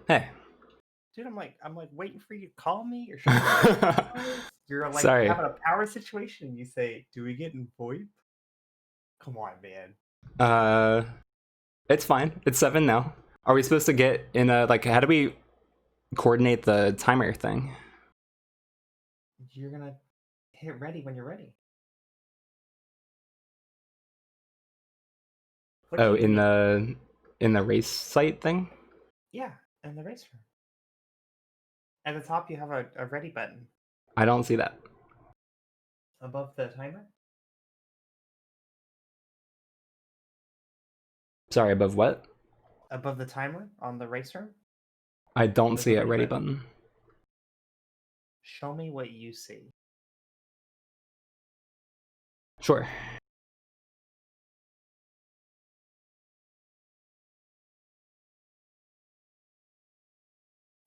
Hey. Dude, I'm like waiting for you to call me or should I You're like Sorry. having a power situation. You say, "Do we get in VoIP?" Come on, man. It's fine. It's 7 now. Are we supposed to get in a, like, how do we coordinate the timer thing? You're gonna hit ready when you're ready. Click Oh, in in the race site thing? Yeah, in the race room. At the top, you have a ready button I don't see that. above the timer. Sorry, above what? Above the timer on the race room, I don't there's see a a ready ready button. button. Show me what you see. Sure.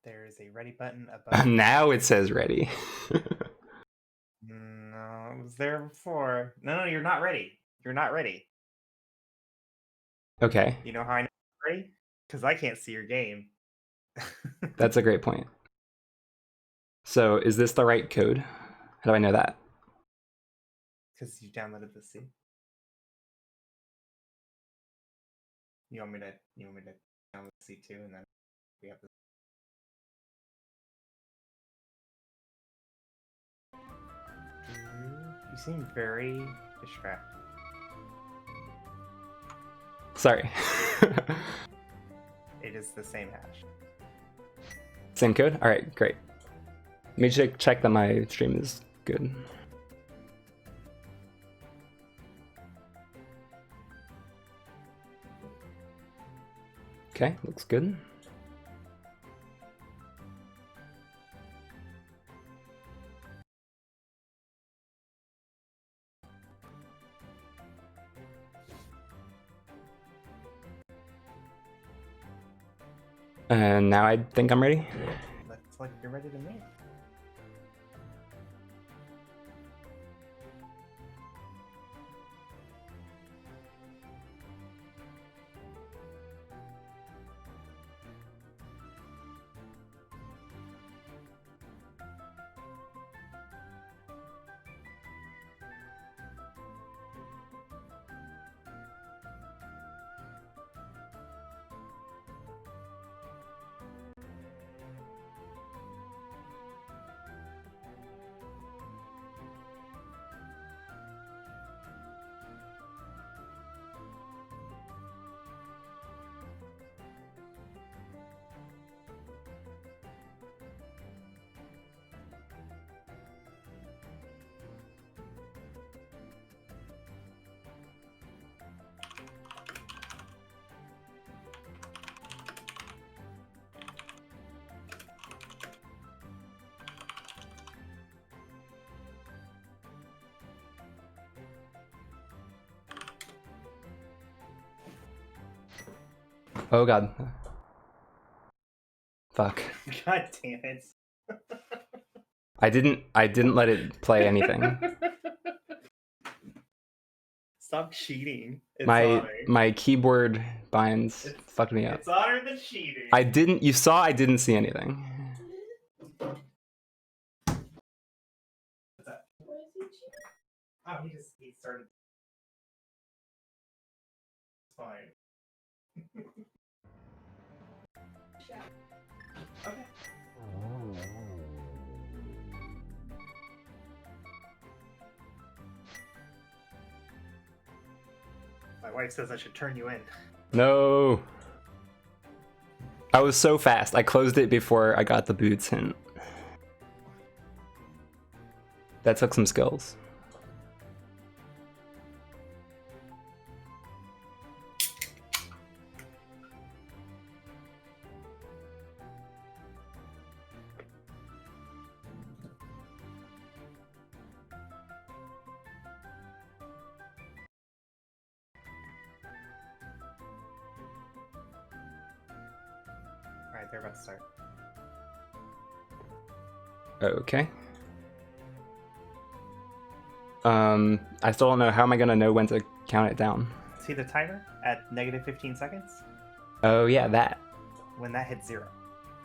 There is a ready button above. Now it says ready. No, it was there before. No, you're not ready. You're not ready. Okay, You know how I know you're ready? Because I can't see your game. that's a great point. So is this the right code? How do I know that? Because you downloaded the C. You want me to download the C2 and then we have the. You seem very distracted. Sorry. It is the same hash. Same code? Alright, great. Let me check that my stream is good. Okay, looks good. And now I think I'm ready. Looks like you're ready to me. Oh god. Fuck. God damn it. I didn't let it play anything. Stop cheating. It's My keyboard binds fucked me up. It's hotter than cheating. You saw I didn't see anything. What's that? Why is he cheating? Oh, he started. It's fine. Okay. My wife says I should turn you in. No. I was so fast. I closed it before I got the boots hint. That took some skills. Alright, they're about to start. Okay. I still don't know. How am I gonna know when to count it down? See the timer at negative 15 seconds? Oh yeah, that. When that hits 0.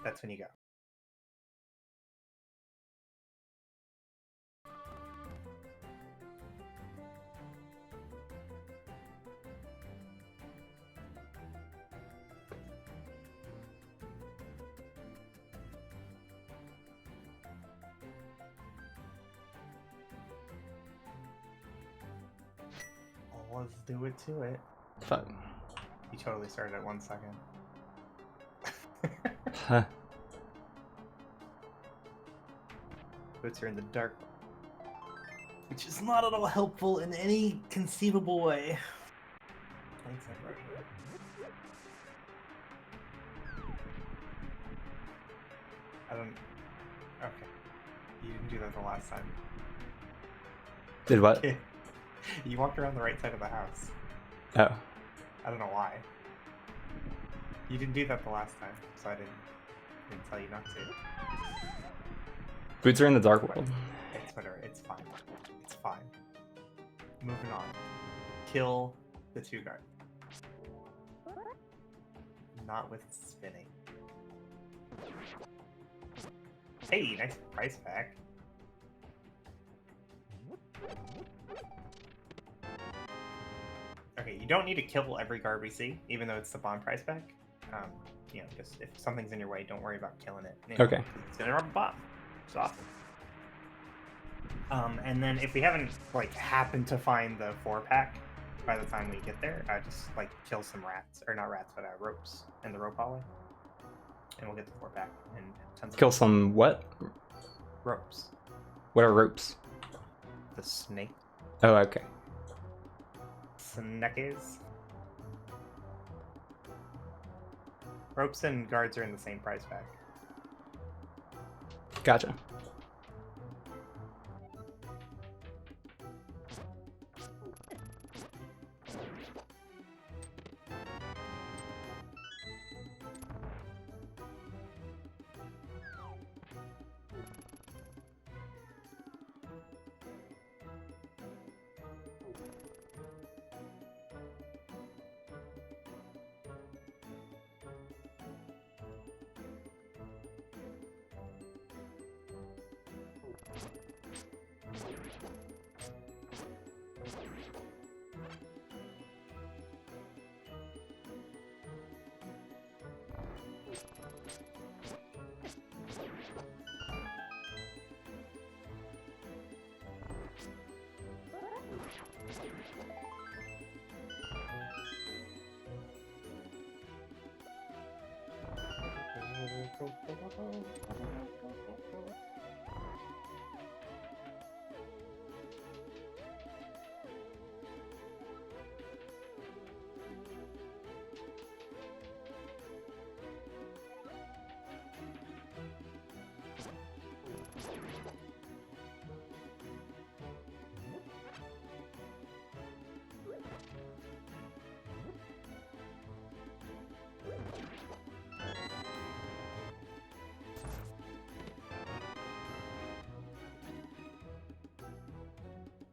That's when you go. Oh, let's do it to it. Fuck. You totally started at 1 second. Huh. Boots are in the dark, which is not at all helpful in any conceivable way. Thanks, Ambrosia. I don't. Okay. You didn't do that the last time. Did what? You walked around the right side of the house. Oh. I don't know why. You didn't do that the last time, so I didn't tell you not to. Boots are in the dark world. It's whatever. It's fine. It's fine. Moving on. Kill the 2 guard. Not with spinning. Hey, nice price pack. Okay, you don't need to kill every guard we see, even though it's the bomb price pack. You know, just if something's in your way, don't worry about killing it. You know, Okay. it's gonna rub a bomb. It's awesome. And then if we haven't like happened to find the 4-pack by the time we get there, just like kill some rats, or not rats, but ropes in the rope hallway, and we'll get the 4-pack and tons Kill of some what? ropes. What are ropes? The snake. Oh, okay. Snakes. Ropes and guards are in the same price pack. Gotcha.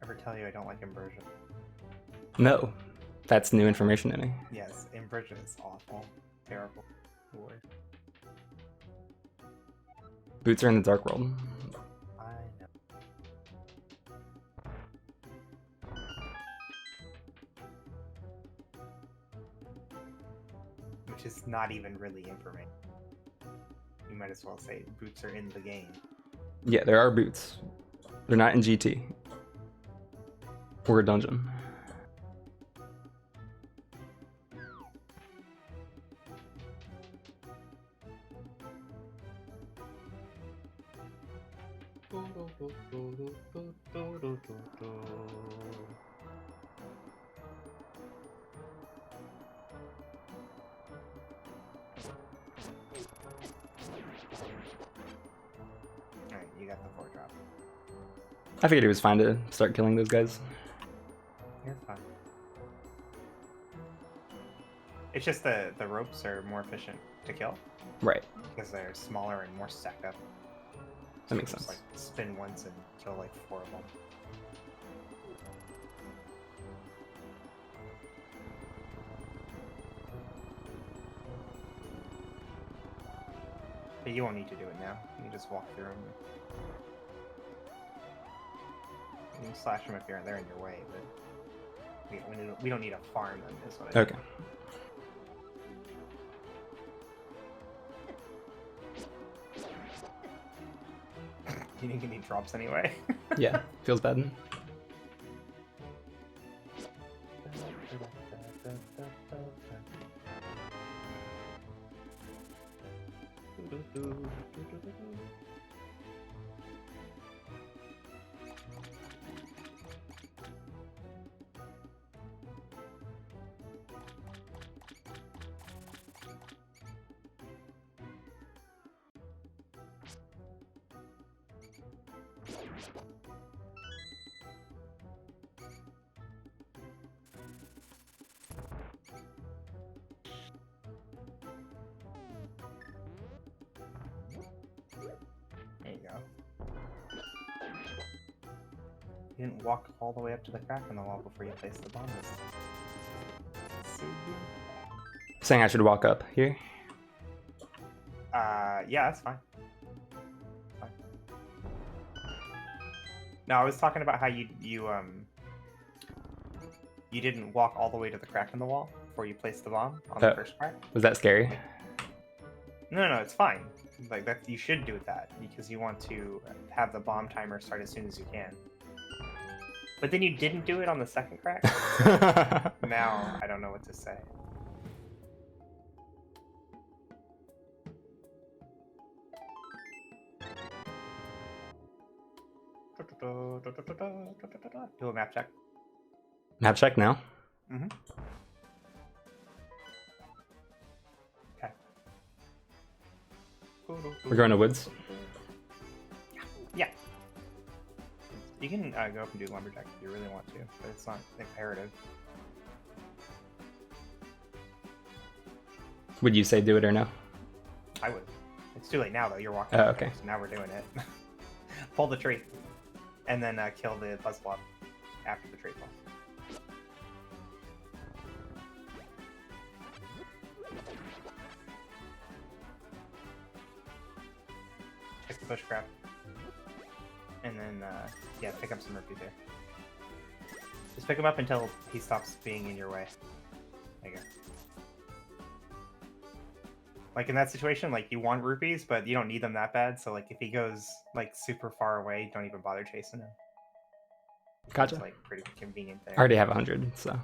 Ever tell you I don't like Ambrosia? No. That's new information to me. Yes, Ambrosia is awful. Terrible. Lord. Boots are in the dark world. I know. Which is not even really information. You might as well say boots are in the game. Yeah, there are boots. They're not in GT. Or a dungeon. Alright, you got the 4-drop. I figured it was fine to start killing those guys. You're fine. It's just the ropes are more efficient to kill Right. because they're smaller and more stacked up. That makes Just sense. like spin once and kill like 4 of them. But Yeah, you won't need to do it now. You can just walk through them. You can slash them if they're in your way, but we don't need to farm them, is what I mean. Okay. You didn't get any drops anyway. Yeah, feels bad. There you go. You didn't walk all the way up to the crack in the wall before you placed the bomb. Saying I should walk up here? Yeah, that's fine. Fine. No, I was talking about how you didn't walk all the way to the crack in the wall before you placed the bomb on the first crack. Was that scary? No, it's fine. Like that, you should do that because you want to have the bomb timer start as soon as you can. But then you didn't do it on the second crack. Now I don't know what to say. Do a map check. Map check now. Mm-hmm. Okay. We're going to woods. Yeah. You can go up and do lumberjack if you really want to, but it's not imperative. Would you say do it or no? I would. It's too late now though. You're walking. Okay. So now we're doing it. Pull the tree, and then kill the buzz blob after the tree fall. Check the bush crab, and then yeah, pick up some rupees here. Just pick him up until he stops being in your way. There you go. Like in that situation, like you want rupees, but you don't need them that bad. So like if he goes like super far away, don't even bother chasing him. Gotcha. It's like pretty convenient there. I already have 100, so.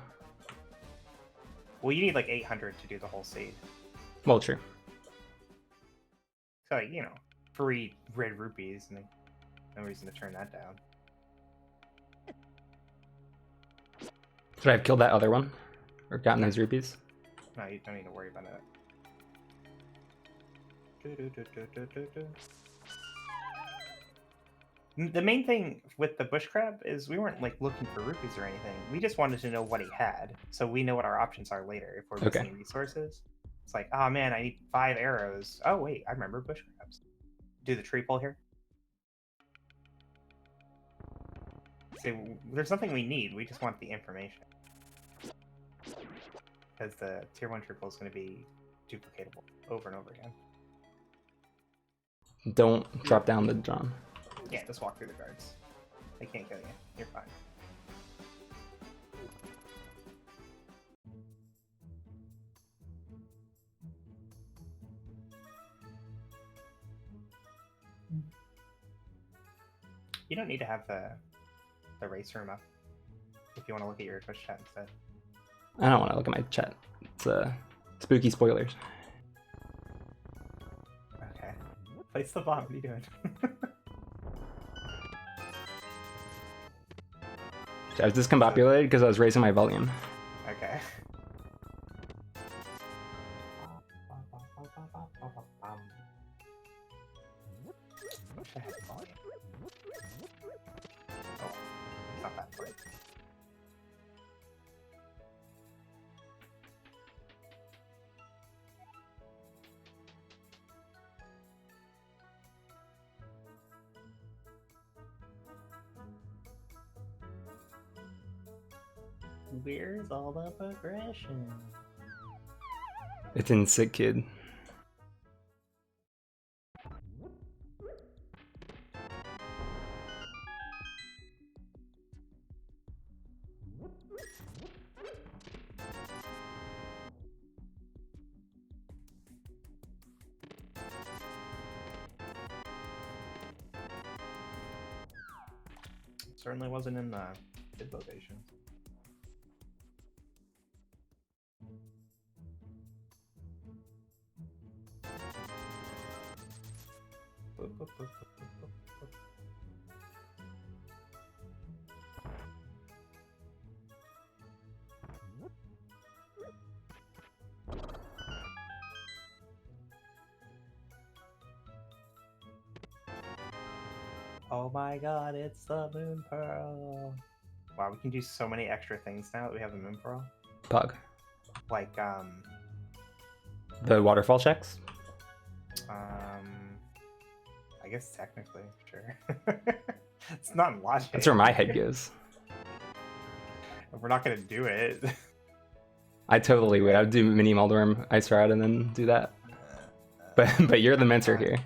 Well, you need like 800 to do the whole seed. Well, true. So like, 3 red rupees, and no reason to turn that down. Should I have killed that other one? Or gotten those rupees? No, you don't need to worry about it. The main thing with the bush crab is we weren't like looking for rupees or anything. We just wanted to know what he had, so we know what our options are later if we're missing resources. It's like, oh man, I need 5 arrows. Oh wait, I remember bush crabs. Do the tree pull here. So there's nothing we need. We just want the information, because the tier 1 tree pull is going to be duplicatable over and over again. Don't drop down the drum. Yeah, just walk through the guards. They can't kill you. You're fine. You don't need to have the race room up if you want to look at your Twitch chat instead. I don't want to look at my chat. It's spooky spoilers. Okay. Place the bomb. What are you doing? I was discombobulated because I was raising my volume. Okay. Wish I had volume. Oh, it's not that bright. Where's all the progression? It's in Sick Kid. certainly wasn't in the bid location. Oh my god, it's the Moon Pearl! Wow, we can do so many extra things now that we have the Moon Pearl. Pug. Like, The waterfall checks? I guess technically, sure. It's not in logic. That's where my head goes. We're not gonna do it. I totally would. I would do mini Moldworm Ice Rod and then do that. But you're the mentor here.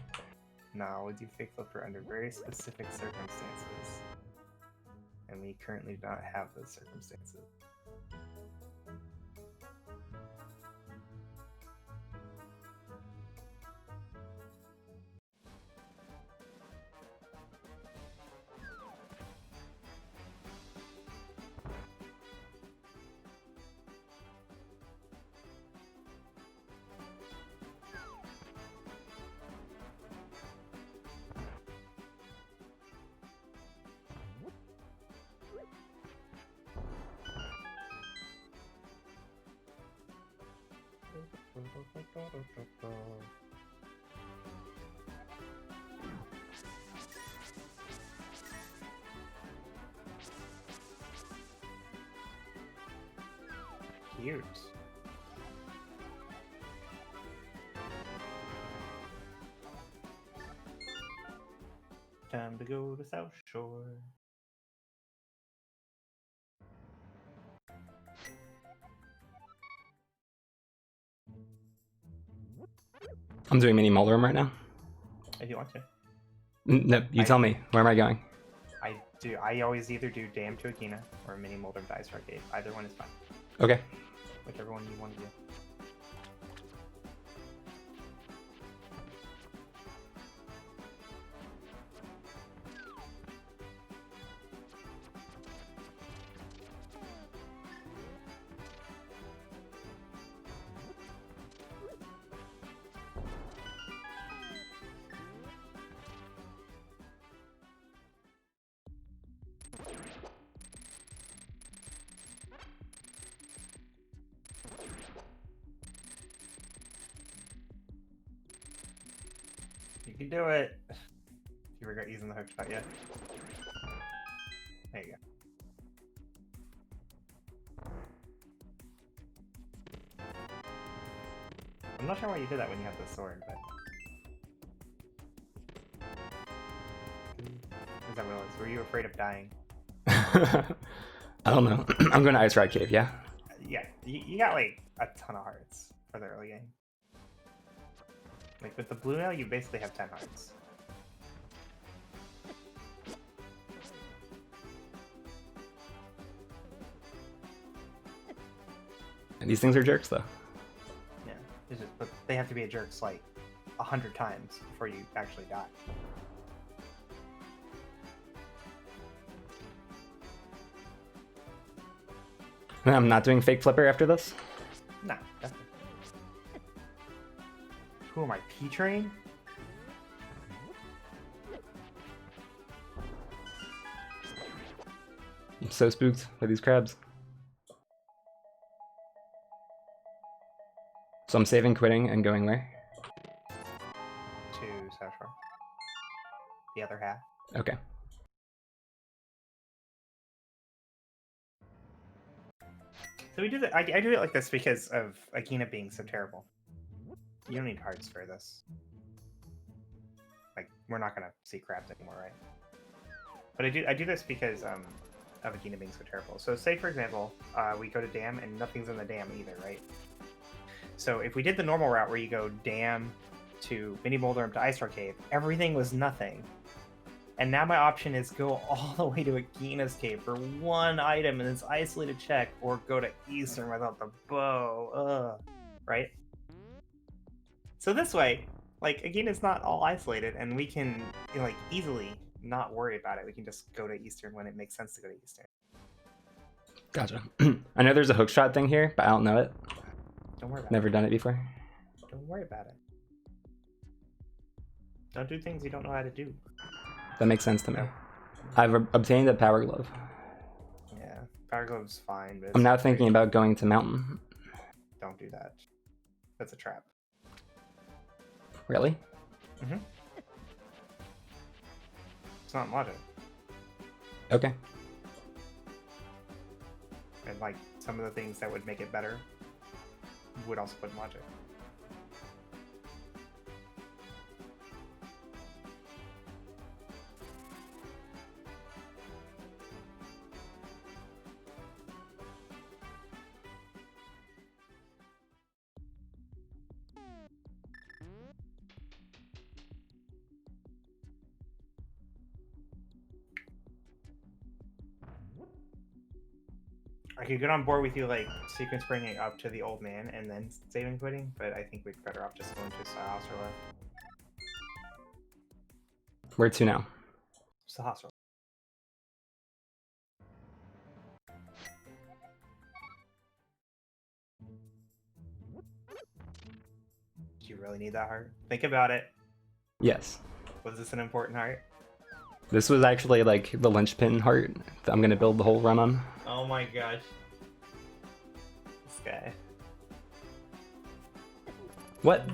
No, we do Fake Flipper under very specific circumstances. And we currently do not have those circumstances. Cute. Time to go to South Shore. I'm doing mini Moldworm right now. If you want to. No, you tell me. Where am I going? I always either do Dam to Agina or Mini Moldworm to Ice Arcade. Either one is fine. Okay. Whichever one you want to do. You can do it. You regret using the hook shot yet? There you go. I'm not sure why you did that when you have the sword, but... Is that what it was? Were you afraid of dying? I don't know. I'm going to Ice Rod Cave, yeah? Yeah, you got like a ton of hearts for the early game. Like with the blue nail, you basically have 10 hearts. And these things are jerks, though. Yeah, it's just, but they have to be a jerks like 100 times before you actually die. And I'm not doing Fake Flipper after this? Nah, definitely. Who am I, P-Train? I'm so spooked by these crabs. So I'm saving, quitting, and going where? To South Shore. The other half. Okay. So we do that. I do it like this because of Agina being so terrible. You don't need hearts for this. Like, we're not gonna see crabs anymore, right? But I do this because of Agina being so terrible. So say, for example, we go to Dam and nothing's in the Dam either, right? So if we did the normal route where you go Dam to Mini Moldworm to Ice Star Cave, everything was nothing. And now my option is go all the way to Agina's Cave for one item and it's isolated check, or go to Eastern without the bow. Right? So this way, like, Agina's not all isolated, and we can, you know, like, easily not worry about it. We can just go to Eastern when it makes sense to go to Eastern. Gotcha. I know there's a hookshot thing here, but I don't know it. Don't worry about Never it. done it before. Don't worry about it. Don't do things you don't know how to do. That makes sense to me. No. I've obtained a power glove. Yeah, Power Glove's fine, but I'm now thinking about going to mountain. don't do that. That's a trap. Really? Mm-hmm. It's not in logic. Okay. And like some of the things that would make it better would also put in logic. I could get on board with you like sequence bringing up to the old man and then saving quitting, but I think we'd be better off just going to Sahasrara. Where to now? Sahasrara. Do you really need that heart? Think about it. Yes. Was this an important heart? This was actually like the linchpin heart that I'm gonna build the whole run on. Oh my gosh. This guy. What?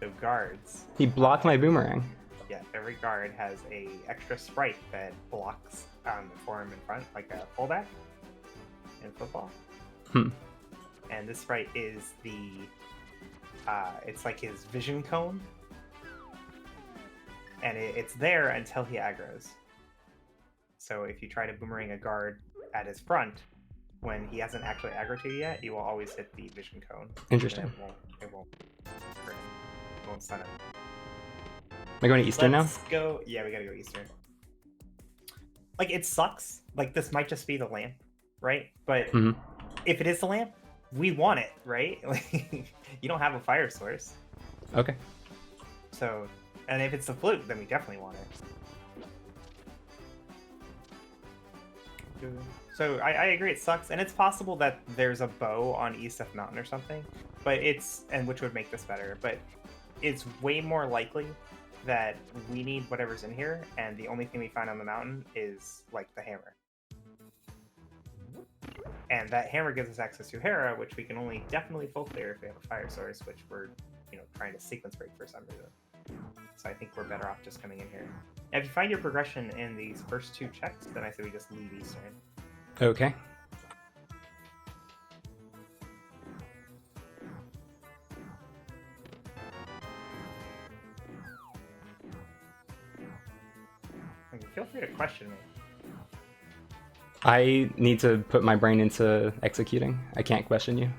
So guards. He blocked my boomerang. Yeah, every guard has a extra sprite that blocks for him in front, like a fullback in football. Hmm. And this sprite is the it's like his vision cone. And it's there until he aggroes. So if you try to boomerang a guard at his front, when he hasn't actually aggroed to you yet, you will always hit the vision cone. Interesting. It won't hurt him. It won't stun him. Am I going to Eastern Let's go. Yeah, we gotta go Eastern. Like, it sucks. Like, this might just be the lamp, right? But if it is the lamp, we want it, right? Like, you don't have a fire source. now? Okay. So, and if it's the flute, then we definitely want it. So I agree, it sucks, and it's possible that there's a bow on East of Mountain or something, but which would make this better. But it's way more likely that we need whatever's in here, and the only thing we find on the mountain is like the hammer. And that hammer gives us access to Hera, which we can only definitely full clear if we have a fire source, which we're trying to sequence break for some reason. So I think we're better off just coming in here. Now, if you find your progression in these first two checks, then I say we just leave Eastern. Okay. I mean, feel free to question me. I need to put my brain into executing. I can't question you.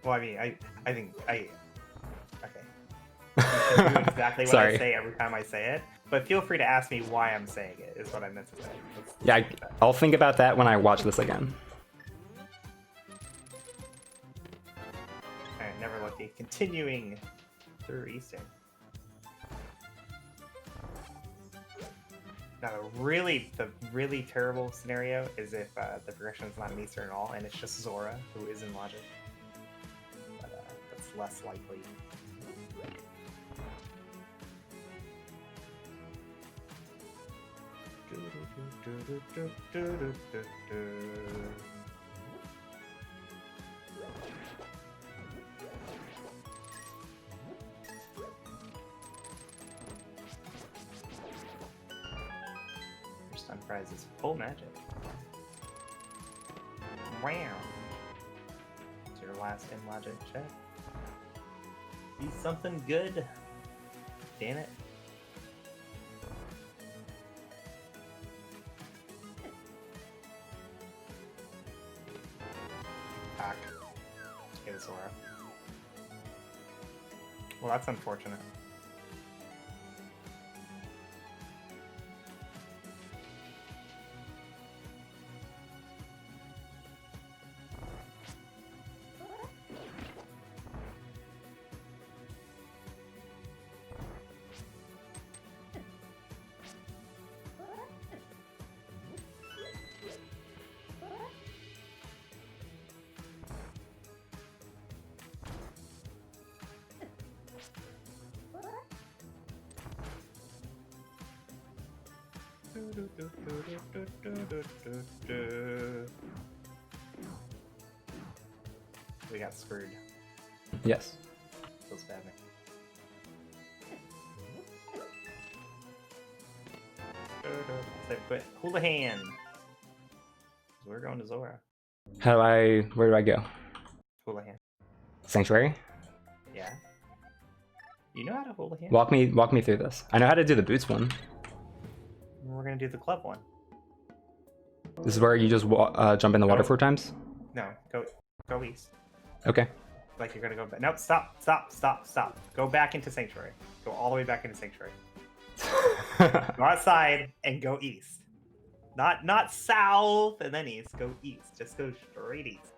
Well, I mean, I think okay. You should do exactly what I say every time I say it, but feel free to ask me why I'm saying it, is what I meant to say. Yeah, I'll think about that when I watch this again. Alright, never lucky. Continuing through Eastern. Now, the really terrible scenario is if the progression is not in Eastern at all, and it's just Zora, who is in Logic. But that's less likely. Your stun prize is full magic. Wow. It's your last in Logic check. Be something good. Damn it. Back. Get a Zora. Well, that's unfortunate. We got screwed. Yes. Feels bad. So quit. Houlihan. We're going to Zora. Where do I go? Houlihan. Sanctuary? Yeah. You know how to Houlihan? Walk me through this. I know how to do the boots one. We're gonna do the club one. This is where you just jump in the water Oh. 4 times? No, go east. Okay. Like you're gonna go back. Nope, stop. Go back into Sanctuary. Go all the way back into Sanctuary. Go outside and go east. Not south and then east. Go east. Just go straight east.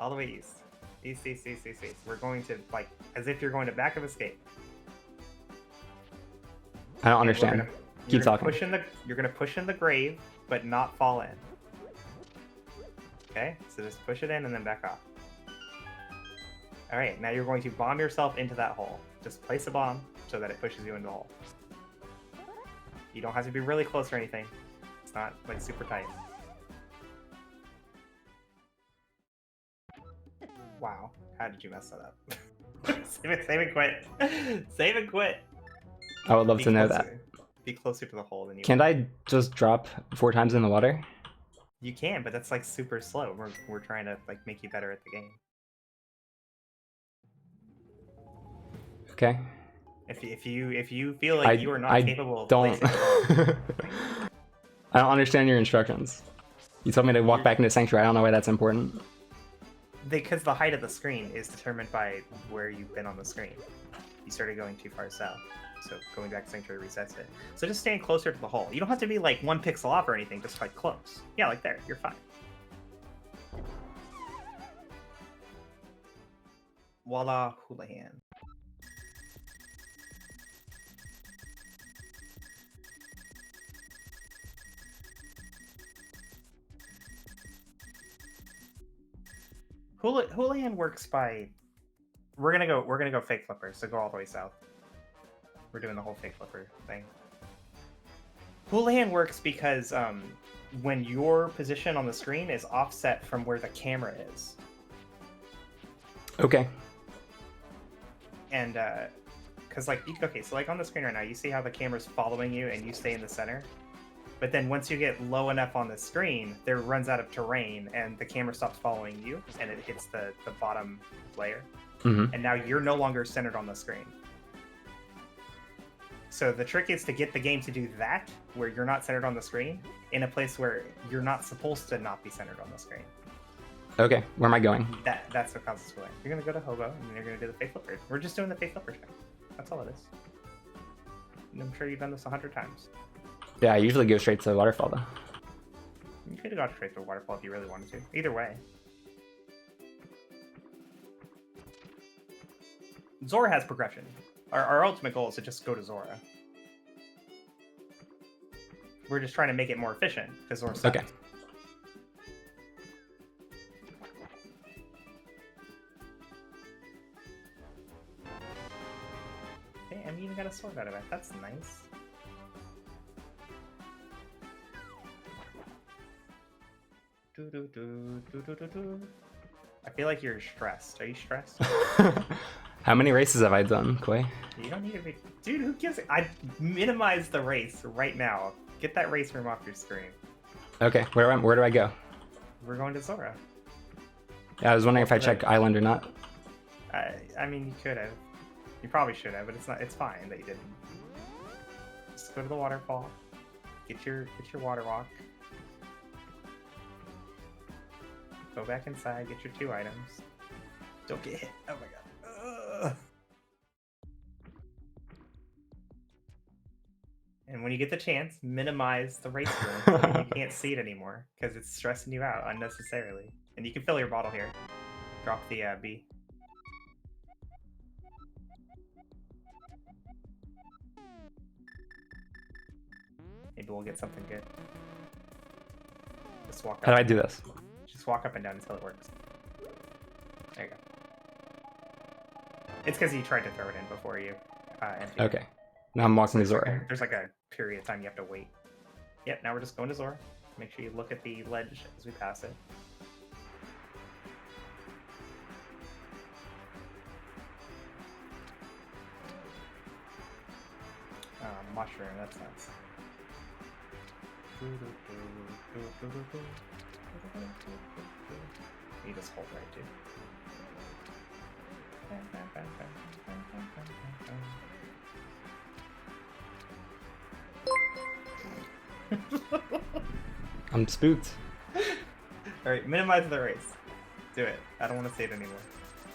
All the way east. East. We're going to, like, as if you're going to back of escape. I don't understand. Keep talking. You're gonna push in the grave, but not fall in. Okay, so just push it in and then back off. All right, now you're going to bomb yourself into that hole. Just place a bomb so that it pushes you into the hole. You don't have to be really close or anything. It's not like super tight. Wow, how did you mess that up? Save and quit. Save and quit. I would love to know that. Be closer to the hole than you. Can't I just drop 4 times in the water? You can, but that's like super slow. We're trying to like make you better at the game. Okay. If you feel like you are not capable of don't. placing I don't understand your instructions. You told me to walk back into Sanctuary. I don't know why that's important. because the height of the screen is determined by where you've been on the screen. You started going too far south, so going back to Sanctuary resets it. So just stand closer to the hole. You don't have to be like 1 pixel off or anything, just like close. Yeah, like there, you're fine. Voila, Houlihan. Houlihan works by. We're gonna go fake flipper, so go all the way south. We're doing the whole fake flipper thing. Houlihan works because when your position on the screen is offset from where the camera is. Okay. And because like okay, so like on the screen right now, you see how the camera's following you and you stay in the center. But then once you get low enough on the screen, there runs out of terrain and the camera stops following you and it hits the bottom layer. Mm-hmm. And now you're no longer centered on the screen. So the trick is to get the game to do that, where you're not centered on the screen, in a place where you're not supposed to not be centered on the screen. Okay, where am I going? That's what causes delay. You're gonna go to Hobo, and then you're gonna do the fake flipper. We're just doing the fake flipper thing. That's all it is. And I'm sure you've done this 100 times. Yeah, I usually go straight to the waterfall though. You could have gone straight to a waterfall if you really wanted to. Either way. Zora has progression. Our ultimate goal is to just go to Zora. We're just trying to make it more efficient, because Zora's Okay. Okay, and we even got a sword out of it. That's nice. I feel like you're stressed. Are you stressed? How many races have I done, Quay? You don't need to be... Dude, who gives it? I minimized the race right now. Get that race room off your screen. Okay, where do I go? We're going to Zora. Yeah, I was wondering if I check Island or not. I mean, you could have. You probably should have, but it's not. It's fine that you didn't. Just go to the waterfall. Get your water walk. Go back inside. Get your 2 items. Don't get hit. Oh my god. Ugh. And when you get the chance, minimize the race room so you can't see it anymore because it's stressing you out unnecessarily. And you can fill your bottle here. Drop the B. Maybe we'll get something good. Just walk up. How do I do this? Just walk up and down until it works. There you go. It's because you tried to throw it in before you emptied it. Okay. Now I'm walking to Zora. There's like a period of time you have to wait. Yep, now we're just going to Zora. Make sure you look at the ledge as we pass it. Mushroom, that's nice. You just hold right too. I'm spooked. Alright, minimize the race. Do it. I don't want to see it anymore.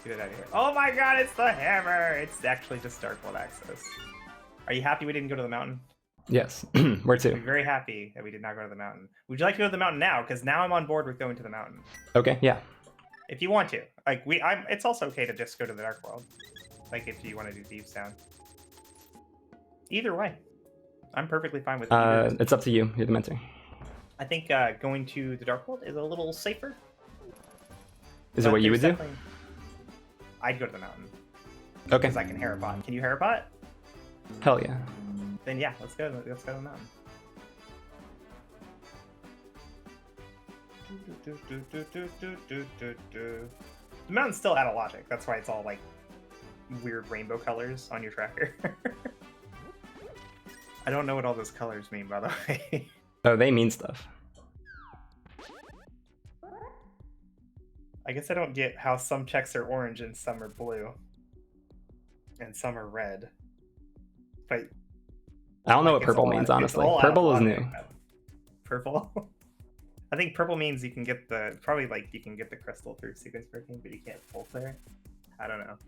Get it out of here. Oh my god, it's the hammer! It's actually just Dark World access. Are you happy we didn't go to the mountain? Yes. Where to? I'm very happy that we did not go to the mountain. Would you like to go to the mountain now? Because now I'm on board with going to the mountain. Okay, yeah. If you want to. Like, it's also okay to just go to the Dark World. Like, if you want to do Thieves Town. Either way. I'm perfectly fine with either. It's up to you. You're the mentor. I think going to the Dark World is a little safer. Is it what you would do? I'd go to the mountain. Okay. Because I can Harapot. Can you Harapot? Hell yeah. Then yeah, let's go to the mountain. The mountain's still out of logic. That's why it's all like weird rainbow colors on your tracker. I don't know what all those colors mean, by the way. Oh, they mean stuff. I guess I don't get how some checks are orange and some are blue. And some are red. But I don't know what purple means, honestly. Purple is new. Purple? I think purple means you can get the, probably like you can get the crystal through sequence breaking, but you can't full clear. I don't know.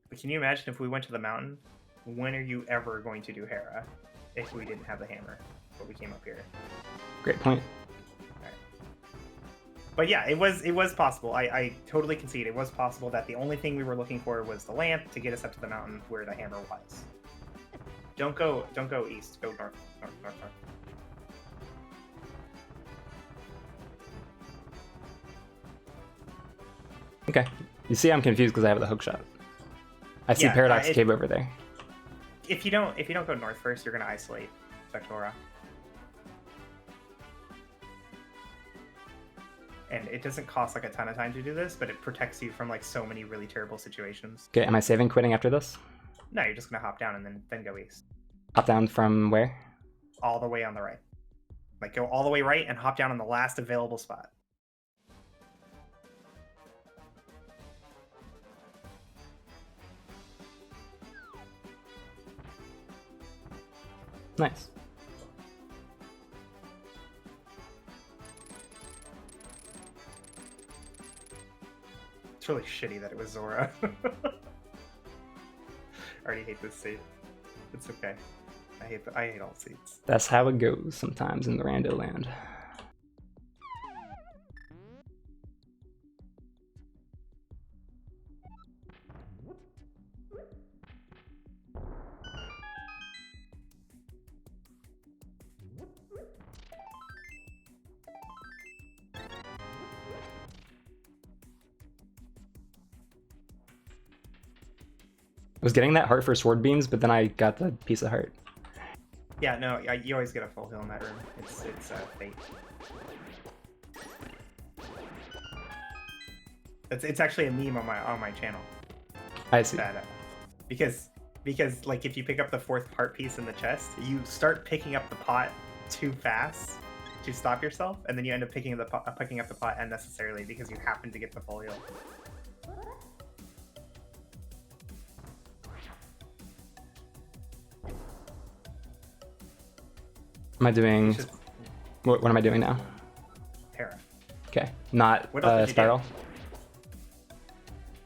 But can you imagine if we went to the mountain? When are you ever going to do Hera if we didn't have the hammer? But we came up here. Great point. But yeah, it was possible. I totally concede. It was possible that the only thing we were looking for was the lamp to get us up to the mountain where the hammer was. Don't go east. Go north. Okay. You see, I'm confused because I have the hook shot. I see Paradox Cave over there. If you don't go north first, you're gonna isolate Vectora. And it doesn't cost like a ton of time to do this, but it protects you from like so many really terrible situations. Okay, am I saving quitting after this? No, you're just gonna hop down and then go east. Hop down from where? All the way on the right. Like go all the way right and hop down on the last available spot. Nice. It's really shitty that it was Zora. I already hate this seat. It's okay. I hate all seats. That's how it goes sometimes in the Rando land. I was getting that heart for sword beams, but then I got the piece of heart. Yeah, no, you always get a full heal in that room. It's fate. It's actually a meme on my channel. I see. That, because like if you pick up the fourth heart piece in the chest, you start picking up the pot too fast to stop yourself, and then you end up picking up the pot unnecessarily because you happen to get the full heal. Am I doing... What am I doing now? Hera. Okay, not Spiral?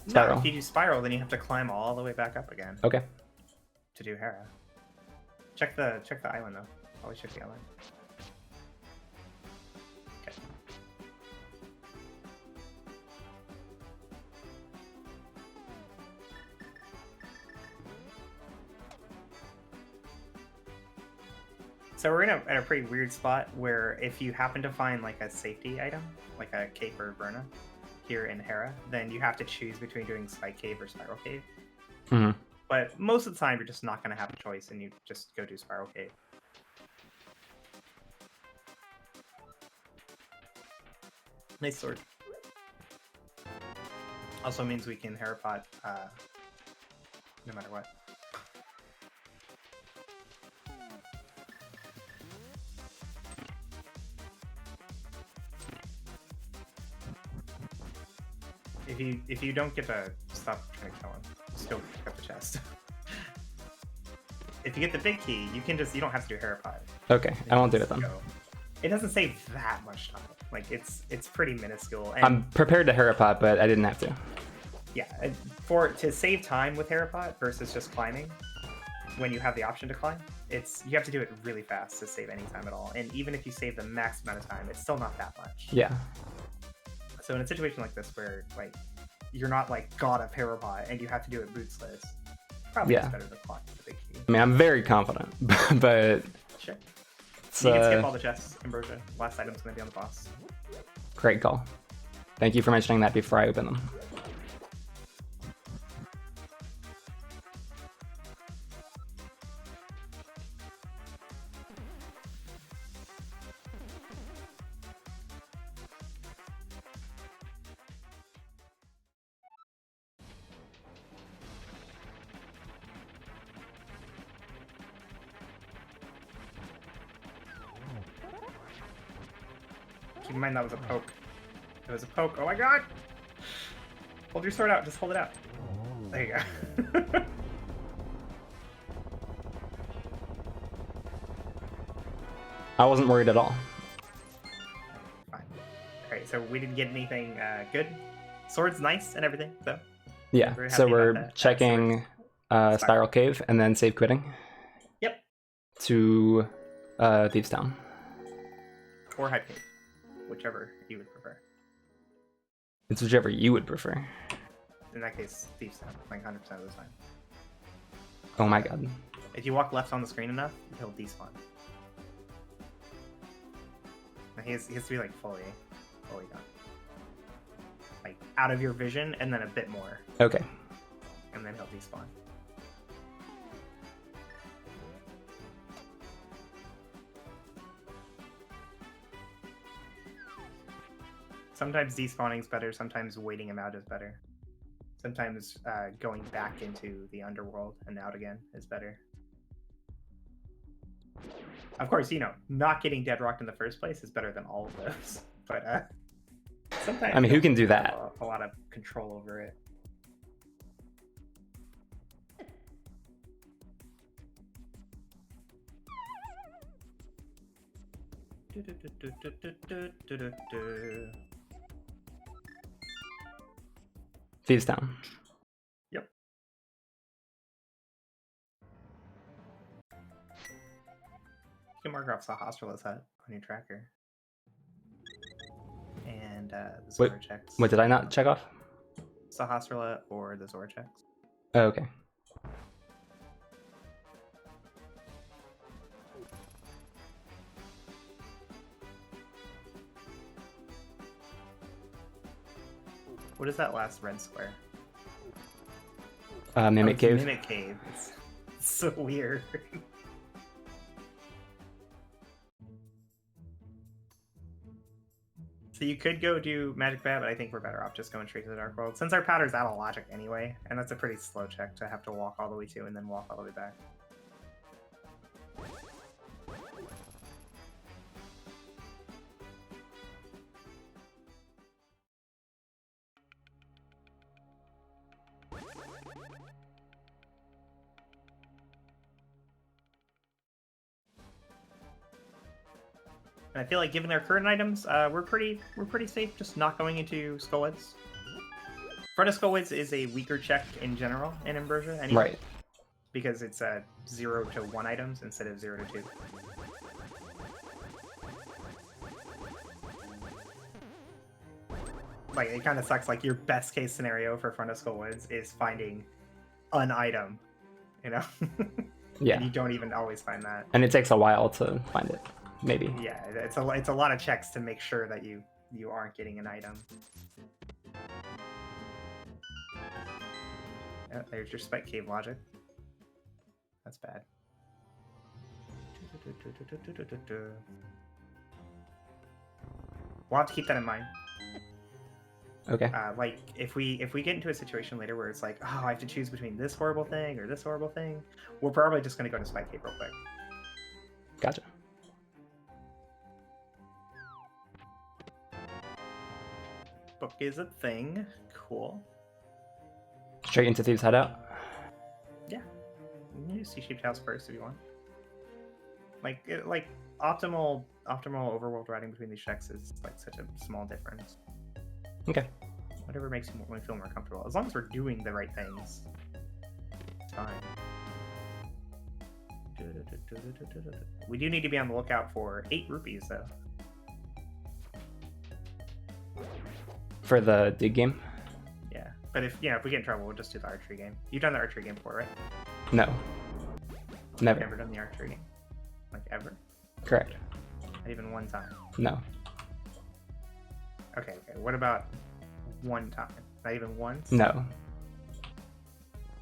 Spiral. No, if you do Spiral, then you have to climb all the way back up again. Okay. To do Hera. Check the island though. Always check the island. Okay. So we're in a pretty weird spot where if you happen to find like a safety item, like a cape or a Verna, here in Hera, then you have to choose between doing Spike Cave or Spiral Cave. Mm-hmm. But most of the time, you're just not going to have a choice, and you just go do Spiral Cave. Nice sword. Also means we can Harapot no matter what. If you don't get to stop trying to kill him, still pick up the chest. If you get the big key, you don't have to do Harapot. Okay, I won't do it then. It doesn't save that much time. Like it's pretty minuscule. And I'm prepared to Harapot, but I didn't have to. yeah, to save time with Harapot versus just climbing, when you have the option to climb, you have to do it really fast to save any time at all. And even if you save the max amount of time, it's still not that much. Yeah. So in a situation like this where like you're not like god of Harapot and you have to do it bootsless, probably it's better to climb the big key. I mean, I'm very confident, but Sure. You can skip all the chests, Ambrosia. Last item's gonna be on the boss. Great call. Thank you for mentioning that before I open them. Keep in mind that was a poke. It was a poke. Oh my god! Hold your sword out. Just hold it out. There you go. I wasn't worried at all. Fine. Alright, so we didn't get anything good. Sword's nice and everything, though. Yeah, so we're checking Spiral Cave and then save quitting. Yep. To Thieves Town. Or Hype Cave. Whichever you would prefer. It's whichever you would prefer. In that case, Thieves Town, like 100% of the time. Oh my god. If you walk left on the screen enough, he'll despawn. Now he has to be like fully gone. Like out of your vision and then a bit more. Okay. And then he'll despawn. Sometimes despawning is better, sometimes waiting him out is better. Sometimes going back into the underworld and out again is better. Of course, you know, not getting deadrocked in the first place is better than all of those. But sometimes I mean, who can do that? A lot of control over it. Thieves Town. Yep. You can mark off Sahasrala's hut on your tracker. And the Zora checks. What did I not check off? Sahasrala or the Zora checks. Oh, okay. What is that last red square? Mimic Cave. Mimic Cave. It's so weird. So you could go do Magic Bat, but I think we're better off just going straight to the Dark World. Since our powder's out of logic anyway, and that's a pretty slow check to have to walk all the way to and then walk all the way back. And I feel like given our current items, we're pretty safe just not going into Skullwoods. Front of Skullwoods is a weaker check in general in Ambrosia, anyway. Right. Because it's 0 to 1 items instead of 0 to 2. Like, it kind of sucks. Like, your best case scenario for Front of Skullwoods is finding an item, you know? Yeah. And you don't even always find that. And it takes a while to find it. Maybe. Yeah, it's a lot of checks to make sure that you aren't getting an item. There's your spike cave logic. That's bad. We'll have to keep that in mind. Okay. Like if we get into a situation later where it's like, oh, I have to choose between this horrible thing or this horrible thing, we're probably just gonna go to spike cave real quick. Gotcha. Book is a thing. Cool. Straight into Thieves' Hideout. Yeah. You can use C-shaped house first if you want. Like optimal overworld riding between these checks is like such a small difference. Okay. Whatever makes me feel more comfortable. As long as we're doing the right things, it's fine. We do need to be on the lookout for 8 rupees though. For the dig game? Yeah, but if we get in trouble, we'll just do the archery game. You've done the archery game before, right? No. Never. Never done the archery game, like ever? Correct. Not even one time. No. Okay. What about one time? Not even once? No.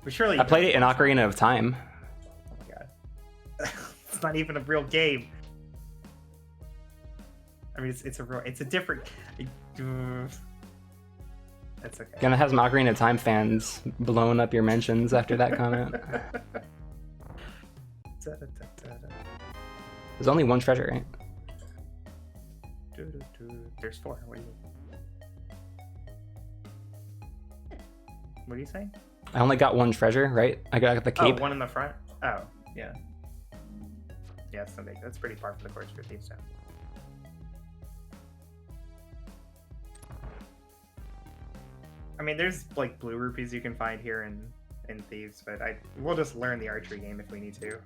But surely I played it in Ocarina of Time. Oh my god. It's not even a real game. I mean, it's a different. That's okay. Gonna have some Ocarina of Time fans blowing up your mentions after that comment. There's only one treasure, right? There's 4. What do you mean? What are you saying? I only got one treasure, right? I got the cape. Oh, one in the front? Oh, yeah. Yeah, that's no big. That's pretty par for the course for Thieves' Town. I mean, there's like blue rupees you can find here in Thieves, but we'll just learn the archery game if we need to.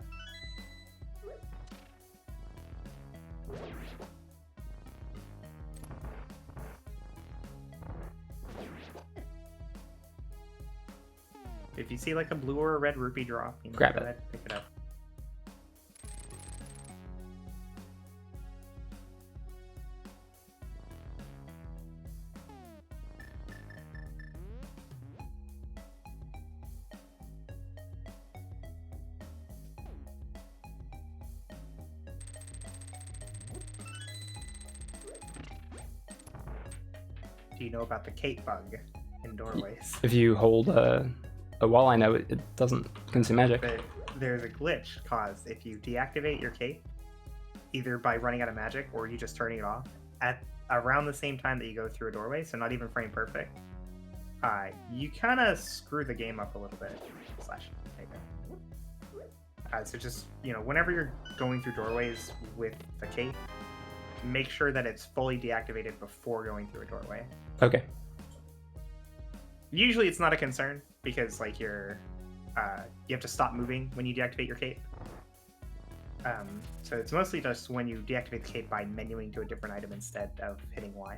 If you see like a blue or a red rupee drop, grab go it. ahead, pick it up. Do you know about the cape bug in doorways? If you hold a wall, I know it doesn't consume magic. But there's a glitch caused if you deactivate your cape, either by running out of magic or you just turning it off at around the same time that you go through a doorway, so not even frame perfect. You kind of screw the game up a little bit. So just whenever you're going through doorways with the cape, make sure that it's fully deactivated before going through a doorway. Okay. Usually it's not a concern because like you have to stop moving when you deactivate your cape. So it's mostly just when you deactivate the cape by menuing to a different item instead of hitting Y.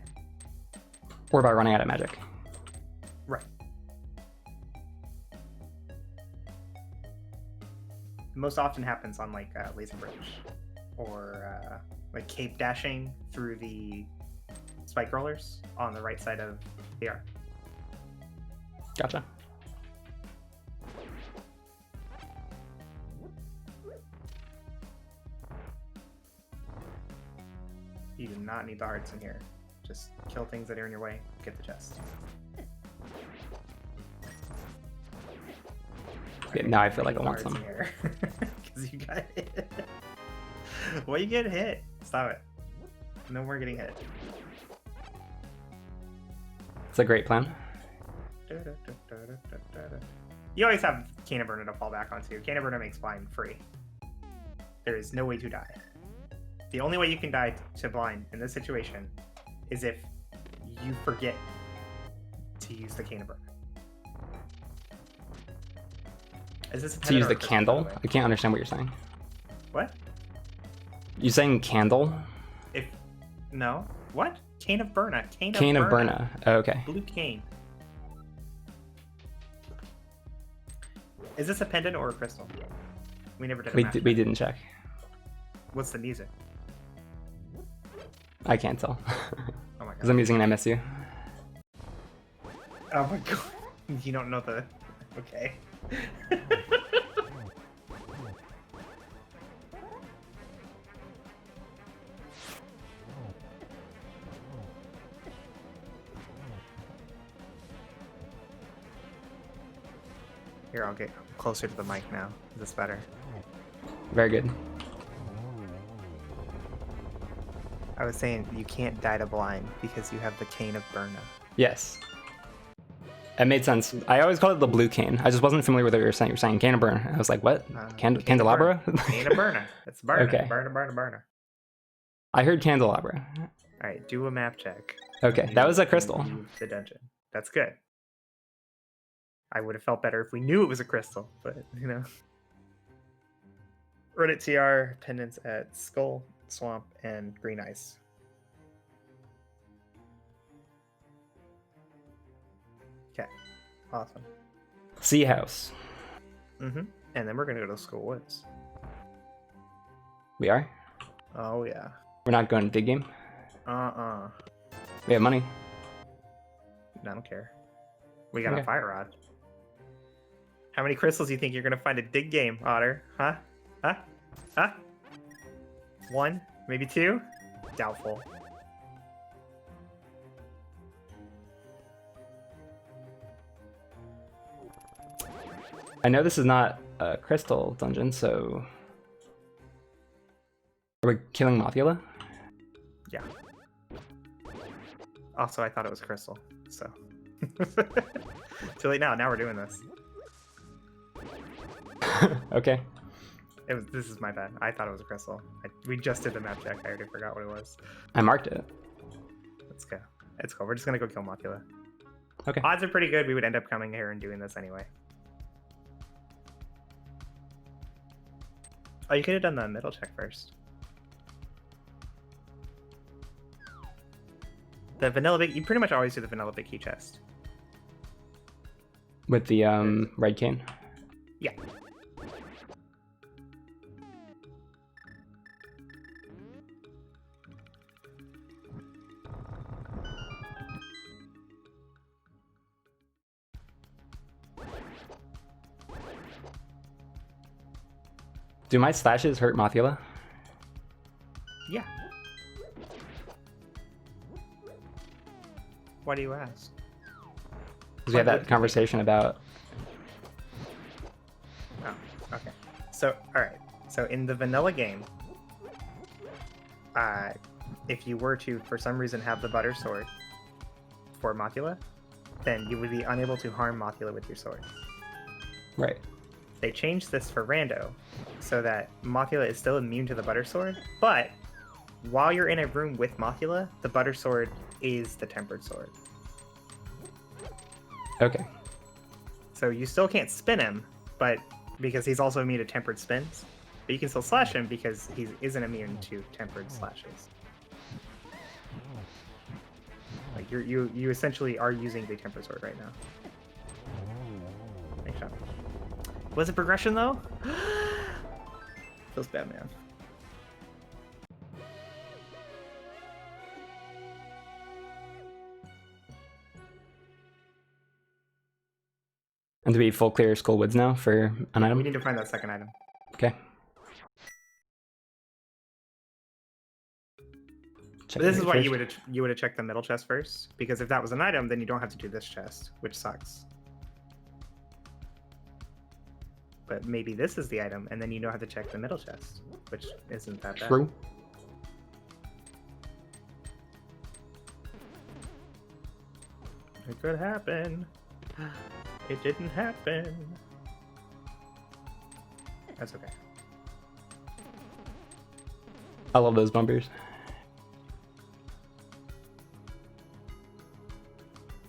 Or by running out of magic. Right. Most often happens on like Laser Bridge or like cape dashing through the spike rollers on the right side of the arc. Gotcha. You do not need the hearts in here. Just kill things that are in your way, get the chest. Okay, now I feel like I want some. Because you got hit. Why you get hit? Stop it. No more getting hit. It's a great plan. You always have Cane of Burner to fall back onto. Cane of Burner makes blind free. There is no way to die. The only way you can die to blind in this situation is if you forget to use the Cane of Burner. Is this To use the candle? I can't understand what you're saying. What? You saying candle? No. What? Cane of Burna. Cane of Burna. Oh, okay. Blue cane. Is this a pendant or a crystal? We never did. We didn't check. What's the music? I can't tell. Oh my god. Because I'm using an MSU. Oh my god. You don't know the Okay. Here, I'll get closer to the mic now. Is this better? Very good. I was saying you can't die to blind because you have the cane of Burna. Yes. It made sense. I always called it the blue cane. I just wasn't familiar with what you were saying. You're saying cane of burn. I was like, what? Candelabra? Cane of Burna. It's Burna. Okay. Burna. I heard candelabra. All right, do a map check. Okay, that was a crystal. Leave the dungeon. That's good. I would have felt better if we knew it was a crystal, but you know. Reddit TR pendants at Skull, Swamp, and Green Ice. Okay, awesome. Sea house. And then we're gonna go to Skull Woods. We are? Oh yeah. We're not going to dig game? We have money. I don't care. We got Okay. a fire rod. How many crystals do you think you're gonna find at dig game, Otter? Huh? 1? Maybe 2? Doubtful. I know this is not a crystal dungeon, so... Are we killing Mothula? Yeah. Also, I thought it was crystal, so... Too late now. Now we're doing this. Okay. This is my bad. I thought it was a crystal. We just did the map check. I already forgot what it was. I marked it. Let's go. Let's go. We're just gonna go kill Mothula. Okay. Odds are pretty good we would end up coming here and doing this anyway. Oh, you could have done the middle check first. The vanilla big. You pretty much always do the vanilla big key chest. With the red cane? Yeah. Do my slashes hurt Mothula? Yeah. Why do you ask? Because we had that conversation about... Oh, okay. So, alright. So in the vanilla game, if you were to, for some reason, have the butter sword for Mothula, then you would be unable to harm Mothula with your sword. Right. They changed this for Rando, so that Mothula is still immune to the butter sword, but while you're in a room with Mothula, the butter sword is the tempered sword. Okay. So you still can't spin him, but because he's also immune to tempered spins, but you can still slash him because he isn't immune to tempered slashes. Like you essentially are using the tempered sword right now. Nice shot. Was it progression though? Feels bad, man. And do we full clear Skull Woods now for an item? We need to find that second item. Okay. But this is why you would have checked the middle chest first, because if that was an item, then you don't have to do this chest, which sucks. But maybe this is the item, and then you don't have to check the middle chest, which isn't that bad. True. It could happen. It didn't happen. That's okay. I love those bumpers.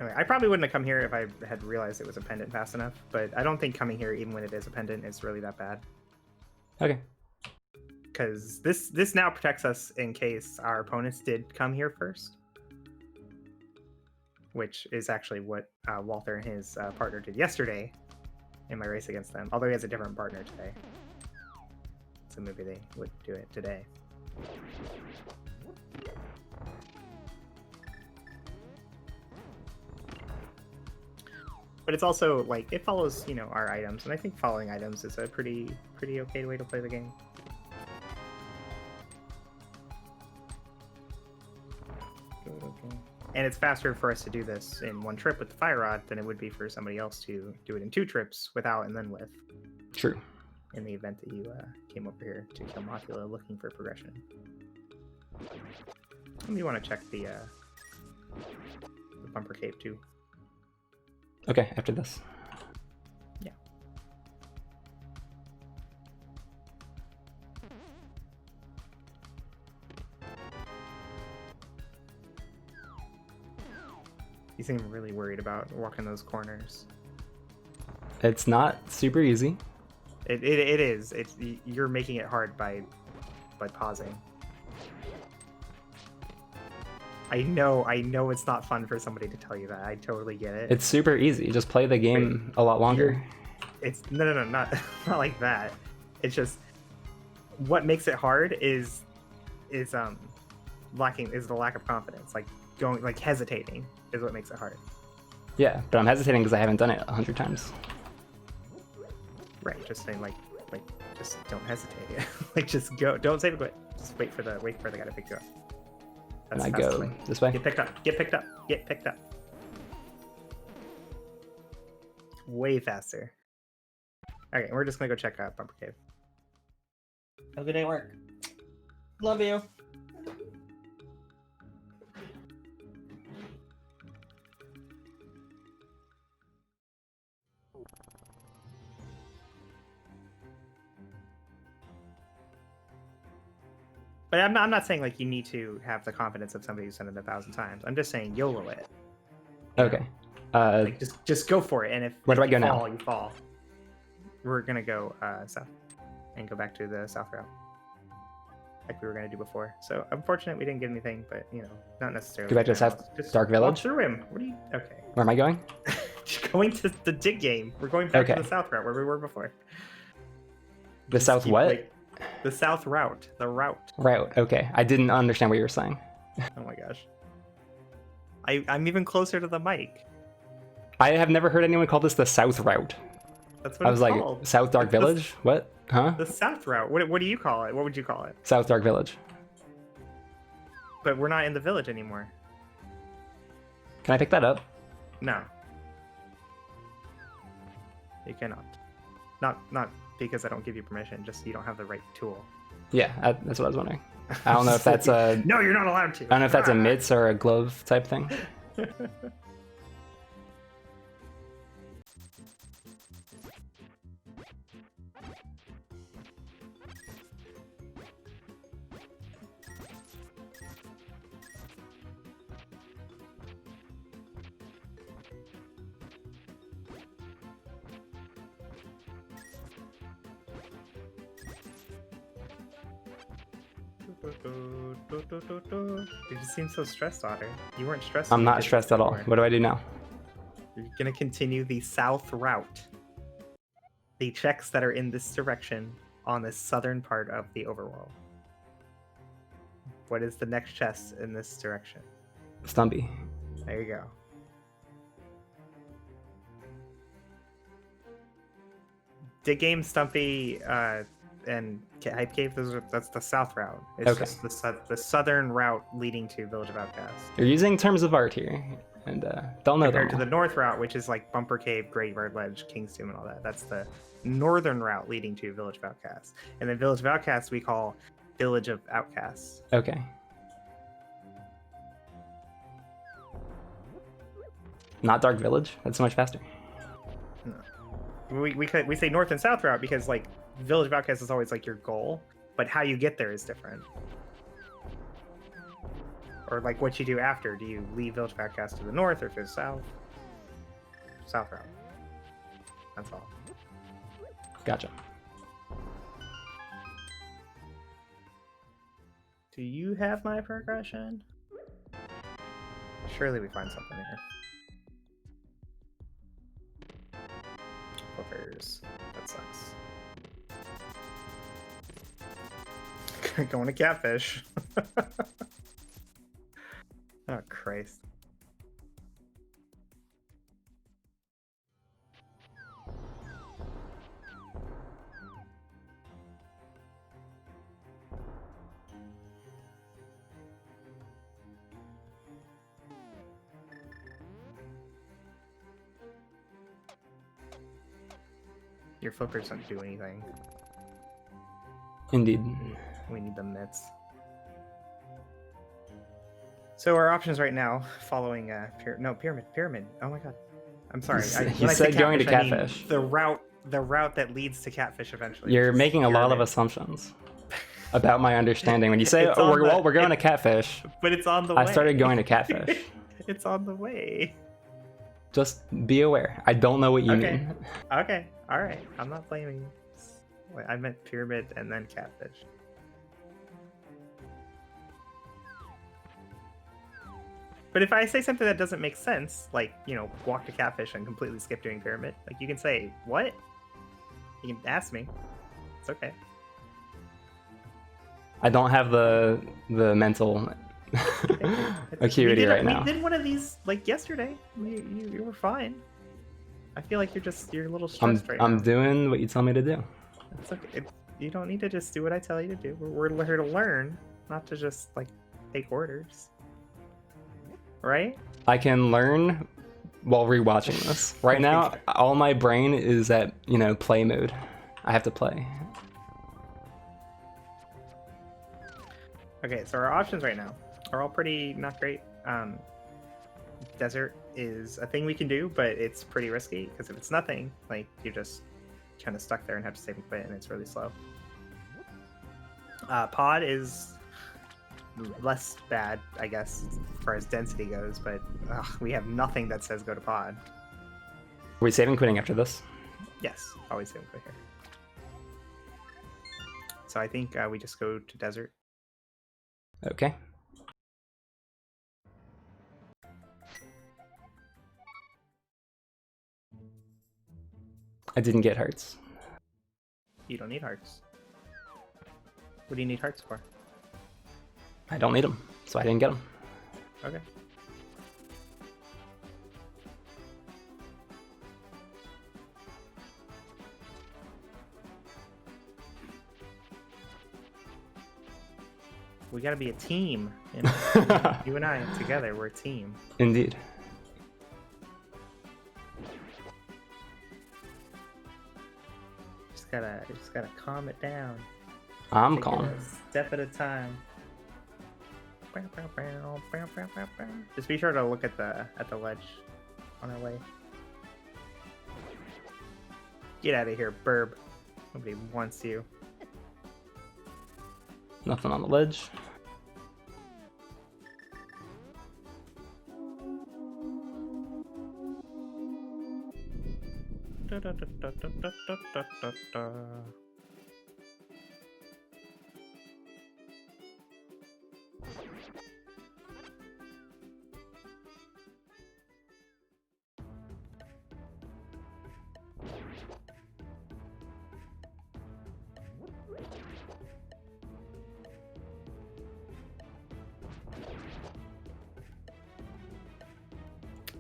Anyway, I probably wouldn't have come here if I had realized it was a pendant fast enough, but I don't think coming here, even when it is a pendant, is really that bad. Okay. Because this now protects us in case our opponents did come here first. Which is actually what Walter and his partner did yesterday in my race against them. Although he has a different partner today. So maybe they would do it today. But it's also like it follows, you know, our items, and I think following items is a pretty okay way to play the game. And it's faster for us to do this in one trip with the fire rod than it would be for somebody else to do it in 2 trips without and then with. True. In the event that you came over here to kill Mocula looking for progression. And you want to check the bumper cave too. Okay, after this. Yeah. You seem really worried about walking those corners. It's not super easy. It is. You're making it hard by pausing. I know it's not fun for somebody to tell you that. I totally get it. It's super easy. Just play the game a lot longer. It's no, not like that. It's just what makes it hard is the lack of confidence. Like hesitating is what makes it hard. Yeah, but I'm hesitating because I haven't done it 100 times. Right, just saying like just don't hesitate. Like just go. Don't save a quit. Just wait for the guy to pick you up. And I go this way. Get picked up. Get picked up. Get picked up. Way faster. Okay, we're just gonna go check out Bumper Cave. Have a good day at work. Love you. But I'm not saying like you need to have the confidence of somebody who's done it 1,000 times. I'm just saying YOLO it. Okay. Like just go for it, and if where do I go fall, now? you fall. We're gonna go south and go back to the south route, like we were gonna do before. So unfortunate we didn't get anything, but you know, not necessarily. Go back to the south Dark Village. Walk through him. What are you? Okay. Where am I going? Going to the dig game. We're going back Okay. to the south route where we were before. The Just south keep, what? like, the south route. The route. Route. Okay. I didn't understand what you were saying. Oh my gosh. I'm even closer to the mic. I have never heard anyone call this the south route. That's what I was it's like, called. South Dark It's the- Village? What? Huh? The south route. What do you call it? What would you call it? South Dark Village. But we're not in the village anymore. Can I pick that up? No. You cannot. Not because I don't give you permission, just you don't have the right tool. Yeah, that's what I was wondering. I don't know if that's a... No, you're not allowed to. I don't know if that's a mitts or a glove type thing. You just seem so stressed, Otter. You weren't stressed. I'm when you not did stressed this at all. before. What do I do now? You're gonna continue the south route. The checks that are in this direction on the southern part of the overworld. What is the next chest in this direction? Stumpy. There you go. Dig Game, Stumpy, and Hype Cave, that's the south route. It's Okay. just the southern route leading to Village of Outcasts. You're using terms of art here, and don't know Compared them. to the north route, which is like Bumper Cave, Graveyard Ledge, King's Tomb, and all that. That's the northern route leading to Village of Outcasts. And then Village of Outcasts we call Village of Outcasts. Okay. Not Dark Village? That's so much faster. We say north and south route because like Village of Outcasts is always like your goal, but how you get there is different. Or like what you do after. Do you leave Village of Outcasts to the north or to the south? South route. That's all. Gotcha. Do you have my progression? Surely we find something here. Flippers. That sucks. Going to catfish. Oh, Christ. Your flippers don't do anything. Indeed. We need the mitts. So our options right now, following pyramid. Oh my god, I'm sorry. You said going to I mean catfish. the route that leads to catfish eventually. You're which is making a lot of pyramid. assumptions about my understanding. When you say, It's "Oh, on the- we're going to catfish," But it's on the way. I started going to catfish. It's on the way. Just be aware. I don't know what you Okay. mean. Okay, all right. I'm not blaming you. Wait, I meant pyramid and then catfish. But if I say something that doesn't make sense, like, you know, walk to catfish and completely skip doing pyramid, like, you can say, what? You can ask me. It's okay. I don't have the mental acuity right now. We did one of these, like, yesterday. You were fine. I feel like you're a little stressed right now. I'm doing what you tell me to do. It's okay. You don't need to just do what I tell you to do. We're here to learn, not to just, like, take orders. Right? I can learn while rewatching this. Right now, all my brain is at, play mode. I have to play. Okay, so our options right now are all pretty not great. Desert is a thing we can do, but it's pretty risky because if it's nothing, like, you're just kind of stuck there and have to save and quit, and it's really slow. Pod is less bad, I guess, as far as density goes, but we have nothing that says go to pod. Are we saving quitting after this? Yes, always save and quit here. So I think we just go to desert. Okay. I didn't get hearts. You don't need hearts. What do you need hearts for? I don't need them, so I didn't get them. Okay. We gotta be a team. You know? You and I together, we're a team. Indeed. Just gotta calm it down. I'm Take it calm. a step at a time. Just be sure to look at the ledge on our way. Get out of here, burb. Nobody wants you. Nothing on the ledge.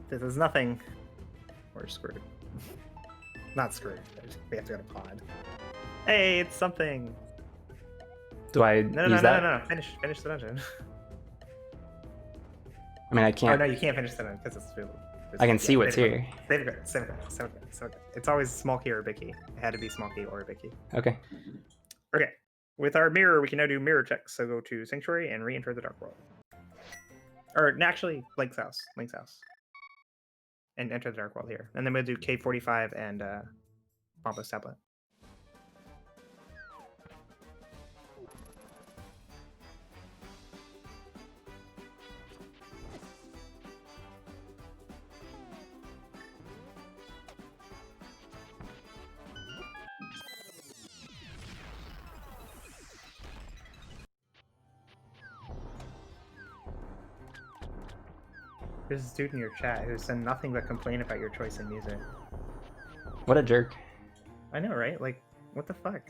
This is nothing. We're screwed. Not screwed. We have to go to pod. Hey, it's something. Do I No. use that? No. Finish the dungeon. I mean, I Oh can't. no, you can't finish the dungeon because it's really. I can see what's here. Save it. It's always small key or a big key. It had to be small key or a big key. Okay. Okay. With our mirror, we can now do mirror checks. So go to Sanctuary and re-enter the Dark World. Or actually, Link's house. And enter the Dark World here. And then we'll do K45 and Bombos Tablet. There's this dude in your chat who said nothing but complain about your choice in music. What a jerk. I know, right? Like, what the fuck?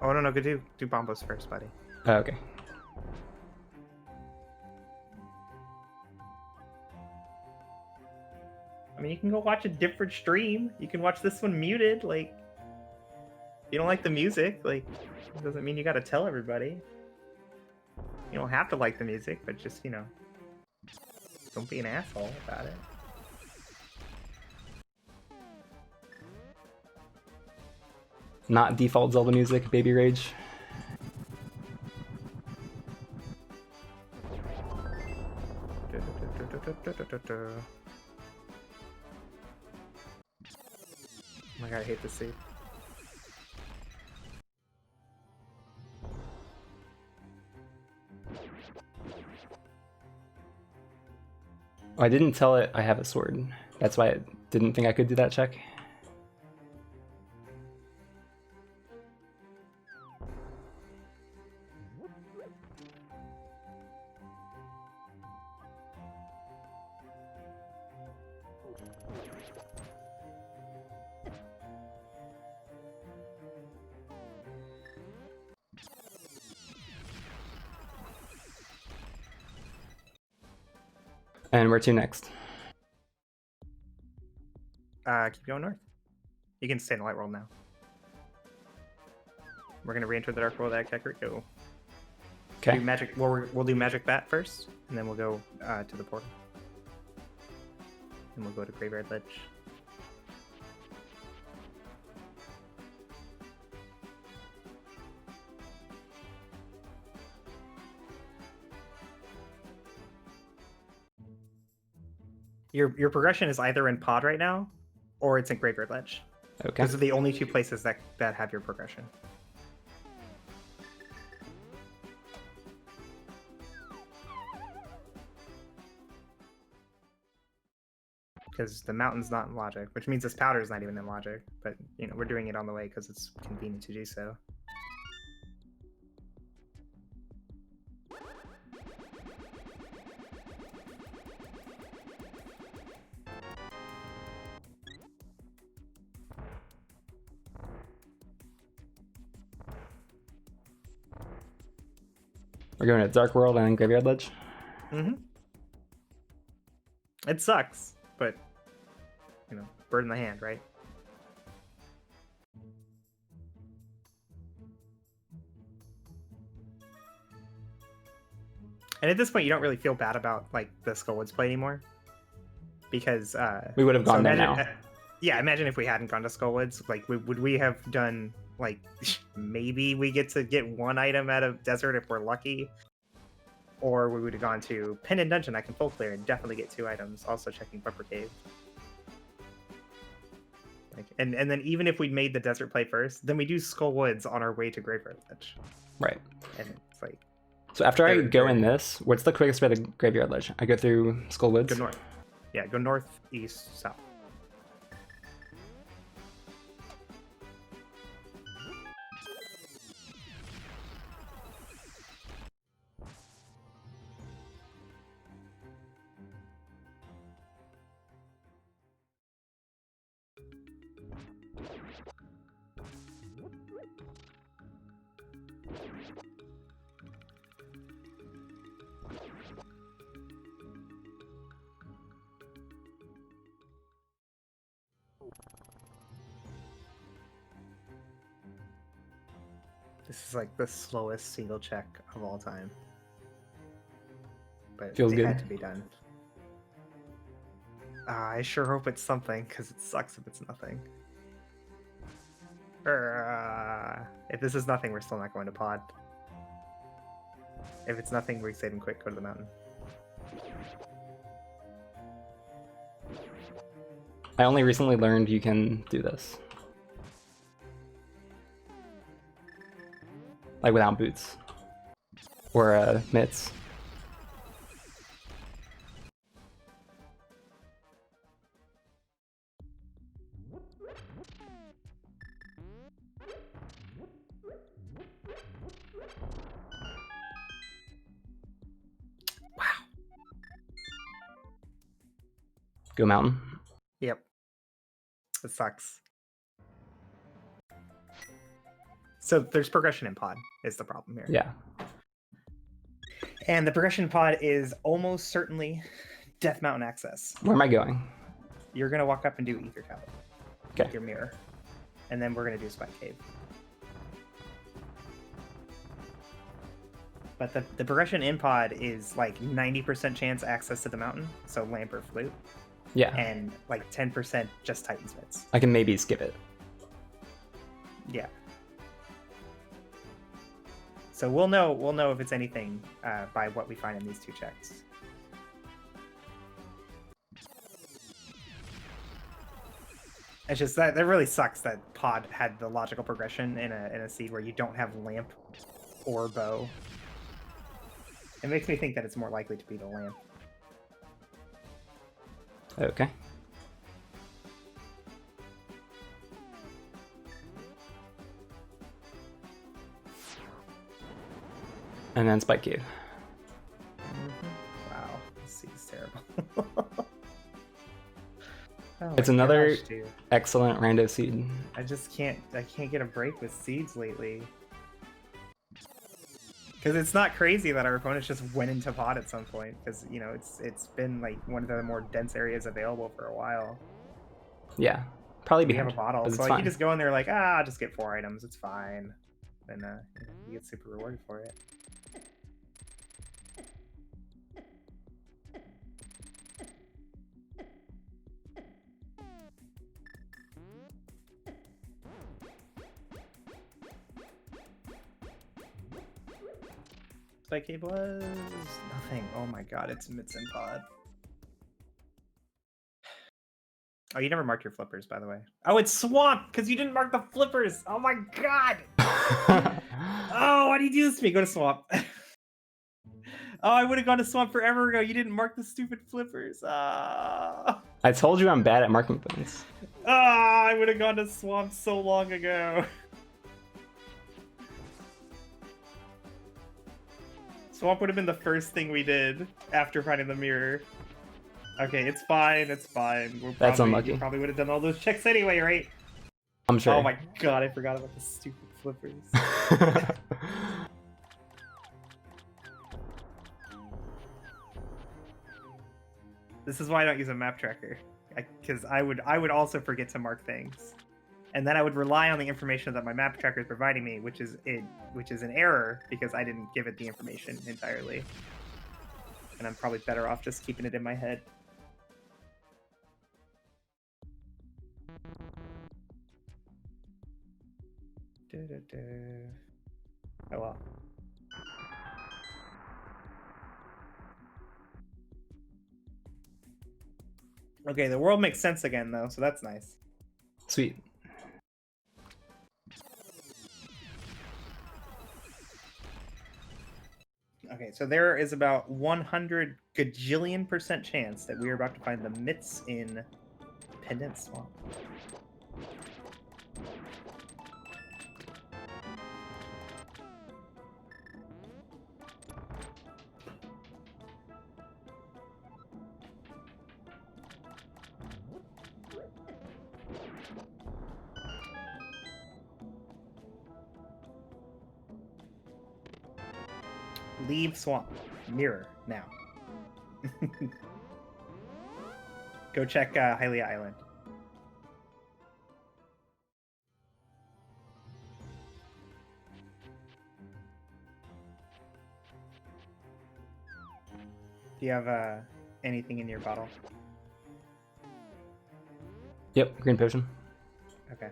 Oh, no, go do Bombos first, buddy. Oh, okay. I mean, you can go watch a different stream. You can watch this one muted. Like, if you don't like the music, like, it doesn't mean you gotta tell everybody. You don't have to like the music, but just, don't be an asshole about it. not default Zelda music, Baby Rage. Oh my god, I hate this scene. Oh, I didn't tell it I have a sword. That's why it didn't think I could do that check. And where to next? Keep going north. You can stay in the light world now. We're gonna re-enter the dark world at Kakariko. Okay. Do magic. We'll do magic bat first, and then we'll go to the portal, and we'll go to Graveyard Ledge. Your progression is either in Pod right now, or it's in Graveyard Ledge. Okay. Those are the only two places that have your progression. Because the mountain's not in logic, which means this powder is not even in logic. But you know, we're doing it on the way because it's convenient to do so. We're going to Dark World and Graveyard Ledge. Mm-hmm. It sucks, but you know, bird in the hand, right? And at this point, you don't really feel bad about like the Skullwoods play anymore, because We would have gone there now. Yeah, imagine if we hadn't gone to Skullwoods. Like, would we have done like maybe we get to get one item out of desert if we're lucky, or we would have gone to Pen and Dungeon. I can full clear and definitely get 2 items. Also checking Bumper Cave. Like, and then even if we'd made the desert play first, then we do Skullwoods on our way to Graveyard Ledge. Right. And it's like, So after I go in this, what's the quickest way to Graveyard Ledge? I go through Skullwoods? go north. Yeah, go north, east, south. This is like the slowest single check of all time. But Feels it good. had to be done. I sure hope it's something, because it sucks if it's nothing. If this is nothing, we're still not going to Pod. If it's nothing, we're saving quick, go to the mountain. I only recently learned you can do this. Like without boots. Or mitts. Wow. Go mountain. Yep. It sucks. So there's progression in Pod, is the problem here. Yeah. And the progression in Pod is almost certainly Death Mountain access. Where am I going? You're going to walk up and do Ether Tower. Okay. With your mirror. And then we're going to do Spike Cave. But the progression in Pod is like 90% chance access to the mountain, so lamp or flute, Yeah. and like 10% just Titan Smiths. I can maybe skip it. Yeah. So we'll know if it's anything by what we find in these 2 checks. It's just that really sucks that Pod had the logical progression in a seed where you don't have lamp or bow. It makes me think that it's more likely to be the lamp. Okay. And then Spike Cave. Wow, this seed's terrible. Oh It's my another gosh, dude. excellent rando seed. I can't get a break with seeds lately. Because it's not crazy that our opponents just went into Pod at some point. Because, you know, it's been like one of the more dense areas available for a while. Yeah, probably We have behind. a bottle, but so it's like, fine. you just go in there like, I'll just get 4 items, it's fine. And you get super rewarded for it. Spike Cave was nothing. Oh my god, it's Mitts and Pod. Oh, you never marked your flippers, by the way. Oh, it's Swamp, because you didn't mark the flippers. Oh my god. Oh, why do you do this to me? Go to Swamp. Oh, I would have gone to Swamp forever ago. You didn't mark the stupid flippers. I told you I'm bad at marking things. I would have gone to Swamp so long ago. Swamp would have been the first thing we did after finding the mirror. Okay, it's fine. It's fine. That's unlucky. You probably would have done all those checks anyway, right? I'm sure. Oh my god, I forgot about the stupid flippers. This is why I don't use a map tracker, because I would also forget to mark things, and then I would rely on the information that my map tracker is providing me, which is an error because I didn't give it the information entirely, and I'm probably better off just keeping it in my head. Oh well. Okay, the world makes sense again, though, so that's nice. Sweet. Okay, so there is about 100 gajillion% chance that we are about to find the Mitts in Pendant Swamp. Leave Swamp. Mirror now. Go check Hylia Island. Do you have anything in your bottle? Yep, green potion. Okay.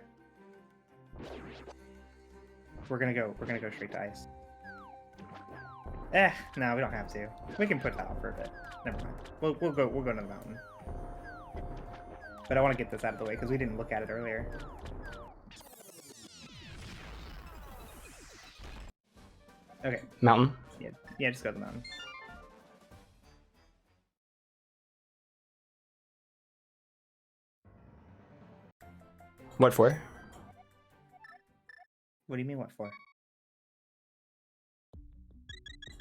We're gonna go straight to ice. No, we don't have to. We can put that off for a bit. Never mind. We'll go to the mountain. But I want to get this out of the way because we didn't look at it earlier. Okay. Mountain. Yeah, just go to the mountain. What for? What do you mean, what for?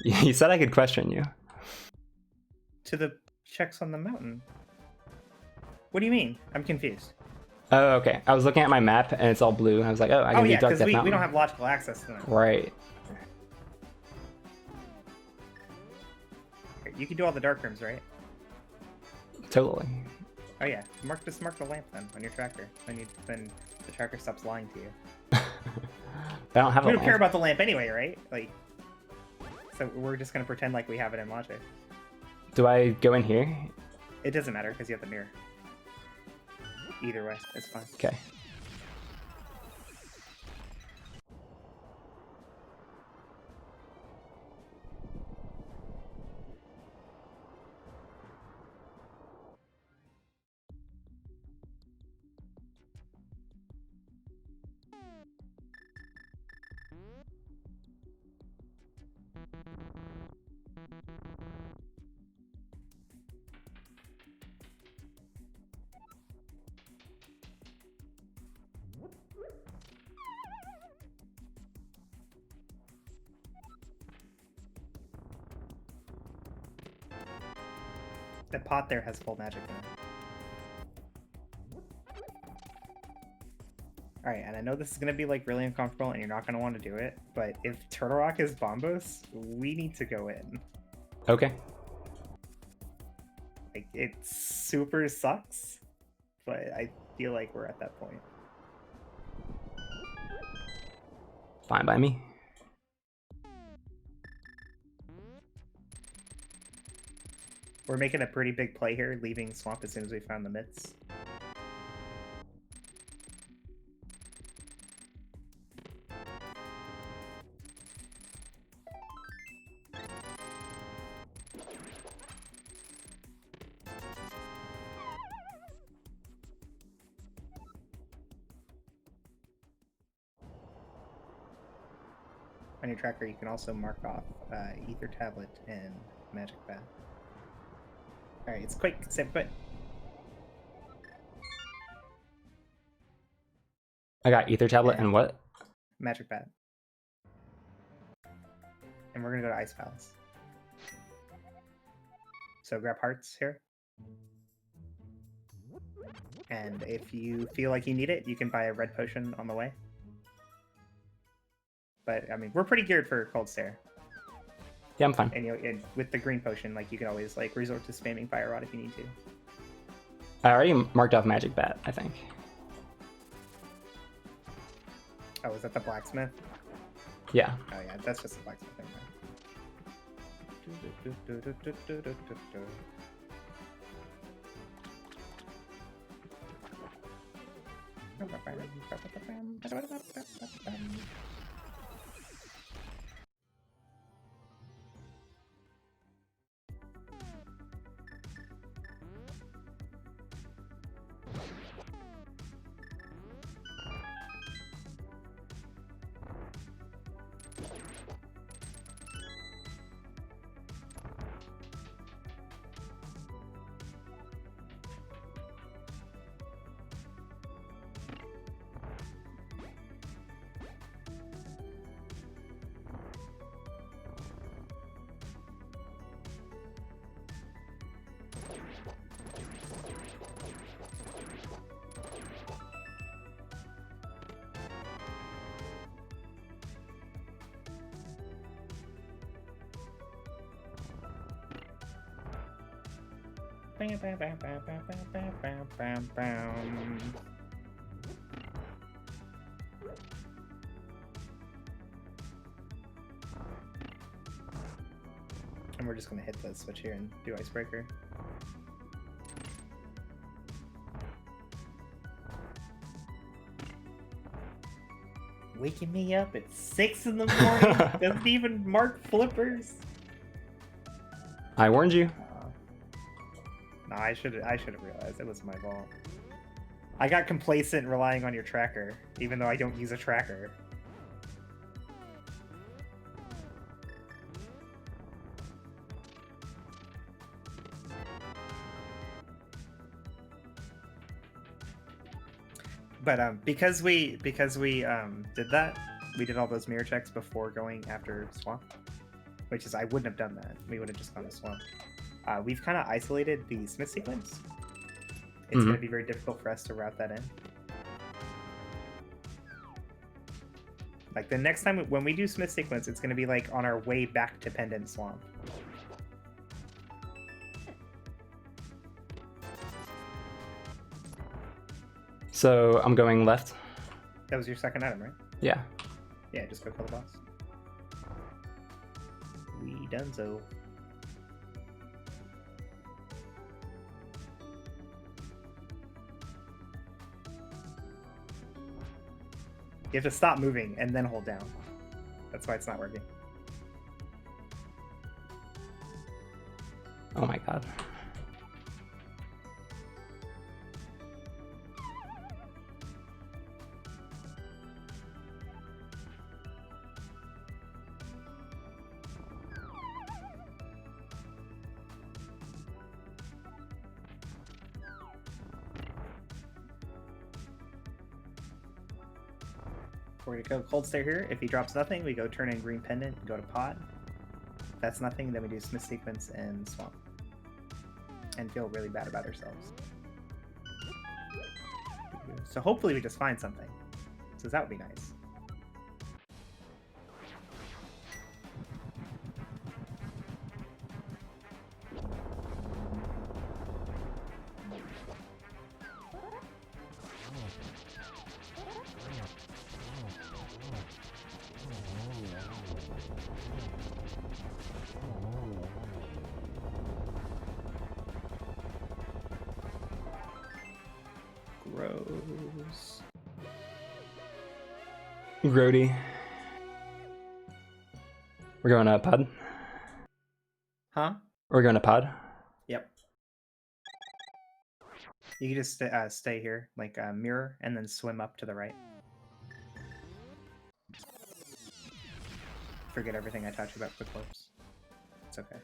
You said I could question you. To the checks on the mountain. What do you mean? I'm confused. Oh, okay. I was looking at my map and it's all blue. I was like, oh, I can yeah, deduct that we mountain. don't have logical access to them. Right. You can do all the dark rooms, right? Totally. Oh yeah, just mark the lamp then on your tracker. Then the tracker stops lying to you. I don't have We a don't lamp. care about the lamp anyway, right? Like, so we're just gonna pretend like we have it in logic. Do I go in here? It doesn't matter because you have the mirror. Either way, it's fine. Okay. The pot there has full magic in it. Alright, and I know this is gonna be like really uncomfortable and you're not gonna want to do it, but if Turtle Rock is Bombos, we need to go in. Okay. Like, it super sucks, but I feel like we're at that point. Fine by me. We're making a pretty big play here, leaving Swamp as soon as we found the mitts. On your tracker, you can also mark off Ether Tablet and Magic Bat. Alright, it's quick, stay put. I got Ether Tablet and what? Magic Bat. And we're gonna go to Ice Palace. So grab hearts here. And if you feel like you need it, you can buy a red potion on the way. But I mean, we're pretty geared for Cold Stare. Yeah, I'm fine. And you know, and with the green potion, like you can always like resort to spamming Fire Rod if you need to. I already marked off Magic Bat, I think. Oh, is that the blacksmith? Yeah. Oh yeah, that's just the blacksmith thing, right? Bam, bam, bam, bam, bam, bam, bam, bam, bam. And we're just gonna hit the switch here and do Icebreaker. Waking me up at 6 in the morning. Doesn't even mark flippers. I warned you. No, I should have realized it was my fault. I got complacent relying on your tracker, even though I don't use a tracker. But because we did that, we did all those mirror checks before going after Swamp, which is I wouldn't have done that. We would have just gone to Swamp. We've kind of isolated the Smith sequence. It's going to be very difficult for us to route that in. Like the next time when we do Smith sequence, it's going to be like on our way back to Pendant Swamp. So I'm going left. That was your second item, right? Yeah. Yeah, just go kill the boss. We done so. You have to stop moving and then hold down. That's why it's not working. Oh my god. We're gonna go Cold Stare here. If he drops nothing, we go turn in Green Pendant and go to Pod. If that's nothing, then we do Smith Sequence and Swamp. and feel really bad about ourselves. So hopefully we just find something. So that would be nice. Gross. Grody. We're going to pod. Huh? We're going to pod. Yep. You can just stay here, like mirror, and then swim up to the right. Forget everything I taught you about quick warps. It's okay.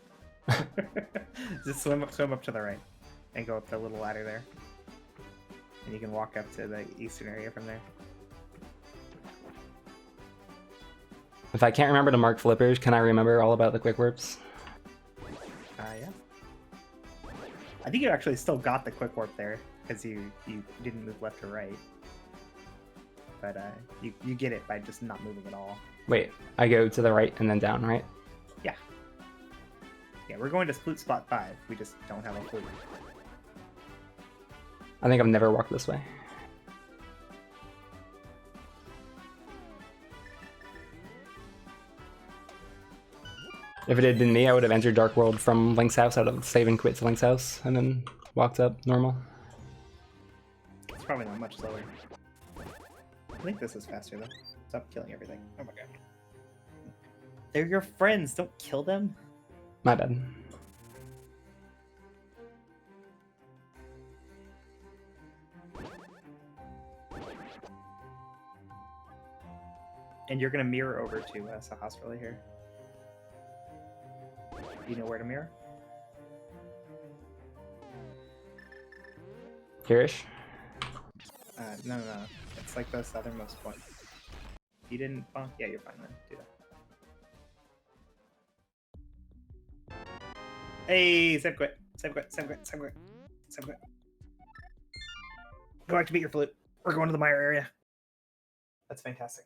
Just swim up to the right, and go up the little ladder there, and you can walk up to the eastern area from there. If I can't remember to mark flippers, can I remember all about the quick warps? Yeah. I think you actually still got the quick warp there because you didn't move left or right. But you get it by just not moving at all. Wait, I go to the right and then down, right? Yeah. Yeah, we're going to flute spot 5. We just don't have a flute. I think I've never walked this way. If it had been me, I would have entered Dark World from Link's house. I would have saved and quit to Link's house and then walked up normal. It's probably not much slower. I think this is faster though. Stop killing everything. Oh my god. They're your friends. Don't kill them. My bad. And you're gonna mirror over to Sahas really here. Do you know where to mirror? Here-ish? No. It's like the southernmost point. You didn't? Oh, yeah, you're fine then. Do that. Hey, save quit. Go activate your flute. We're going to the Mire area. That's fantastic.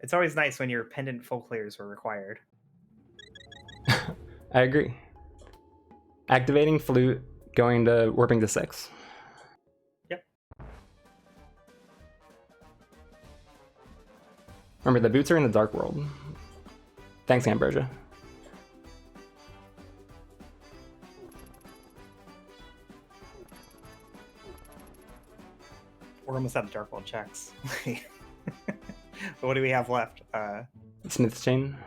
It's always nice when your pendant full clears were required. I agree. Activating flute, going to warping to 6. Yep. Remember, the boots are in the Dark World. Thanks, Ambrosia. We're almost out of Dark World checks. But what do we have left? Smith's Chain.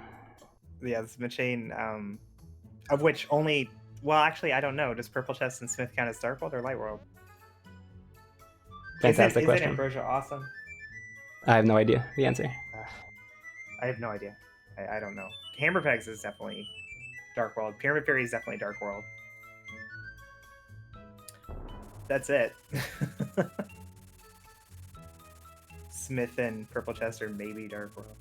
Yeah, the Smith Chain, of which only... Well, actually, I don't know. Does Purple Chest and Smith count as Dark World or Light World? Fantastic question. Is Ambrosia awesome? I have no idea the answer. I have no idea. I don't know. Hammer Pegs is definitely Dark World. Pyramid Fairy is definitely Dark World. That's it. Smith and Purple Chest are maybe Dark World.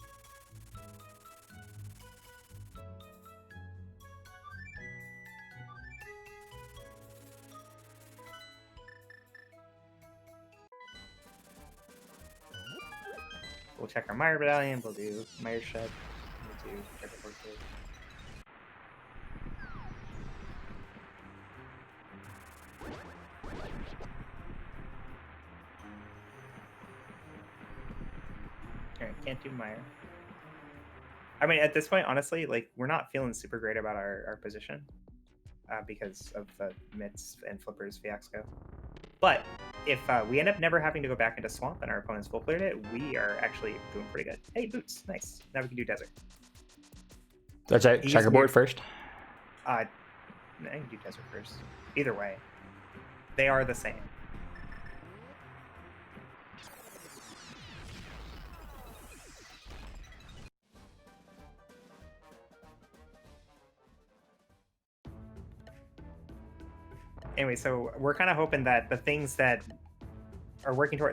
We'll check our Mire Battalion, we'll do Mire Shed, we'll do Checker Portrait. Alright, can't do Mire. I mean, at this point, honestly, like, we're not feeling super great about our position because of the Mitts and Flippers fiasco. But if we end up never having to go back into Swamp and our opponents full cleared it, we are actually doing pretty good. Hey, Boots, nice. Now we can do Desert. So checkerboard first? I can do Desert first. Either way, they are the same. Anyway, so we're kind of hoping that the things that are working to our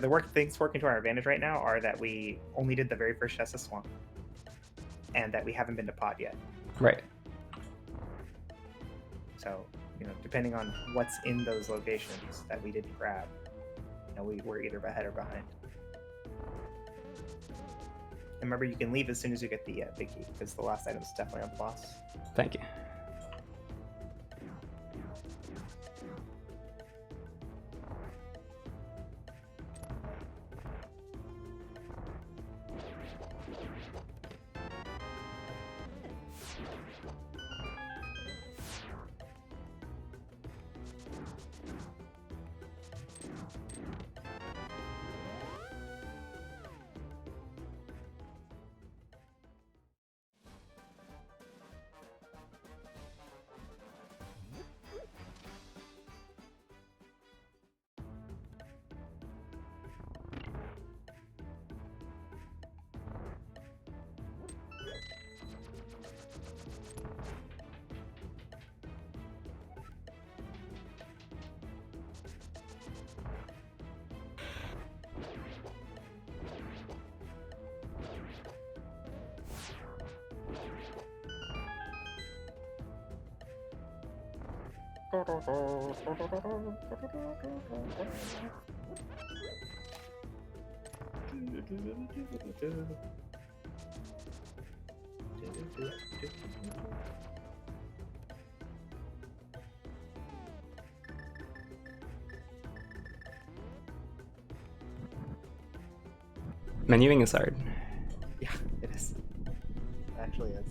advantage right now are that we only did the very first chest of Swamp, and that we haven't been to Pod yet. Right. So, depending on what's in those locations that we didn't grab, we're either ahead or behind. And remember, you can leave as soon as you get the big key, because the last item is definitely on floss. Thank you. Menuing is hard. Yeah, it is. It actually is.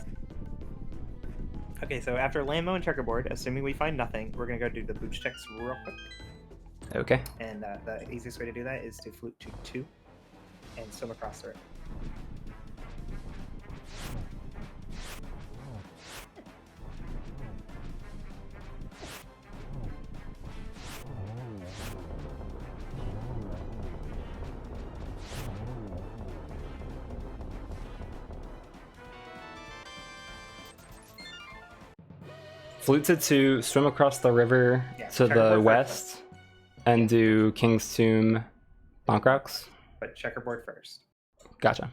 Okay, so after Lambo and Checkerboard, assuming we find nothing, we're gonna go do the booch checks real quick. Okay. And the easiest way to do that is to flute to 2 and swim across the river. Flute to swim across the river to the checkerboard west and do King's Tomb Bonk Rocks. But Checkerboard first. Gotcha.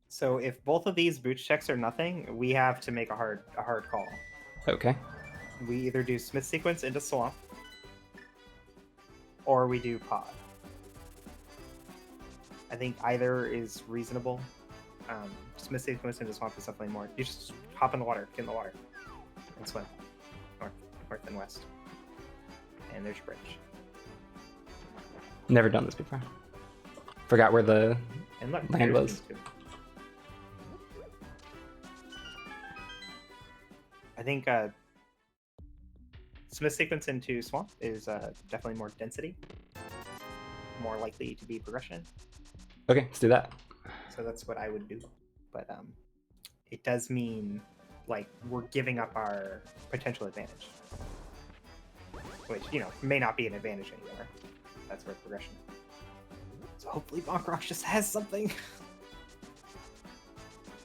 So if both of these booch checks are nothing, we have to make a hard call. Okay. We either do Smith Sequence into Swamp, or we do Pod. I think either is reasonable. Smith Sequence into Swamp is definitely more. You just hop in the water, get in the water, and swim north and west. And there's your bridge. Never done this before. Forgot where the And look, land there's was. these two. I think Smith Sequence into Swamp is definitely more density, more likely to be progression. Okay, let's do that. So that's what I would do. But it does mean like we're giving up our potential advantage, which may not be an advantage anymore. That's where progression is. So hopefully Bonk Rock just has something,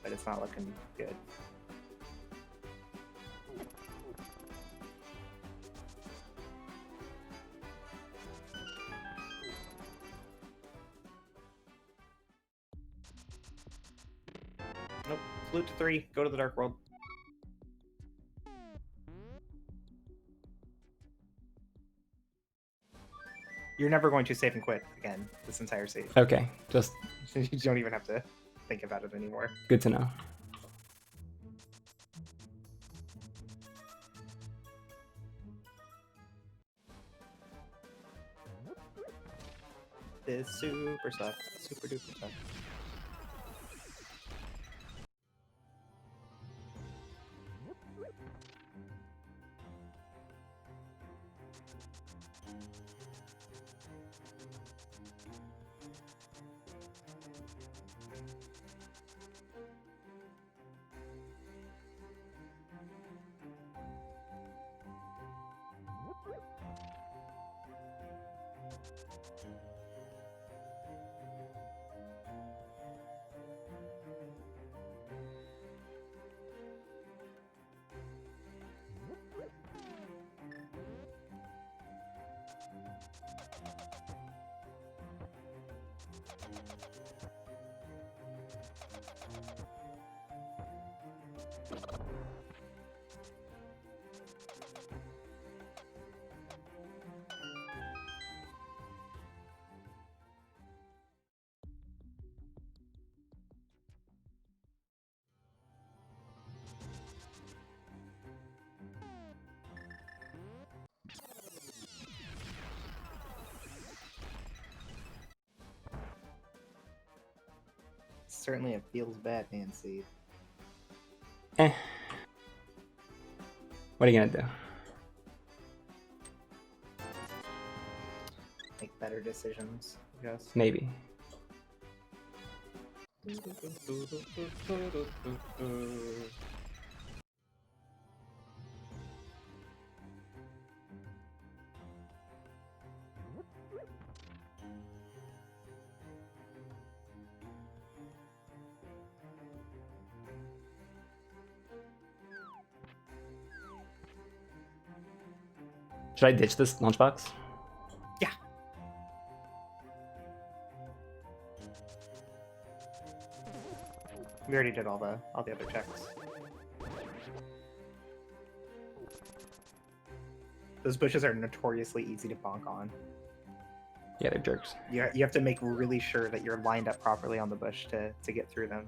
but it's not looking good. Nope. Flute to 3. Go to the Dark World. You're never going to save and quit again this entire save. Okay, just You don't even have to think about it anymore. good to know. This super sucks. Super duper sucks. certainly it feels bad, Nancy. Eh. What are you gonna do? Make better decisions, I guess. Maybe. Should I ditch this lunchbox? Yeah. We already did all the other checks. Those bushes are notoriously easy to bonk on. Yeah, they're jerks. You have to make really sure that you're lined up properly on the bush to get through them.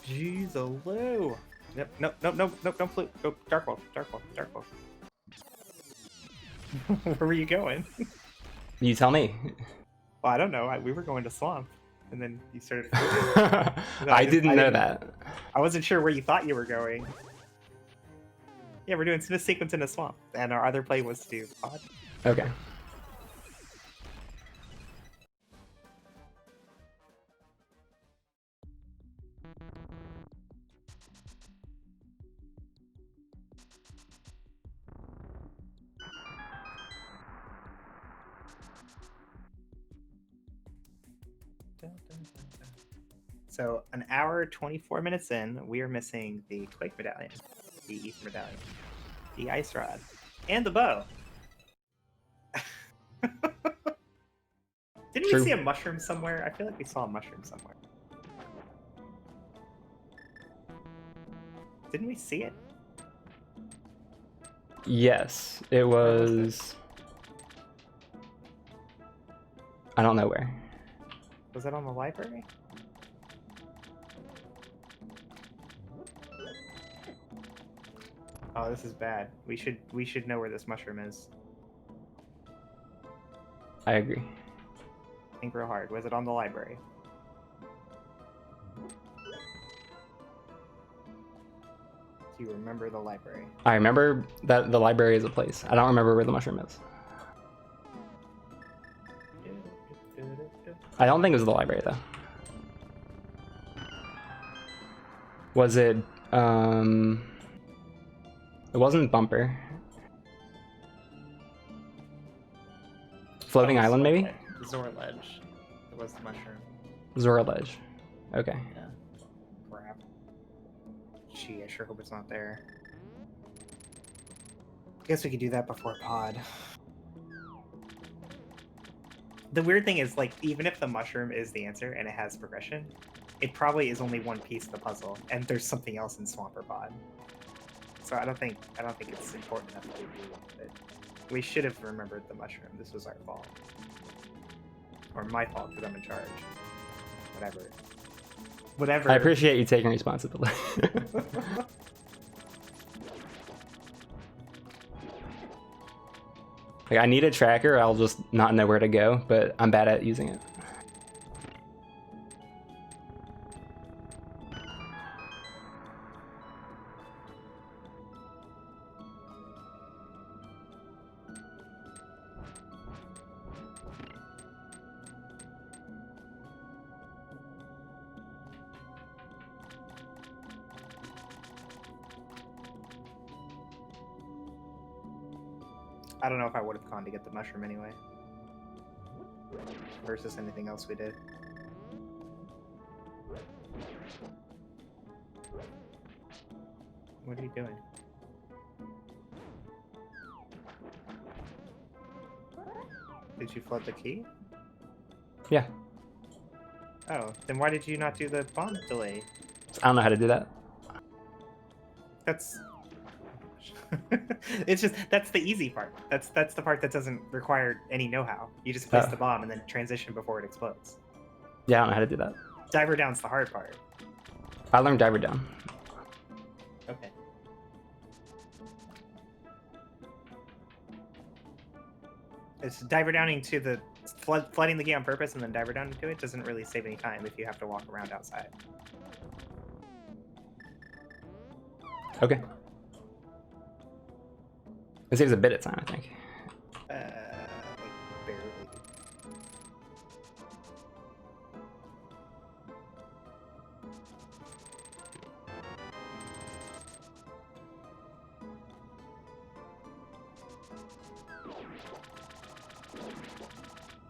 Jeez, Lou. Yep, nope, don't flute. Go dark wolf. Where were you going? You tell me. Well, I don't know. We were going to swamp, and then you started. I didn't know that. I wasn't sure where you thought you were going. Yeah, we're doing Smith sequence in a swamp, and our other play was to do pod. Okay. So an hour 24 minutes in, we are missing the Quake Medallion, the Ether Medallion, the Ice Rod, and the bow. Didn't True. we see a mushroom somewhere? I feel like we saw a mushroom somewhere. Didn't we see it? Yes, it was. I don't know where. Was it on the library? Oh, this is bad. We should know where this mushroom is. I agree. Think real hard. Was it on the library? Do you remember the library? I remember that the library is a place. I don't remember where the mushroom is. I don't think it was the library though. Was it? It wasn't Bumper. Floating Island, maybe? Zora Ledge. It was the mushroom. Zora Ledge. Okay. Yeah. Crap. Gee, I sure hope it's not there. Guess we could do that before pod. The weird thing is, like, even if the mushroom is the answer and it has progression, it probably is only one piece of the puzzle, and there's something else in Swamp or Pod. So I don't think it's important enough that we do it. We should have remembered the mushroom. This was our fault, or my fault because I'm in charge. Whatever. I appreciate you taking responsibility. Like, I need a tracker, I'll just not know where to go, but I'm bad at using it. I don't know if I would have gone to get the mushroom anyway. Versus anything else we did. What are you doing? Did you flood the key? Yeah. Oh, then why did you not do the bomb delay? I don't know how to do that. That's... it's just, that's the easy part. That's the part that doesn't require any know-how. You just place the bomb and then transition before it explodes. Yeah, I don't know how to do that. Diver down's the hard part. I learned diver down. Okay. It's diver downing to the flooding the key on purpose and then diver down into it doesn't really save any time if you have to walk around outside. Okay. It saves a bit of time, I think. Like barely.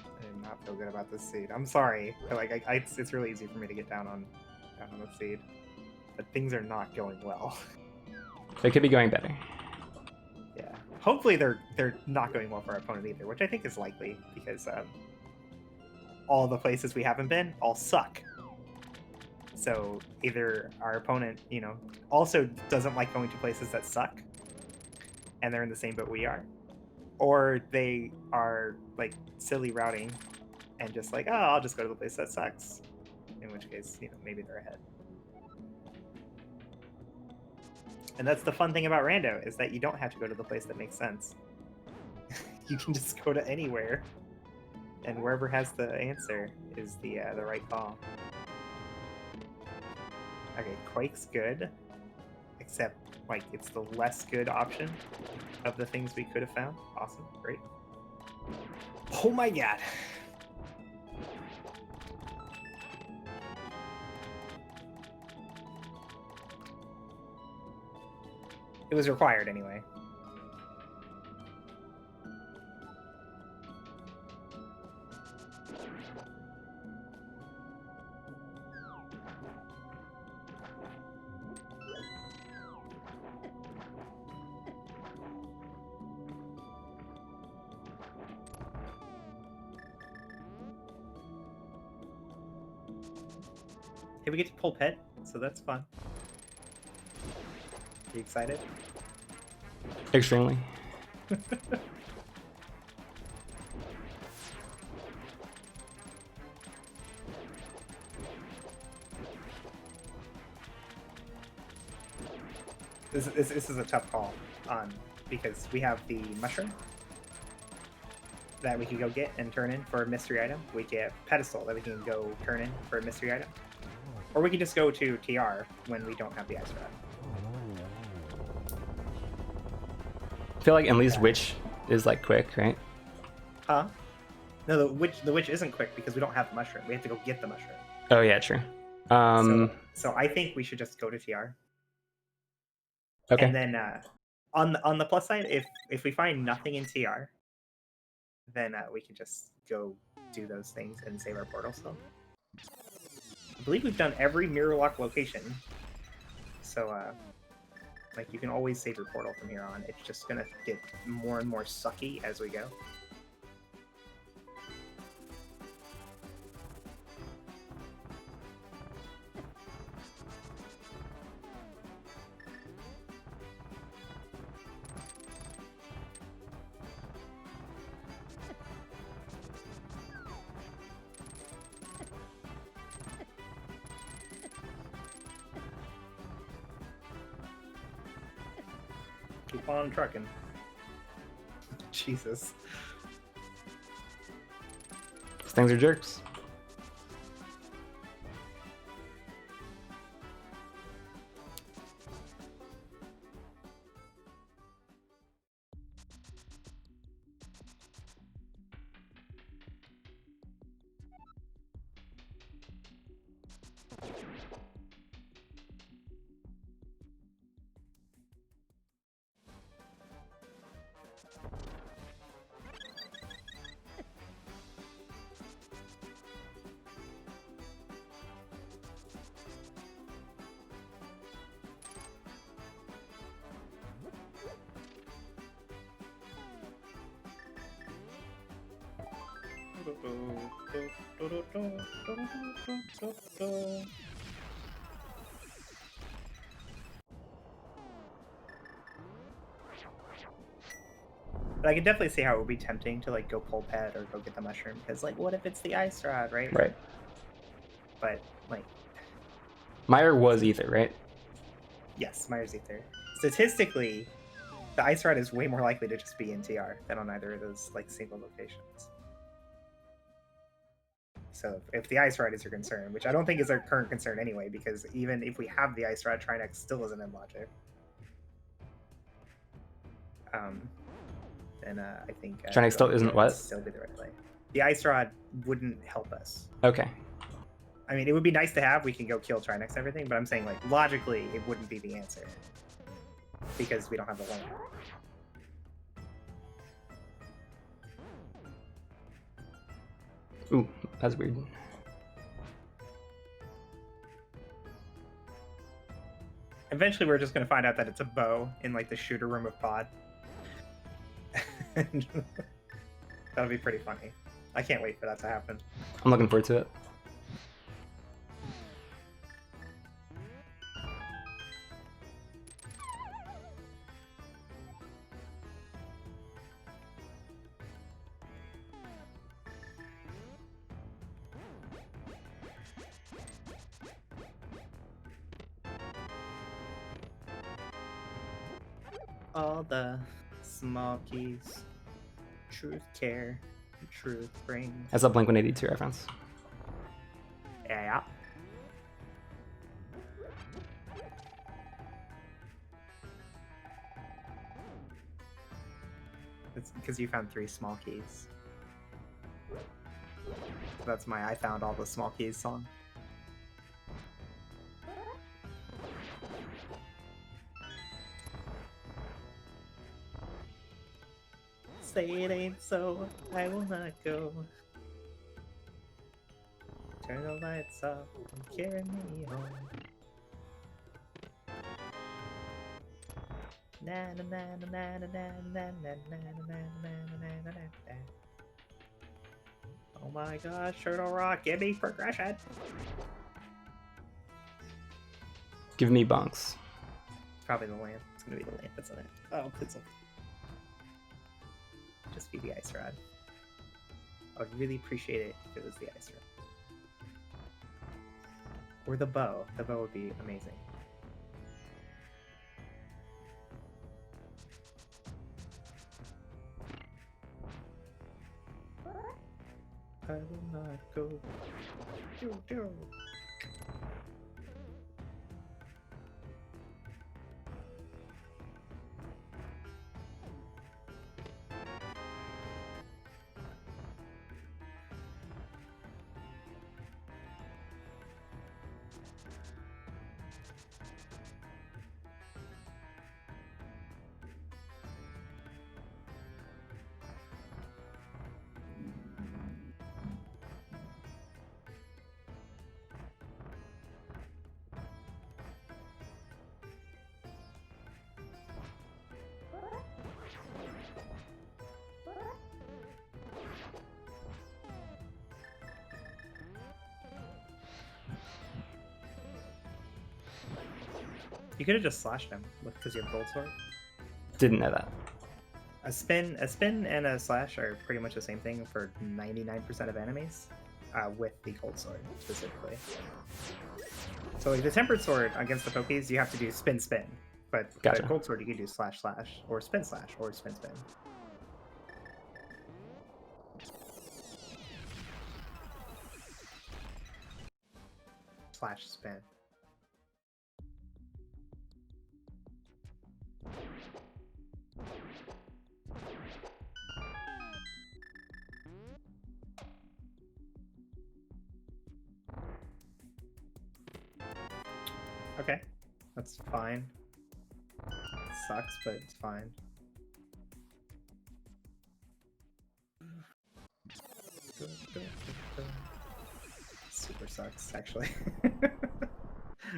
I did not feel good about this seed. I'm sorry. Like, it's really easy for me to get down on the seed, but things are not going well. It could be going better. Yeah. Hopefully they're not going well for our opponent either, which I think is likely because all the places we haven't been all suck. So either our opponent, you know, also doesn't like going to places that suck, and they're in the same boat we are, or they are like silly routing and just like, oh, I'll just go to the place that sucks. In which case, you know, maybe they're ahead. And that's the fun thing about Rando, is that you don't have to go to the place that makes sense. You can just go to anywhere, and wherever has the answer is the right call. Okay, Quake's good, except like it's the less good option of the things we could have found. Awesome, great. Oh my god. It was required anyway. Hey, we get to pull pet, so that's fun. You excited? Extremely. This is a tough call because we have the mushroom that we can go get and turn in for a mystery item. We get pedestal that we can go turn in for a mystery item. Or we can just go to TR when we don't have the ice rod. I feel like at least Witch is like quick, right? Huh? No, the witch isn't quick because we don't have the mushroom. We have to go get the mushroom. Oh yeah, true. So I think we should just go to TR. Okay. And then on the plus side, if we find nothing in TR, then we can just go do those things and save our portal still. I believe we've done every mirror lock location, so like you can always save your portal from here on. It's just gonna get more and more sucky as we go. Keep on trucking. Jesus. These things are jerks. But I can definitely see how it would be tempting to like go pull pet or go get the mushroom because like what if it's the ice rod, right? Right. But like Meyer was Ether, right? Yes, Myers Ether. Statistically, the Ice Rod is way more likely to just be in TR than on either of those like single locations. So if the Ice Rod is your concern, which I don't think is our current concern anyway, because even if we have the Ice Rod, Trinex still isn't in logic. Then I think Trinex still isn't would what? still be the right play. The Ice Rod wouldn't help us. Okay. I mean, it would be nice to have. We can go kill Trinex and everything, but I'm saying like logically, it wouldn't be the answer because we don't have the land. Ooh, that's weird. Eventually, we're just gonna find out that it's a bow in like the shooter room of Pod. That'll be pretty funny. I can't wait for that to happen. I'm looking forward to it. All the small keys, truth, care, truth brings. That's a Blink-182 reference. Yeah. It's because you found 3 small keys. That's my I found all the small keys song. Say it ain't so, I will not go. Turn the lights off and carry me home. Na na na na na na na na na na na na. Oh my gosh, Turtle Rock, give me progression. Give me bunks. Probably the lamp. It's gonna be the lamp that's in it. Oh, Pixel. Just be the Ice Rod. I would really appreciate it if it was the Ice Rod. Or the bow. The bow would be amazing. I will not go. Do. You could have just slashed him because you have gold sword. Didn't know that. A spin and a slash are pretty much the same thing for 99% of enemies, with the gold sword specifically. So like the tempered sword against the pokies, you have to do spin, but Gotcha. the gold sword you can do slash, or spin, or spin. Slash spin. Okay, that's fine. It sucks, but it's fine. Super sucks, actually.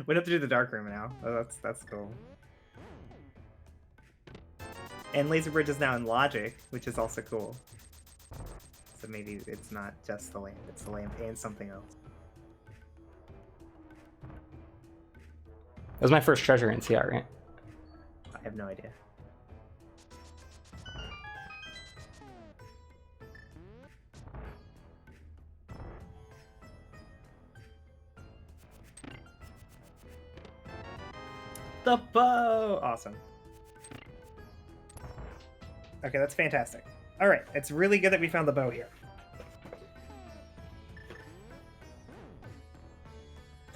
We have to do the dark room now. Oh, that's cool. And Laser Bridge is now in Logic, which is also cool. So maybe it's not just the lamp, it's the lamp and something else. That was my first treasure in CR, right? I have no idea. the bow! Awesome. Okay, that's fantastic. All right, it's really good that we found the bow here.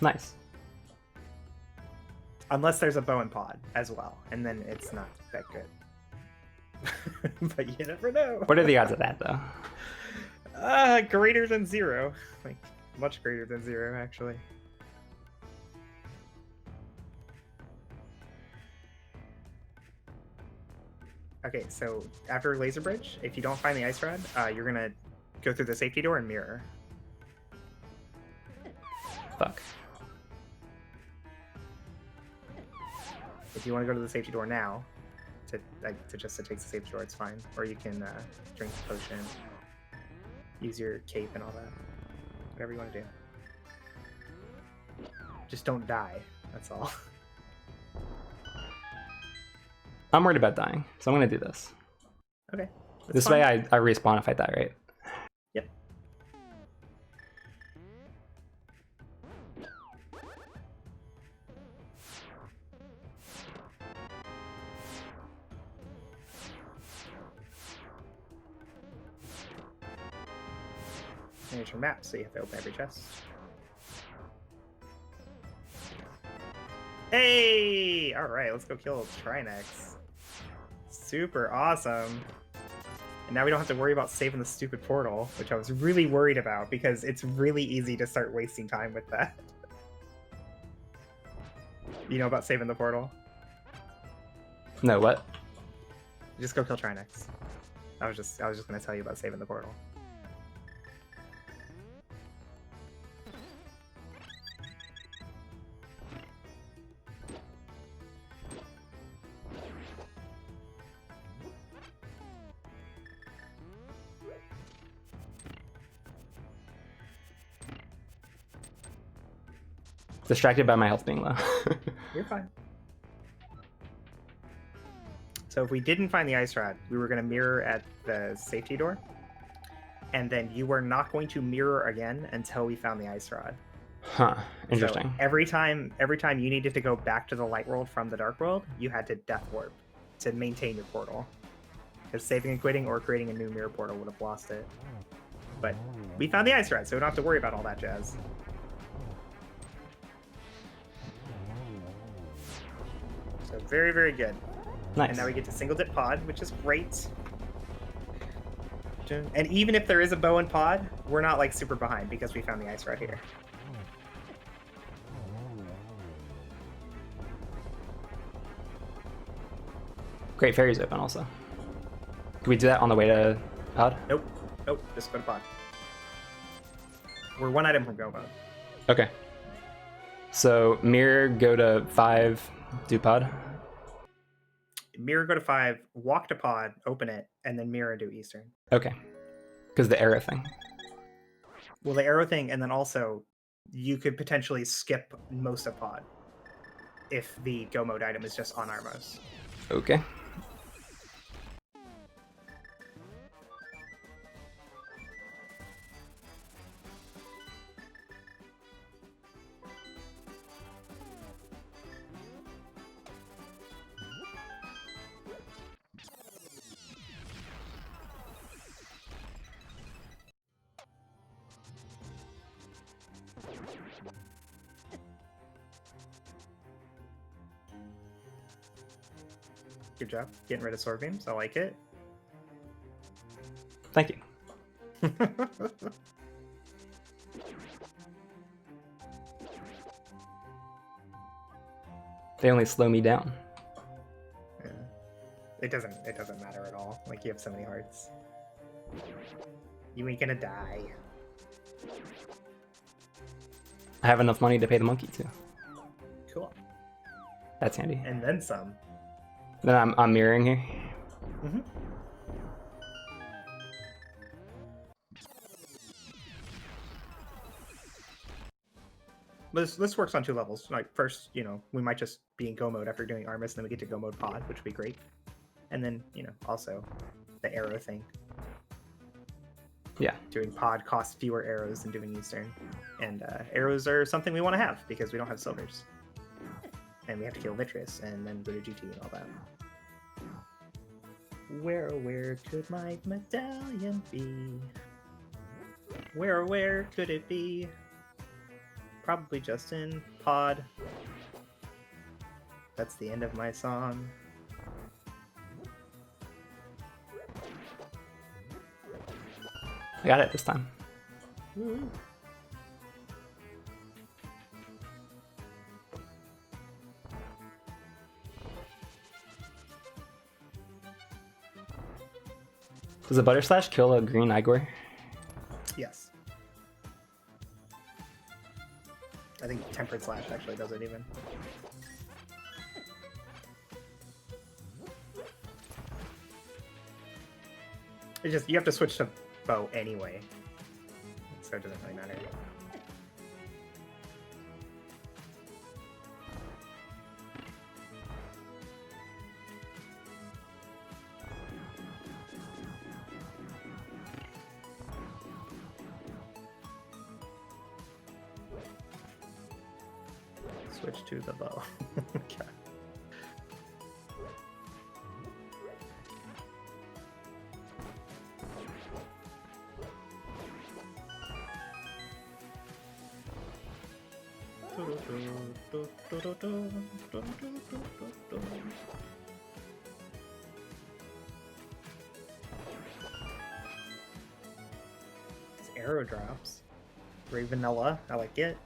Nice. Unless there's a bow and pod as well, and then it's not that good. But you never know. What are the odds of that, though? Greater than 0. Like, much greater than 0, actually. Okay, so after Laser Bridge, if you don't find the ice rod, you're gonna go through the safety door and mirror. Fuck. If you want to go to the safety door now, to take the safety door, it's fine. Or you can drink the potion, use your cape and all that. Whatever you want to do. Just don't die. That's all. I'm worried about dying, so I'm gonna do this. Okay. This way I respawn if I die, right? Yep. There's your map, so you have to open every chest. Hey! Alright, let's go kill Trinex. Super awesome. And now we don't have to worry about saving the stupid portal, which I was really worried about because it's really easy to start wasting time with that. You know about saving the portal? No, what? Just go kill Trinex. I was just gonna tell you about saving the portal. Distracted by my health being low. You're fine. So if we didn't find the ice rod, we were going to mirror at the safety door. And then you were not going to mirror again until we found the ice rod. Huh. Interesting. So every time you needed to go back to the light world from the dark world, you had to death warp to maintain your portal. Because saving and quitting or creating a new mirror portal would have lost it. But we found the ice rod, so we don't have to worry about all that jazz. So very, very good. Nice. And now we get to single dip pod, which is great. And even if there is a bow and pod, we're not like super behind because we found the ice rod here. Great Fairy's open also. Can we do that on the way to pod? Nope. Nope. Just go to pod. We're one item from go mode. Okay. So mirror, go to 5, do pod. Mirror, go to 5, walk to pod, open it, and then mirror and do Eastern. Okay. Because the arrow thing. Well, the arrow thing, and then also you could potentially skip most of pod if the go mode item is just on Armos. Okay. Good job getting rid of sword beams. I like it. Thank you. They only slow me down. Yeah. It doesn't matter at all. Like, you have so many hearts. You ain't gonna die. I have enough money to pay the monkey too. Cool. That's handy. And then some. Then I'm mirroring here. Mm-hmm. This works on 2 levels. Like, first, we might just be in go mode after doing Armis, and then we get to go mode pod, which would be great. And then, also the arrow thing. Yeah. Doing pod costs fewer arrows than doing Eastern. And arrows are something we want to have because we don't have silvers. And we have to kill Vitreous and then go to GT and all that. Where could my medallion be? Where could it be? Probably just in Pod. That's the end of my song. I got it this time. Woo. Does a Butter Slash kill a green Igor? Yes. I think Tempered Slash actually does it even. It's just, you have to switch to bow anyway. So it doesn't really matter. Switch to the bow. Okay. It's arrow drops. Very vanilla. I like it.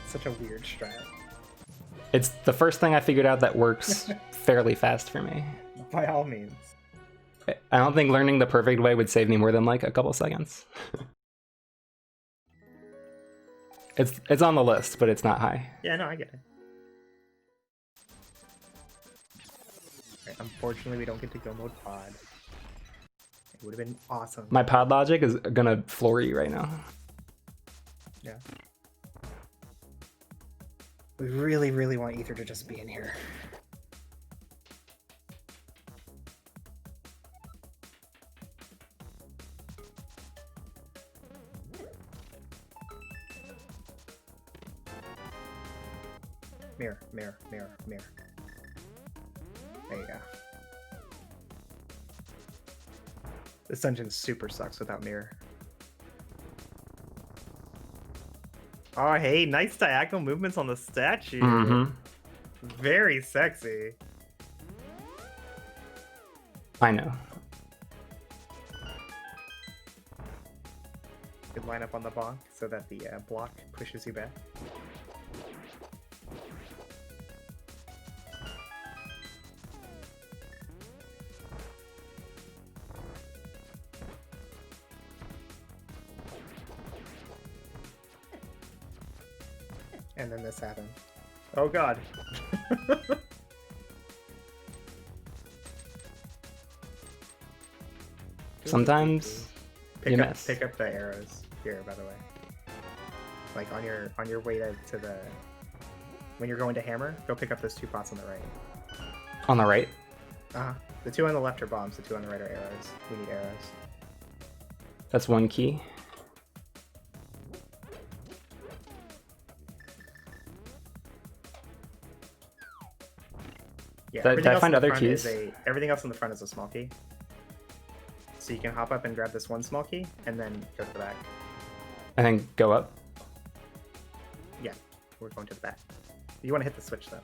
Such a weird strat. It's the first thing I figured out that works fairly fast for me. By all means. I don't think learning the perfect way would save me more than like a couple seconds. It's on the list, but it's not high. Yeah, no, I get it. Right, unfortunately, we don't get to go mode pod. It would have been awesome. My pod logic is gonna floor you right now. Yeah. We really, really want Ether to just be in here. Mirror, mirror, mirror, mirror. There you go. This dungeon super sucks without mirror. Oh, hey, nice diagonal movements on the statue. Mm-hmm. Very sexy. I know. Good line up on the bonk so that the block pushes you back. And then this happened. Oh god. Sometimes you miss. Pick up the arrows here, by the way. Like on your way to the, when you're going to hammer, go pick up those 2 pots on the right. On the right? The 2 on the left are bombs, the 2 on the right are arrows. We need arrows. That's one key. Yeah, Did I find other keys? Everything else in the front is a small key. So you can hop up and grab this one small key, and then go to the back. And then go up? Yeah, we're going to the back. You want to hit the switch, though.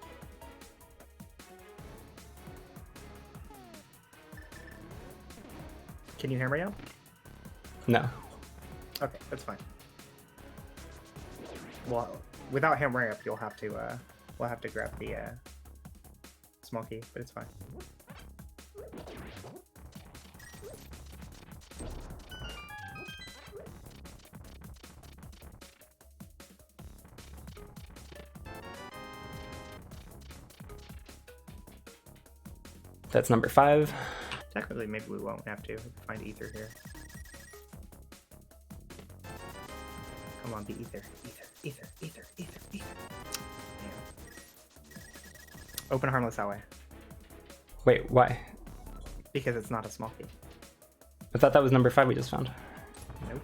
Can you hammer yell? No. Okay, that's fine. Well, without hammering up, you'll have to, we'll have to grab the, small key, but it's fine. That's number 5. Technically, maybe we won't have to. We can find Ether here. Come on, be Ether. Ether, Ether, Ether, Ether, Ether. Damn. Open harmless that way. Wait, why? Because it's not a small key. I thought that was number 5 we just found. Nope.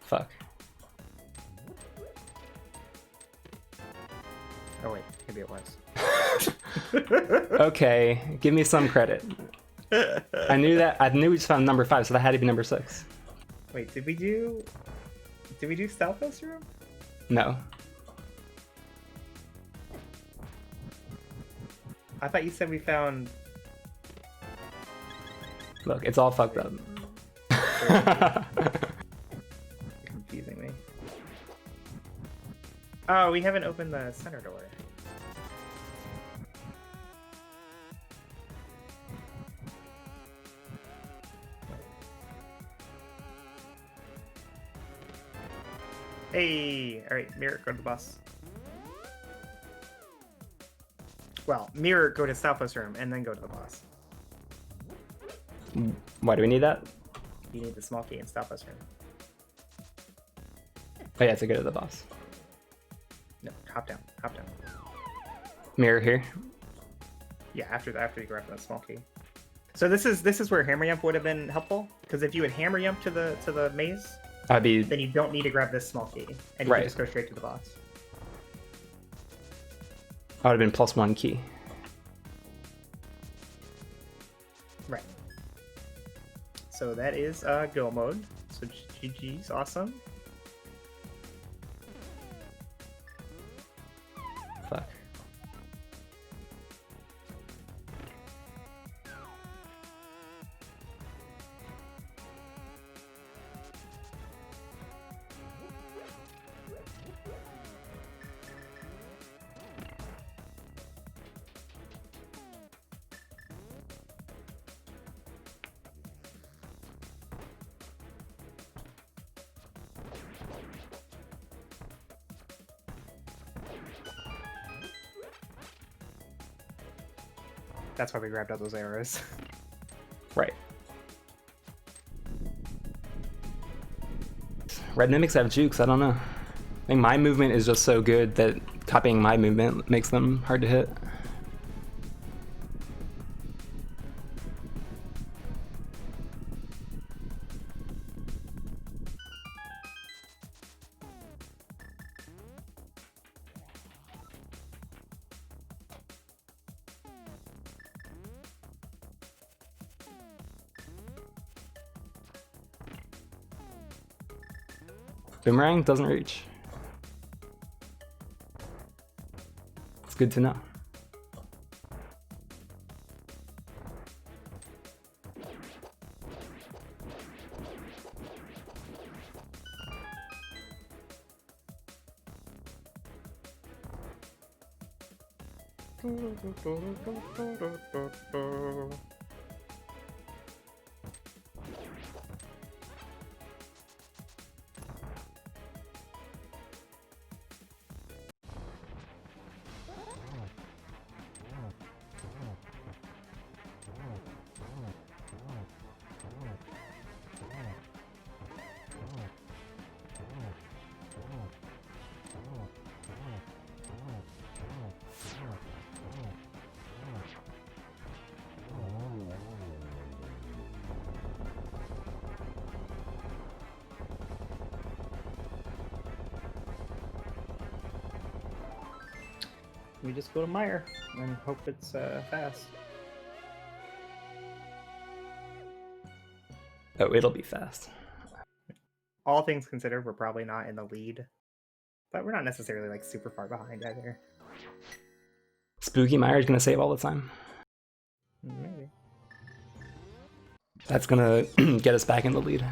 Fuck. Oh wait, maybe it was. Okay, give me some credit. I knew we just found number 5, so that had to be number 6. Wait, did we do Stalfos room? No. I thought you said we found. Look, it's all fucked up. Confusing me. Oh, we haven't opened the center door. Hey! Alright, Mirror, go to the bus. Well, Mirror, go to Stalfos room, and then go to the boss. Why do we need that? You need the small key in Stalfos room. Oh yeah, to go to the boss. No, hop down, hop down. Mirror here. Yeah, after you grab that small key. So this is where hammer jump would have been helpful, because if you would hammer jump to the maze, I'd be. then you don't need to grab this small key, and you Right. can just go straight to the boss. I would have been +1 key. Right. So that is go mode. So GG's awesome. Fuck. That's why we grabbed all those arrows. Right. Red mimics have jukes, I don't know. I think my movement is just so good that copying my movement makes them hard to hit. Boomerang doesn't reach. It's good to know. We just go to Meyer and hope it's fast. Oh, it'll be fast. All things considered, we're probably not in the lead, but we're not necessarily like super far behind either. Spooky Meyer's gonna save all the time. Maybe. That's gonna get us back in the lead.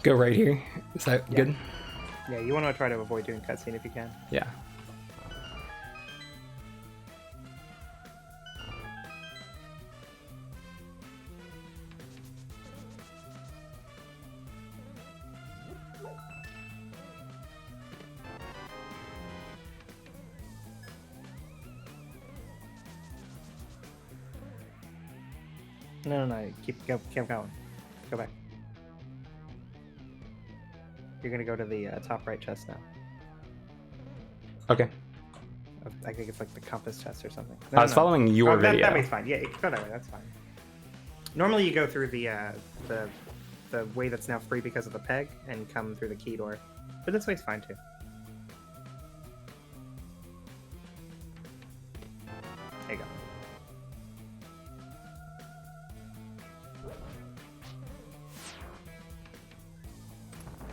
Go right here. Is that Yeah. good? Yeah, you want to try to avoid doing cutscene if you can. Yeah. No. Keep going. Go back. You're gonna go to the top right chest now. Okay. I think it's like the compass chest or something. I was following your video. That makes fine. Yeah, you can go that way. That's fine. Normally you go through the way that's now free because of the peg and come through the key door, but this way's fine too. There you go.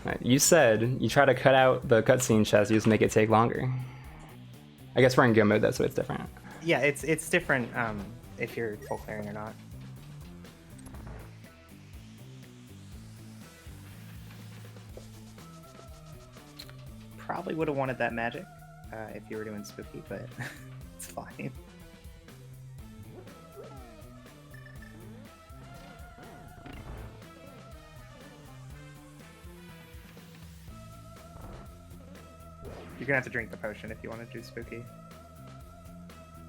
Right, you said you try to cut out the cutscene chest, you just make it take longer. I guess we're in go mode though, so it's different. Yeah, it's different if you're full clearing or not. Probably would have wanted that magic if you were doing spooky, but it's fine. You're gonna have to drink the potion if you want to do spooky.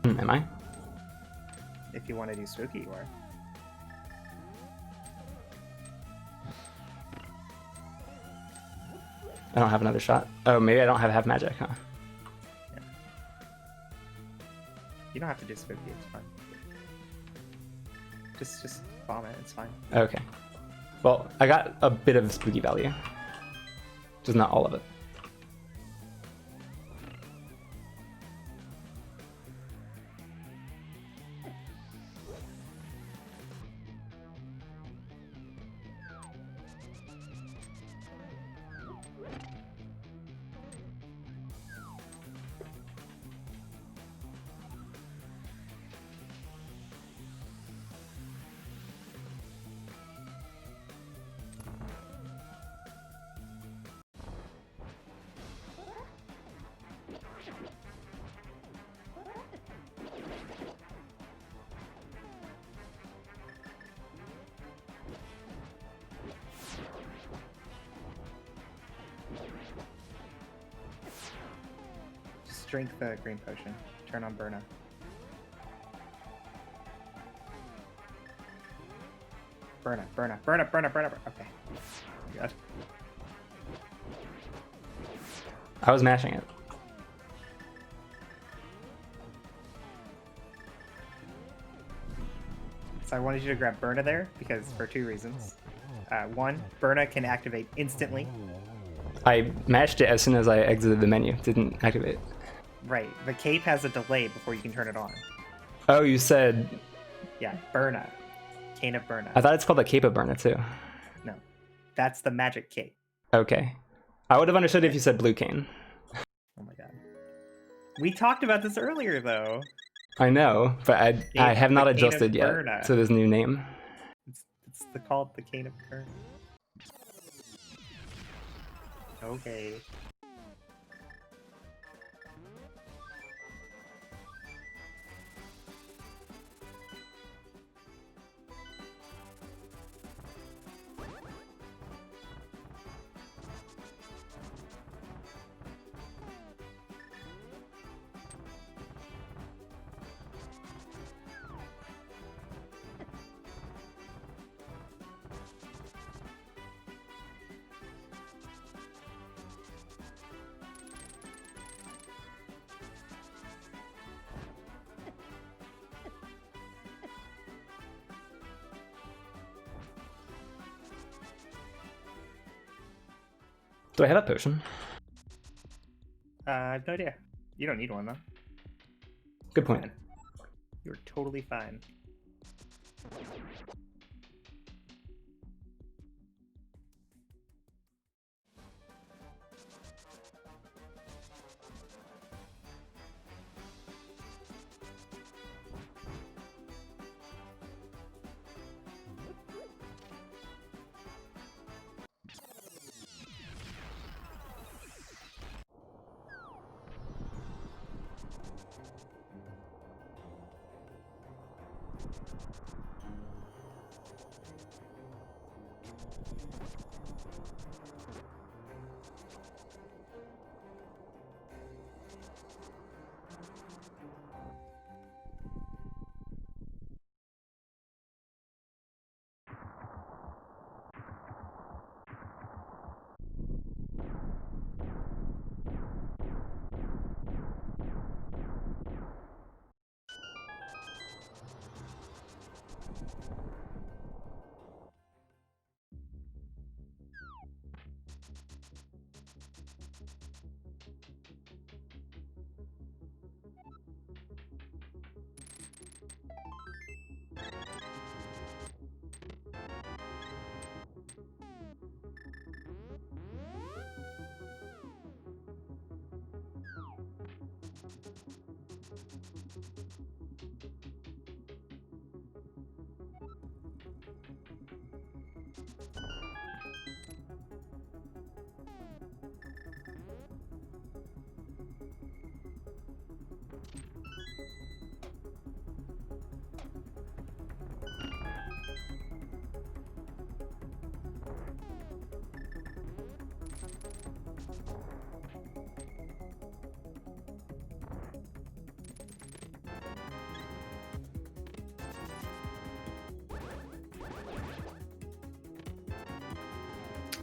Am I? If you want to do spooky, you are. I don't have another shot. Oh, maybe I don't have magic, huh? Yeah. You don't have to do spooky, it's fine. Just bomb it, it's fine. Okay. Well, I got a bit of spooky value. Just not all of it. Just drink the green potion. Turn on Burna. Burna. Okay. Good. I was mashing it. So I wanted you to grab Burna there because for two reasons. One, Burna can activate instantly I mashed it as soon as I exited the menu. Didn't activate. Right. The cape has a delay before you can turn it on. Oh, you said... Yeah, Burna. Cane of Burna. I thought it's called the Cape of Burna, too. No. That's the magic cape. Okay. I would have understood if you said blue cane. Oh my god. We talked about this earlier, though. I know, but I have not adjusted yet Burna. to this new name. It's called the Cane of Burna. Okay. Do I have a potion? I have no idea. You don't need one, though. Good point. You're totally fine.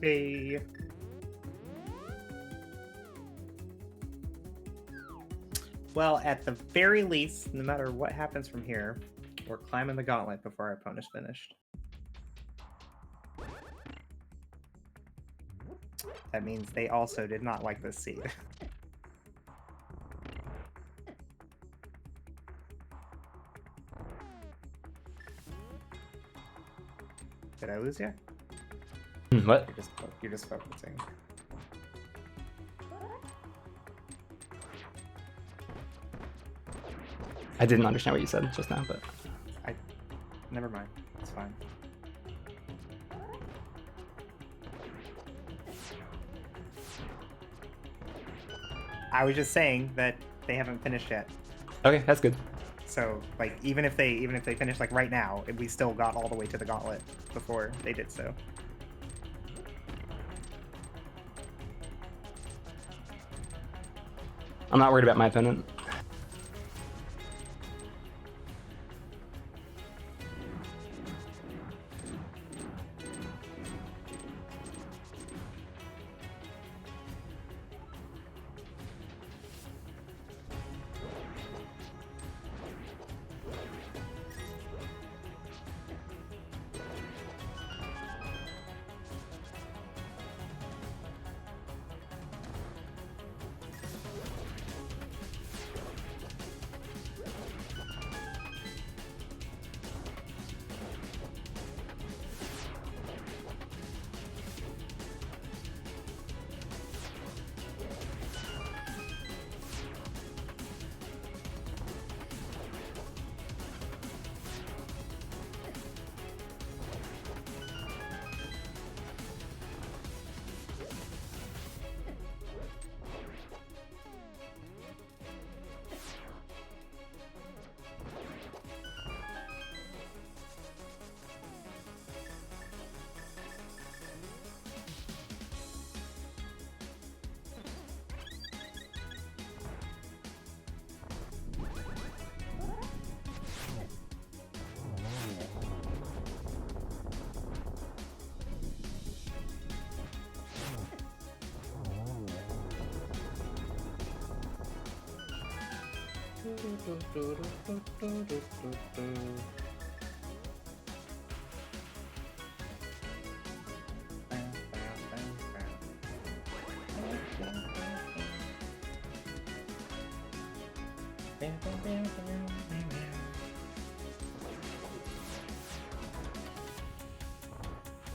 Hey. Well, at the very least, no matter what happens from here, we're climbing the gauntlet before our opponent's finished. That means they also did not like this seed. Did I lose you? What? You're just focusing. I didn't understand what you said just now, but... Never mind. It's fine. I was just saying that they haven't finished yet. Okay, that's good. So, like, even if they finish like right now, we still got all the way to the gauntlet before they did so. I'm not worried about my opponent.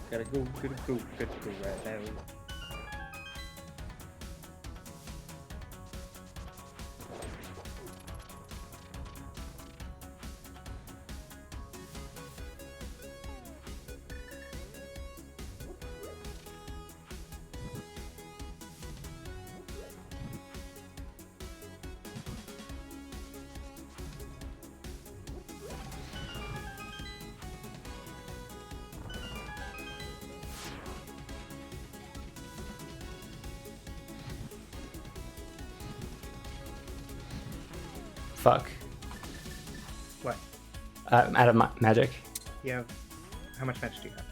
Gotta go right now. Fuck. What? I'm out of magic. You have... How much magic do you have?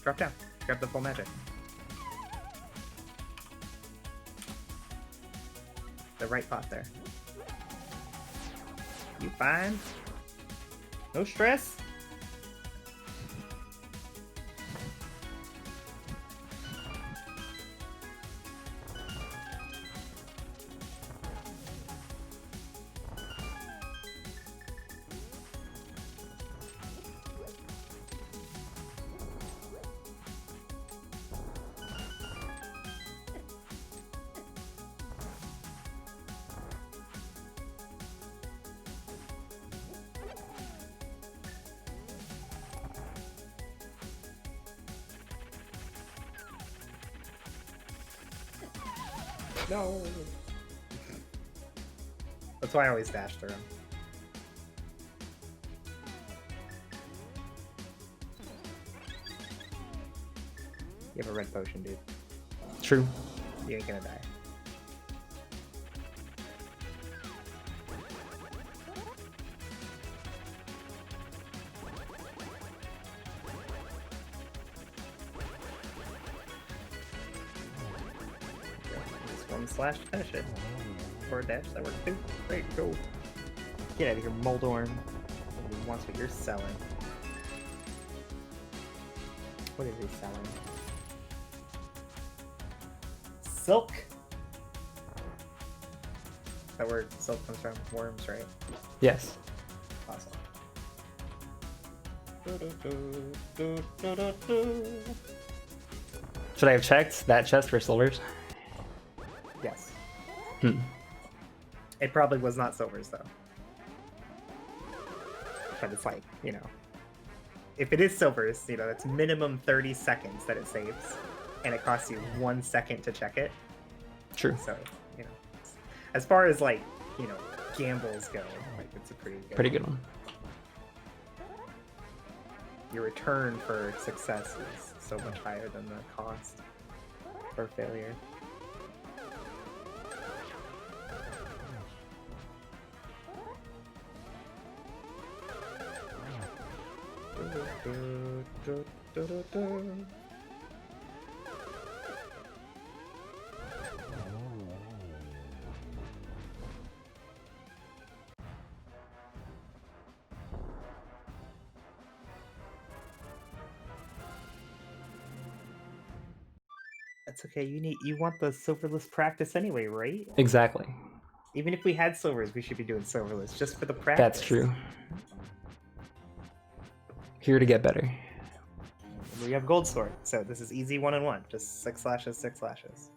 Drop down. Grab the full magic. The right pot there. You fine? No stress? No. That's why I always dash through him. You have a red potion, dude. True. You ain't gonna die. Slash to finish it. Or a dash, that works too. Great, go. Get out of here, Moldorm. Nobody wants what you're selling. What is he selling? Silk? That word silk comes from worms, right? Yes. Awesome. Should I have checked that chest for silvers? Yes. Hmm. It probably was not silvers, though. But it's like, you know, if it is silvers, you know, that's minimum 30 seconds that it saves, and it costs you 1 second to check it. True. So, you know, as far as like, you know, gambles go, like it's a pretty good one. Your return for success is so much higher than the cost for failure. That's okay. You want the silverless practice anyway, right? Exactly. Even if we had silvers, we should be doing silverless just for the practice. That's true. Here to get better. We have gold sword, so this is easy 1-on-1. Just 6 slashes, 6 slashes.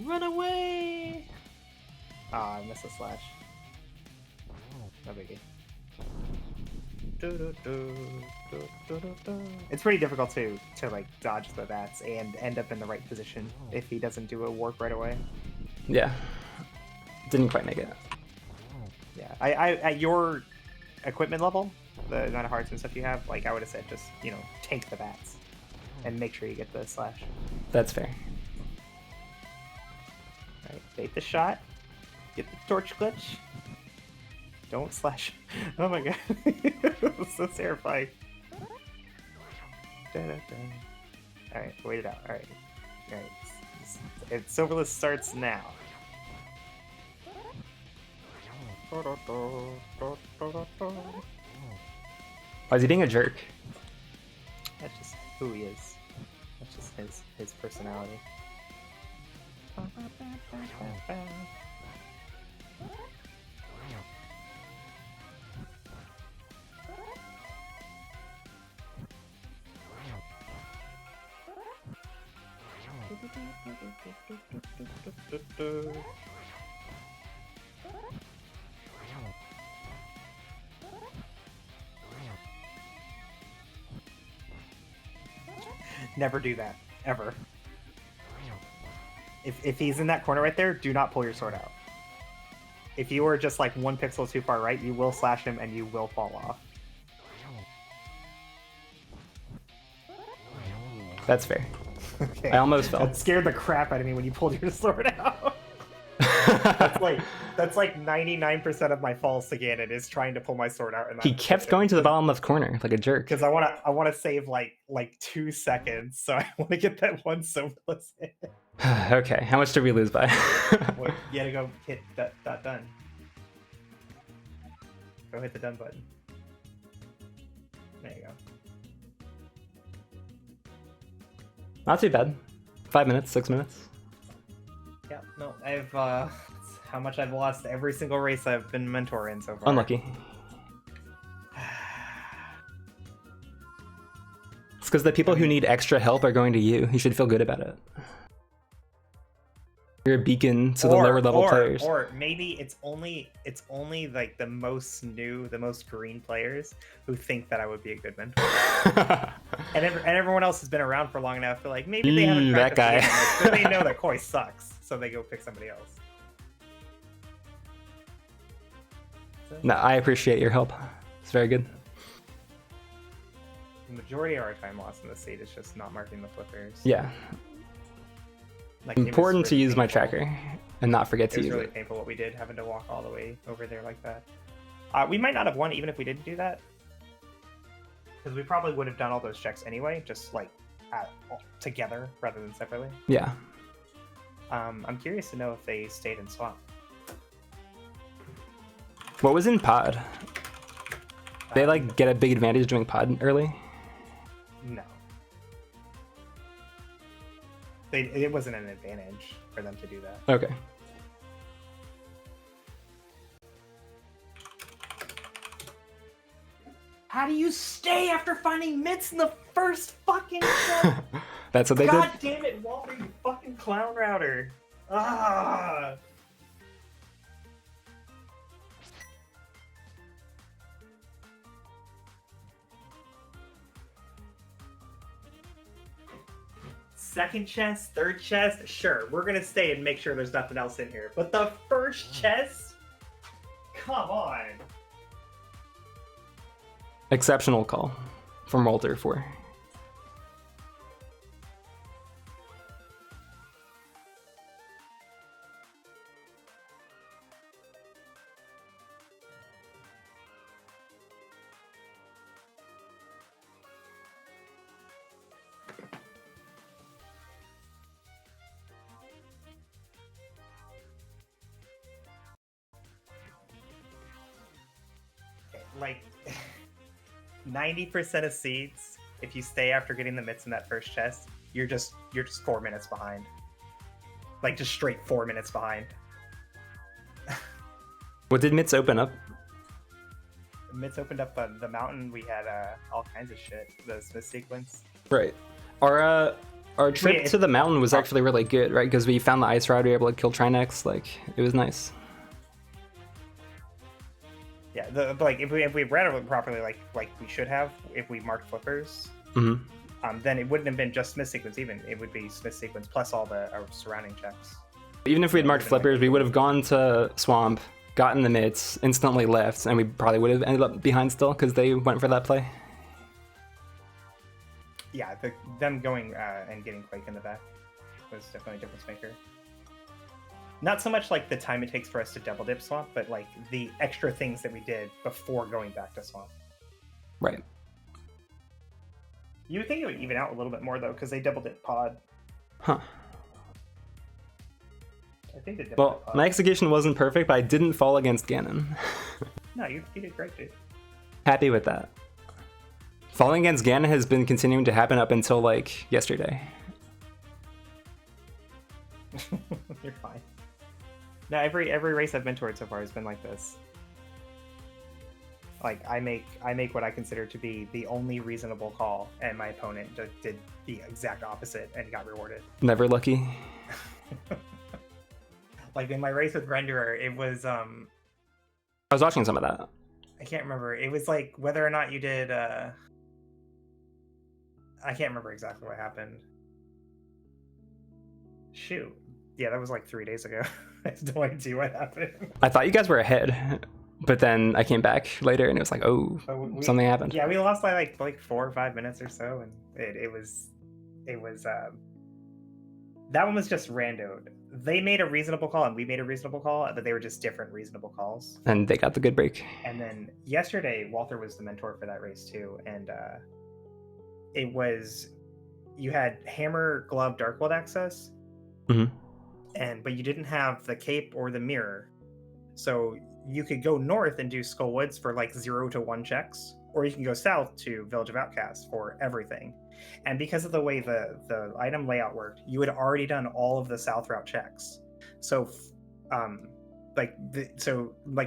Run away! Ah, I missed a slash. No biggie. It's pretty difficult to like dodge the bats and end up in the right position if he doesn't do a warp right away. Yeah. Didn't quite make it. Yeah. I at your equipment level, the amount of hearts and stuff you have, like I would have said, just tank the bats and make sure you get the slash. That's fair. All right, bait the shot. Get the torch glitch. Don't slash. Oh my god, that's so terrifying. Da, da, da. All right, wait it out. All right. Silverless starts now. Why is he being a jerk? That's just who he is. That's just his personality. Never do that, ever. If he's in that corner right there, do not pull your sword out. If you are just like 1 pixel too far right, you will slash him and you will fall off. That's fair. Okay. I almost fell. That scared the crap out of me when you pulled your sword out. That's like 99% of my falls to Ganon is trying to pull my sword out. And He kept going to the bottom left corner like a jerk. Because I want to save like 2 seconds, so I want to get that one Silverless in. Okay, how much did we lose by? Well, you gotta go hit that done. Go hit the done button. There you go. Not too bad. 5 minutes, 6 minutes. Yeah, no, I've how much I've lost every single race I've been mentor in so far. Unlucky. It's because the people who need extra help are going to you. You should feel good about it. You're a beacon to the lower level players. Or maybe it's only like the most new, the most green players who think that I would be a good mentor. and everyone else has been around for long enough. Like maybe they haven't that guy. but they know that Koi sucks, so they go pick somebody else. No, I appreciate your help. It's very good. The majority of our time lost in this state is just not marking the flippers. Yeah. Like, Important to use my tracker and not forget to use it. It was really it. painful what we did, having to walk all the way over there like that. We might not have won even if we didn't do that. Because we probably would have done all those checks anyway, just like together rather than separately. Yeah. I'm curious to know if they stayed in swamp. What was in pod? They like get a big advantage doing pod early? No. It wasn't an advantage for them to do that. Okay. How do you stay after finding mitts in the first fucking check? That's what they did? God damn it, Walter, you fucking clown router. Ah! Second chest, third chest, sure, we're gonna stay and make sure there's nothing else in here. But the first chest? Come on. Exceptional call from Walter 4. Like 90% of seeds, if you stay after getting the mitts in that first chest, you're just 4 minutes behind. Like just straight 4 minutes behind. What did mitts open up? Mitts opened up the mountain. We had all kinds of shit. The Smith sequence. Right. Our trip to the mountain was actually really good, right? Because we found the ice rod, we were able to kill Trinex. Like, it was nice. Yeah, like if we ran it properly, like we should have, if we marked flippers, then it wouldn't have been just Smith sequence. Even it would be Smith sequence plus all the surrounding checks. Even if we had marked flippers, we would have gone to swamp, gotten the mitts, instantly left, and we probably would have ended up behind still because they went for that play. Yeah, them going and getting Quake in the back was definitely a difference maker. Not so much like the time it takes for us to double dip swamp, but like the extra things that we did before going back to swamp. Right. You would think it would even out a little bit more though, because they double dip pod. Huh. I think they double Well, dip pod. my execution wasn't perfect, but I didn't fall against Ganon. No, you did great, dude. Happy with that. Falling against Ganon has been continuing to happen up until like yesterday. You're fine. No, every race I've been toward so far has been like this. Like I make what I consider to be the only reasonable call, and my opponent just did the exact opposite and got rewarded. Never lucky. Like in my race with Renderer, it was I was watching some of that. I can't remember. It was like whether or not you did I can't remember exactly what happened. Shoot. Yeah, that was like 3 days ago. I have no idea what happened. I thought you guys were ahead, but then I came back later and it was like, oh, something happened. Yeah, we lost by like 4 or 5 minutes or so, and it was that one was just randoed. They made a reasonable call and we made a reasonable call, but they were just different reasonable calls. And they got the good break. And then yesterday, Walter was the mentor for that race too, and it was you had Hammer, Glove, Darkwood access, but you didn't have the cape or the mirror, so you could go north and do Skull Woods for like 0 to 1 checks, or you can go south to Village of Outcasts for everything. And because of the way the item layout worked, you had already done all of the south route checks. So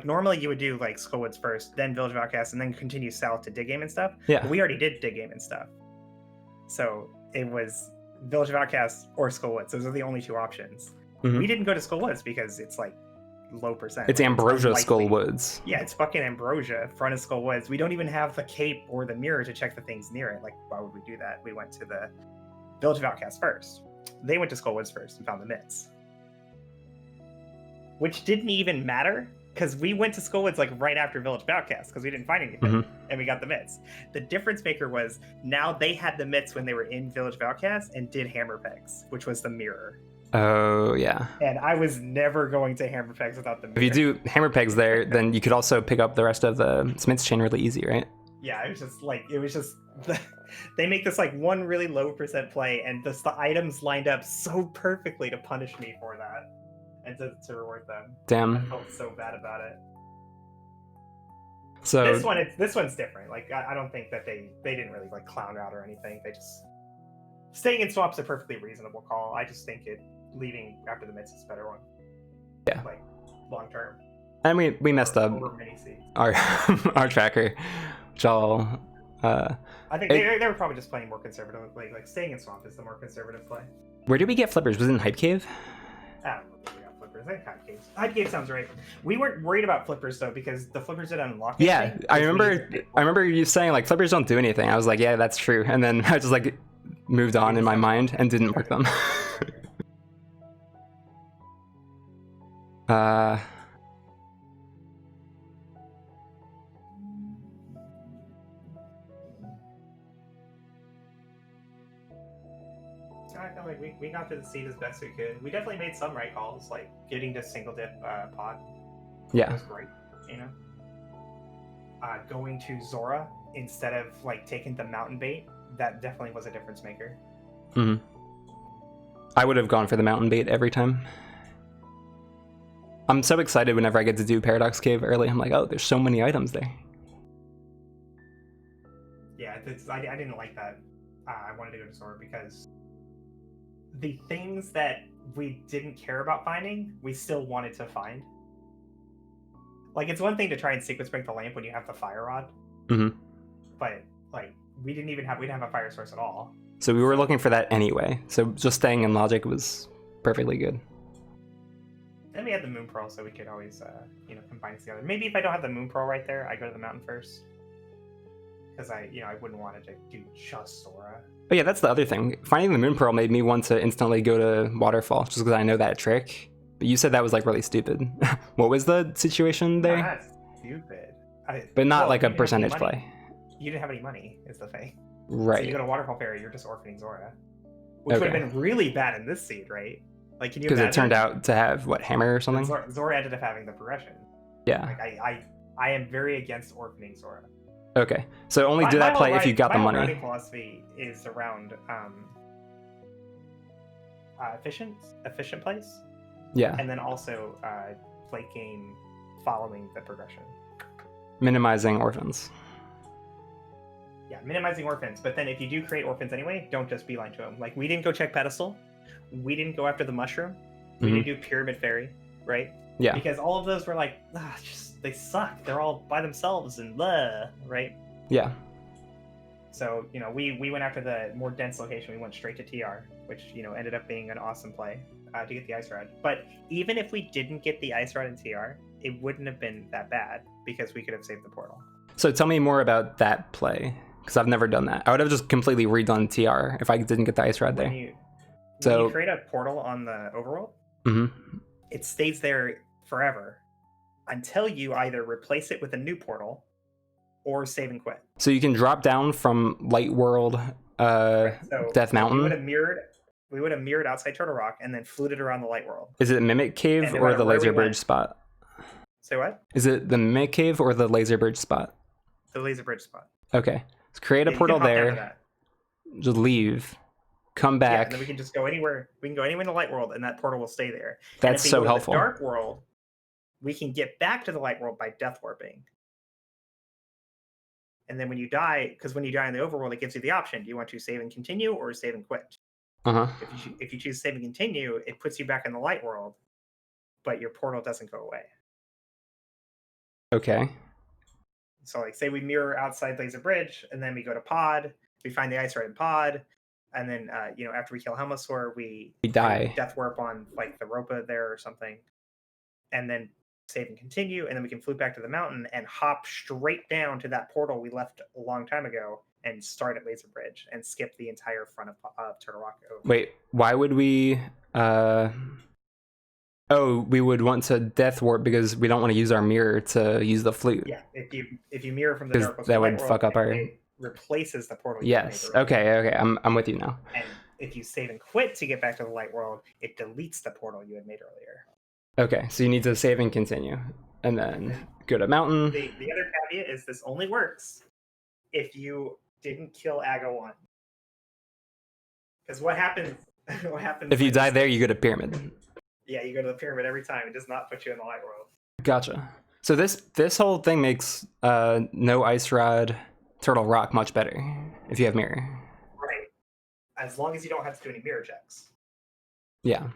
normally you would do like Skull Woods first, then Village of Outcasts, and then continue south to Dig Game and stuff. Yeah. But we already did Dig Game and stuff. So it was Village of Outcasts or Skull Woods. Those are the only 2 options. We didn't go to Skull Woods because it's like low percent. It's Ambrosia Skull Woods. Yeah, it's fucking Ambrosia, front of Skull Woods. We don't even have the cape or the mirror to check the things near it. Like, why would we do that? We went to the Village of Outcasts first. They went to Skull Woods first and found the mitts. Which didn't even matter, because we went to Skull Woods like right after Village of Outcasts, because we didn't find anything, and we got the mitts. The difference maker was now they had the mitts when they were in Village of Outcasts and did Hammer Pegs, which was the mirror. Oh, yeah. And I was never going to Hammer Pegs without the mirror. If you do Hammer Pegs there, then you could also pick up the rest of the Smith's chain really easy, right? Yeah, it was just they make this like one really low percent play, and the items lined up so perfectly to punish me for that and to reward them. Damn. I felt so bad about it. So this one's different. Like I don't think that they didn't really like clown out or anything. They just staying in swap's a perfectly reasonable call. I just think leaving after the mitts is a better one. Yeah. Like long term. And we messed up our tracker, which all I think they were probably just playing more conservative. Like staying in swamp is the more conservative play. Where did we get flippers? Was it in Hype Cave? I don't know if we got flippers. I think Hype Cave. Hype Cave sounds right. We weren't worried about flippers though, because the flippers did unlock. Yeah, I remember you saying like flippers don't do anything. I was like, yeah, that's true. And then I just like moved on in my mind and didn't work them. I feel like we got to the seed as best we could. We definitely made some right calls, like getting to single dip pod. Yeah. Was great, you know. Going to Zora instead of like taking the mountain bait, that definitely was a difference maker. I would have gone for the mountain bait every time. I'm so excited whenever I get to do Paradox Cave early. I'm like, oh, there's so many items there. Yeah, I didn't like that. I wanted to go to Zora because the things that we didn't care about finding, we still wanted to find. Like, it's one thing to try and sequence break the lamp when you have the fire rod. But, like, we didn't have a fire source at all. So we were looking for that anyway. So just staying in logic was perfectly good. And we had the Moon Pearl, so we could always, combine it together. Maybe if I don't have the Moon Pearl right there, I go to the mountain first. Because I wouldn't want it to do just Sora. But yeah, that's the other thing. Finding the Moon Pearl made me want to instantly go to Waterfall, just because I know that trick. But you said that was like really stupid. What was the situation No, there? that's stupid. But not well, like you a didn't have any percentage money. play. You didn't have any money, is the thing. So Right. you go to Waterfall Fairy, you're just orphaning Zora. Which would have been really bad in this seed, right? Like, can you imagine? Because it turned out to have, what, Hammer or something? Zora ended up having the progression. Yeah. Like, I am very against orphaning Zora. Okay. So only do that play if you got the money. My routing philosophy is around efficient plays. Yeah. And then also play game following the progression. Minimizing orphans. Yeah, minimizing orphans. But then if you do create orphans anyway, don't just beeline to them. Like, we didn't go check pedestal. We didn't go after the mushroom. We didn't do pyramid fairy, right? Yeah. Because all of those were like, they suck. They're all by themselves and blah, right? Yeah. So, we went after the more dense location. We went straight to TR, which, ended up being an awesome play to get the Ice Rod. But even if we didn't get the Ice Rod in TR, it wouldn't have been that bad because we could have saved the portal. So tell me more about that play, because I've never done that. I would have just completely redone TR if I didn't get the Ice Rod there. When you create a portal on the overworld, it stays there forever until you either replace it with a new portal or save and quit. So you can drop down from Light World, Right. So Death Mountain. We would have mirrored outside Turtle Rock and then fluted around the Light World. Is it Mimic Cave or the Laser Bridge spot? Say what? Is it the Mimic Cave or the Laser Bridge spot? The Laser Bridge spot. Okay. Let's create a portal there. Just leave. Come back. Yeah, and then we can just go anywhere. We can go anywhere in the Light World, and that portal will stay there. That's so helpful. In the Dark World, we can get back to the Light World by death warping. And then when you die, because when you die in the overworld, it gives you the option: do you want to save and continue or save and quit? If you choose save and continue, it puts you back in the Light World, but your portal doesn't go away. Okay. So, like, say we mirror outside Laser Bridge, and then we go to Pod. We find the Ice Rod in Pod. And then, after we kill Helmosaur, we die. Death Warp on, like, the Ropa there or something. And then save and continue, and then we can flute back to the mountain and hop straight down to that portal we left a long time ago and start at Laser Bridge and skip the entire front of Turtle Rock over. Wait, why would we... we would want to Death Warp because we don't want to use our mirror to use the flute. Yeah, if you mirror from the Dark World, that would fuck up our... It replaces the portal. Yes. Okay. I'm with you now. And if you save and quit to get back to the Light World, it deletes the portal you had made earlier. Okay, so you need to save and continue, and then go to mountain. The other caveat is this only works if you didn't kill Aga 1. Because what happens? If you die there, you go to Pyramid. Yeah, you go to the Pyramid every time. It does not put you in the Light World. Gotcha. So this whole thing makes no Ice Rod Turtle Rock much better if you have mirror. Right. As long as you don't have to do any mirror checks. Yeah.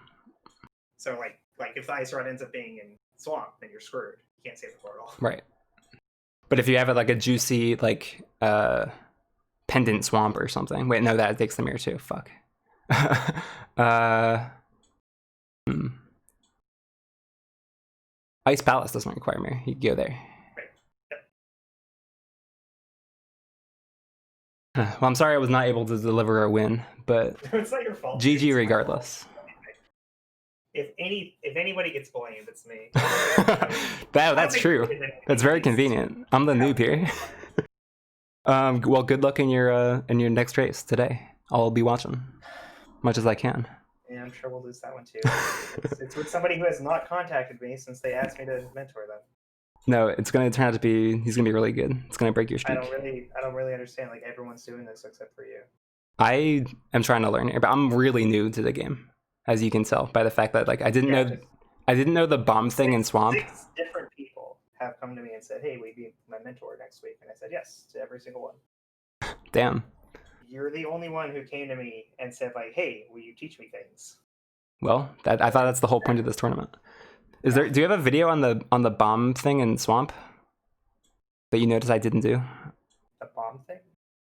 So like if the Ice Rod ends up being in Swamp, then you're screwed. You can't save the portal. Right. But if you have it like a juicy pendant swamp or something. Wait, no, that takes the mirror too. Fuck. Ice Palace doesn't require mirror. You can go there. Well, I'm sorry I was not able to deliver a win, but it's not your fault. GG regardless. If anybody gets blamed, it's me. That's true. That's very convenient. I'm the noob here. Well, good luck in your next race today. I'll be watching, much as I can. Yeah, I'm sure we'll lose that one too. It's with somebody who has not contacted me since they asked me to mentor them. No, it's going to turn out to be, he's going to be really good. It's going to break your streak. I don't really understand, like, everyone's doing this except for you. I am trying to learn here, but I'm really new to the game, as you can tell by the fact that, like, I didn't know the bomb thing in Swamp. 6 different people have come to me and said, "Hey, will you be my mentor next week?" And I said yes to every single one. Damn. You're the only one who came to me and said, like, "Hey, will you teach me things?" Well, I thought that's the whole point of this tournament. Do you have a video on the bomb thing in Swamp that you noticed I didn't do? The bomb thing?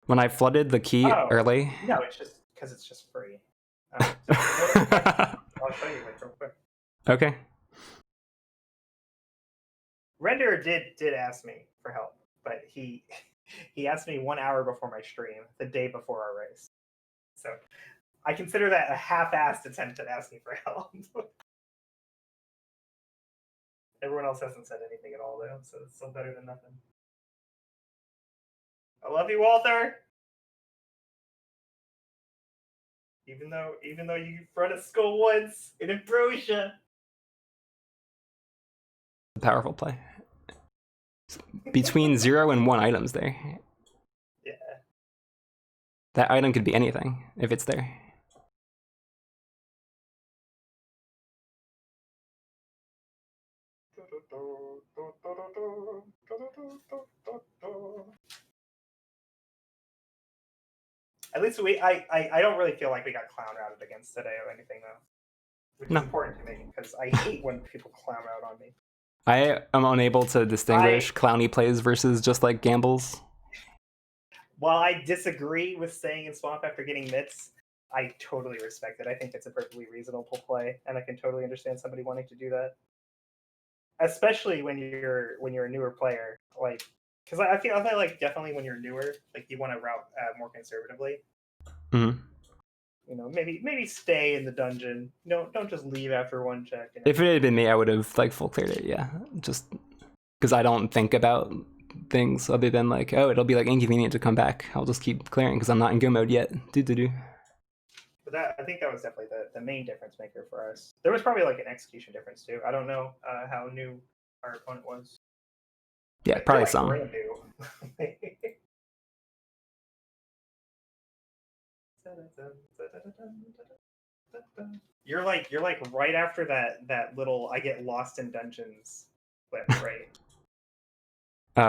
When I flooded the key early? No, it's just because it's just free. I'll show you like real quick. Okay. Render did ask me for help, but he asked me 1 hour before my stream, the day before our race. So I consider that a half-assed attempt at asking for help. Everyone else hasn't said anything at all, though, so it's still better than nothing. I love you, Walter. Even though you run a skull once in Ambrosia. Powerful play. Between 0 and 1 items there. Yeah. That item could be anything if it's there. At least I don't really feel like we got clown routed against today or anything, though. Which is important to me, because I hate when people clown out on me. I am unable to distinguish clowny plays versus just like gambles. While I disagree with staying in swamp after getting mitts, I totally respect it. I think it's a perfectly reasonable play, and I can totally understand somebody wanting to do that. Especially when you're a newer player, like, because I feel like definitely when you're newer, like you want to route more conservatively. Mm-hmm. You know, maybe stay in the dungeon. No, don't just leave after one check. You know? If it had been me, I would have like full cleared it. Yeah, just because I don't think about things other than like, oh, it'll be like inconvenient to come back. I'll just keep clearing because I'm not in go mode yet. But I think that was definitely the main difference maker for us. There was probably like an execution difference too. I don't know how new our opponent was. Yeah, probably like some. Brand new. You're like right after that little I get lost in dungeons clip, right?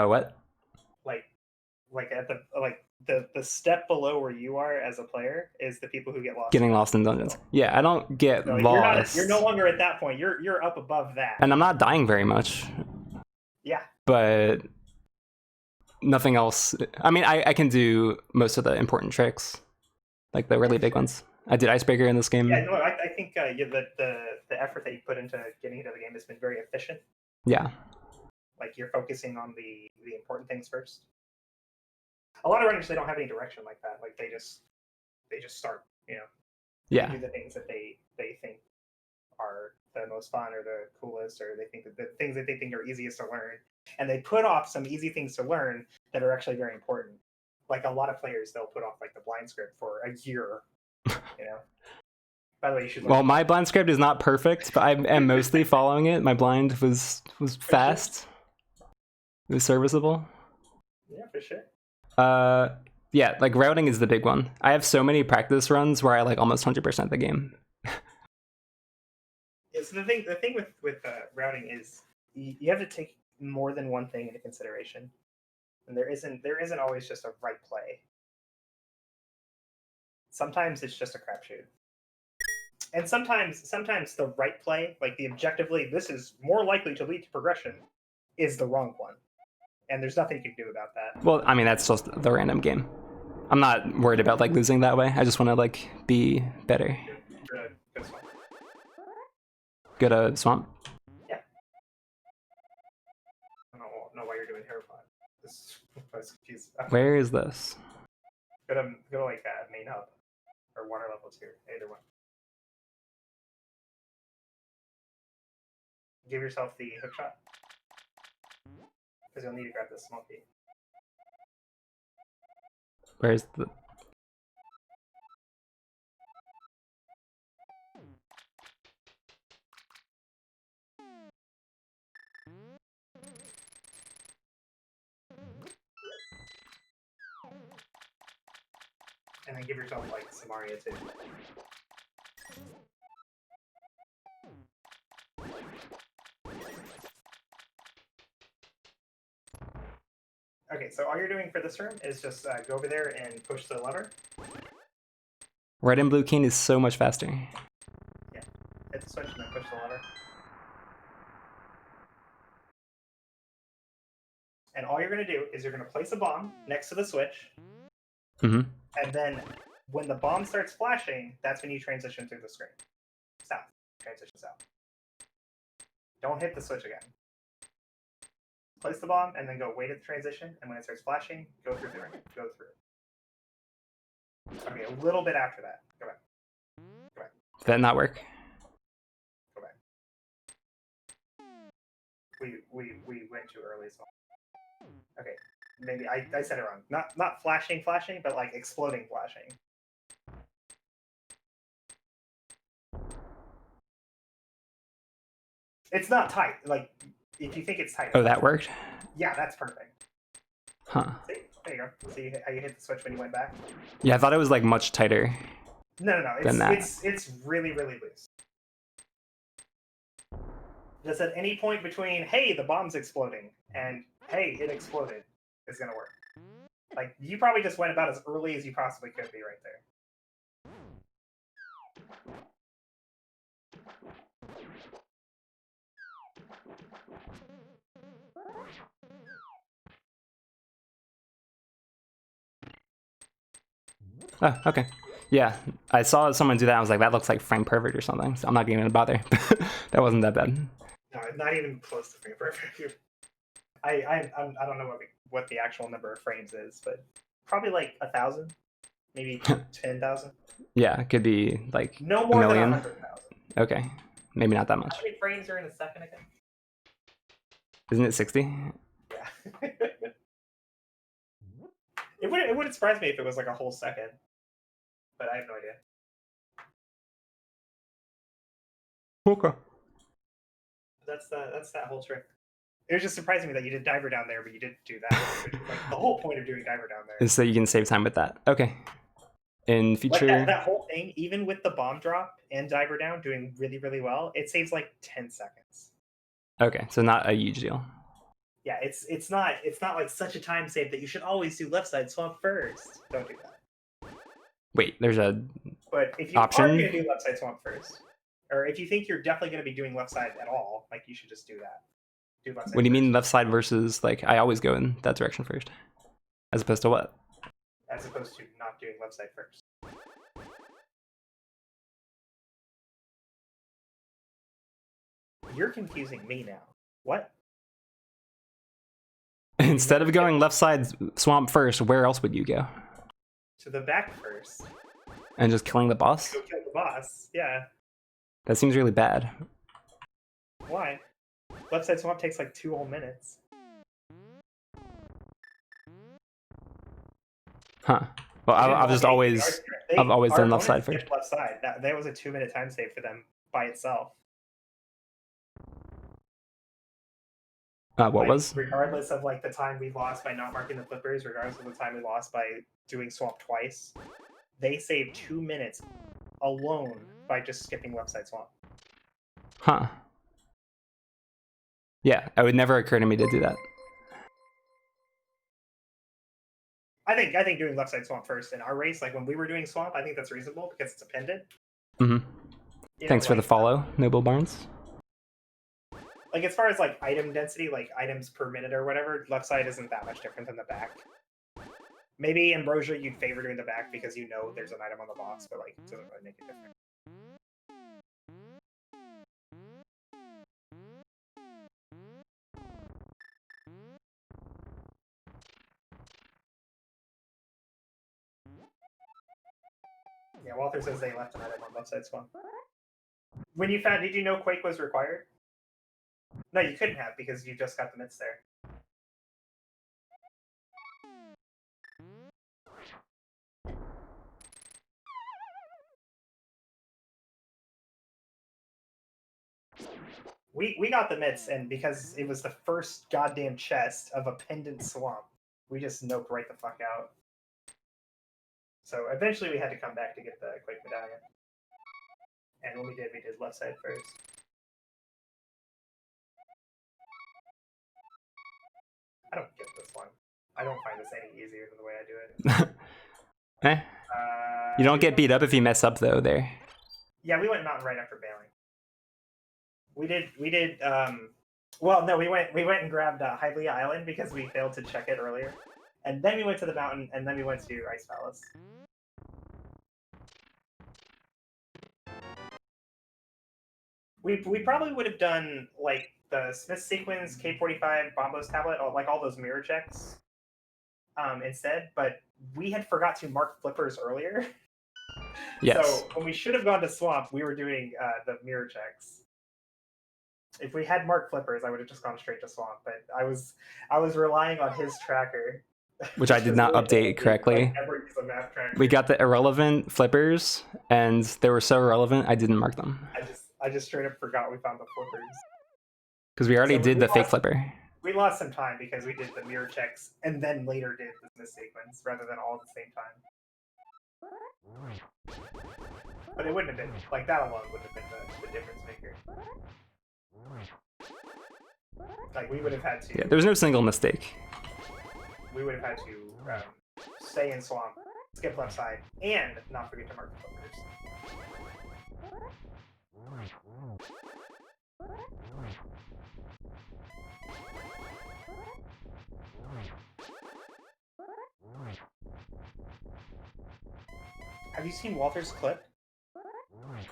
What? Like at the step below where you are as a player is the people who get lost. Getting lost in dungeons. Yeah, I don't get lost. You're no longer at that point. You're up above that. And I'm not dying very much. Yeah. But nothing else. I mean, I can do most of the important tricks, like the really big ones. I did Icebreaker in this game. Yeah, no, I think the effort that you put into getting into the game has been very efficient. Yeah. Like you're focusing on the important things first. A lot of runners, they don't have any direction like that. Like they just start, you know. Yeah. They do the things that they think are the most fun or the coolest, or they think that the things that they think are easiest to learn, and they put off some easy things to learn that are actually very important. Like a lot of players, they'll put off like the blind script for a year. You know. By the way, you should. Well, my blind script is not perfect, but I am mostly following it. My blind was fast. It was serviceable. Yeah, for sure. Yeah, like routing is the big one. I have so many practice runs where I like almost 100% the game. Yeah, so the thing with routing is you have to take more than one thing into consideration, and there isn't always just a right play. Sometimes it's just a crapshoot, and sometimes the right play, like the objectively, this is more likely to lead to progression, is the wrong one, and there's nothing you can do about that. Well, I mean that's just the random game. I'm not worried about like losing that way. I just want to like be better. Good swamp. Good swamp. Yeah. I don't know why you're doing Herapod. I was confused. Where is this? Go to like main hub or water levels here. Either one. Give yourself the hook shot because you'll need to grab this small key. Where's the... And then give yourself like Samaria too. Okay, so all you're doing for this room is just go over there and push the lever. Red and blue king is so much faster. Yeah, hit the switch and then push the lever. And all you're going to do is you're going to place a bomb next to the switch. Mm-hmm. And then when the bomb starts flashing, that's when you transition through the screen. South. Transition south. Don't hit the switch again. Place the bomb and then go wait at the transition, and when it starts flashing, go through the ring. Go through. Okay, a little bit after that. Go back. Go back. Did that not work? Go back. We went too early. So okay, maybe I said it wrong. Not flashing, but like exploding flashing. It's not tight. Like if you think it's tight. Oh, that worked? Yeah, that's perfect. Huh. See? There you go. See how you hit the switch when you went back? Yeah, I thought it was like much tighter. No. It's really loose. Just at any point between hey, the bomb's exploding and hey, it exploded is gonna work. Like you probably just went about as early as you possibly could be right there. Oh, okay. Yeah, I saw someone do that. I was like, that looks like frame perfect or something. So I'm not even gonna bother. That wasn't that bad. No, not even close to frame perfect. I don't know what the actual number of frames is, but probably like 1,000, maybe 10,000. Yeah, it could be like no more a million. than 100,000. Okay, maybe not that much. How many frames are in a second again? Isn't it 60? Yeah. It wouldn't surprise me if it was like a whole second, but I have no idea. Okay. That's that whole trick. It was just surprising me that you did diver down there, but you didn't do that. Like the whole point of doing diver down there is so you can save time with that. Okay. In future, like that whole thing, even with the bomb drop and diver down doing really well, it saves like 10 seconds. Okay, so not a huge deal. Yeah, it's not like such a time save that you should always do left side swamp first. Don't do that. Wait, there's a But if you option? are going to do left side swamp first, or if you think you're definitely going to be doing left side at all, like you should just do that. Do left side What do you first. mean left side versus like I always go in that direction first, as opposed to what? As opposed to not doing left side first. You're confusing me now. What? Instead of going left side swamp first, where else would you go? To the back first. And just killing the boss? Go kill the boss. Yeah. That seems really bad. Why? Left side swamp takes like 2 whole minutes. Huh. Well, I've just always done left side first. Left side. That was a 2-minute time save for them by itself. What like, was? Regardless of like the time we lost by not marking the flippers, regardless of the time we lost by doing swamp twice, they saved 2 minutes alone by just skipping left side swamp. Huh. Yeah, it would never occur to me to do that. I think doing left side swamp first in our race, like when we were doing swamp, I think that's reasonable because it's a pendant. Mm-hmm. Thanks for the follow, Noble Barnes. Like as far as like item density, like items per minute or whatever, left side isn't that much different than the back. Maybe Ambrosia you'd favor doing the back because you know there's an item on the boss, but like it doesn't really make it different. Yeah, Walter says they left an item on left side swamp. When you found, did you know Quake was required? No, you couldn't have because you just got the mitts there. We got the mitts, and because it was the first goddamn chest of a pendant swamp, we just noped right the fuck out. So eventually we had to come back to get the Quake medallion. And when we did left side first. I don't get this one. I don't find this any easier than the way I do it. You don't get beat up if you mess up though there. Yeah, we went mountain right after bailing. We did well no, we went and grabbed Hylia Island because we failed to check it earlier. And then we went to the mountain, and then we went to Ice Palace. We probably would have done like the Smith sequence, K45, Bombo's tablet, like all those mirror checks instead, but we had forgot to mark flippers earlier. Yes. So when we should have gone to Swamp, we were doing the mirror checks. If we had Mark flippers, I would have just gone straight to Swamp. But I was relying on his tracker, which I did not update correctly. Like, never use a map tracker. We got the irrelevant flippers, and they were so irrelevant I didn't mark them. I just straight up forgot we found the flippers. Because we already did the fake flipper. We lost some time because we did the mirror checks and then later did the miss sequence rather than all at the same time. But it wouldn't have been, like, that alone would have been the difference maker. Like, we would have had to... Yeah, there was no single mistake. We would have had to stay in Swamp, skip left side, and not forget to mark the flippers. Have you seen Walter's clip?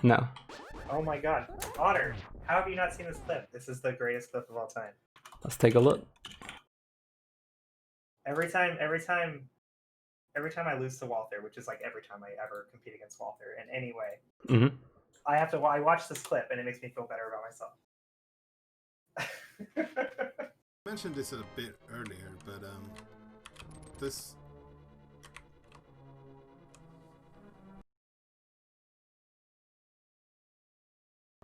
No. Oh my god. Otter, how have you not seen this clip? This is the greatest clip of all time. Let's take a look. Every time I lose to Walter, which is like every time I ever compete against Walter in any way, I watch this clip and it makes me feel better about myself. I mentioned this a bit earlier, but this...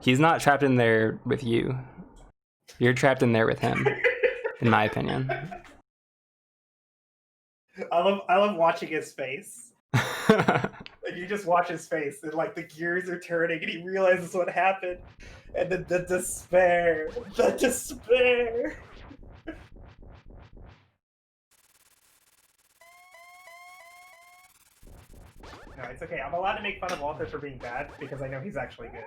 He's not trapped in there with you. You're trapped in there with him, in my opinion. I love watching his face. Like, you just watch his face, and like the gears are turning, and he realizes what happened, and the despair, the despair. No, it's okay. I'm allowed to make fun of Walter for being bad because I know he's actually good.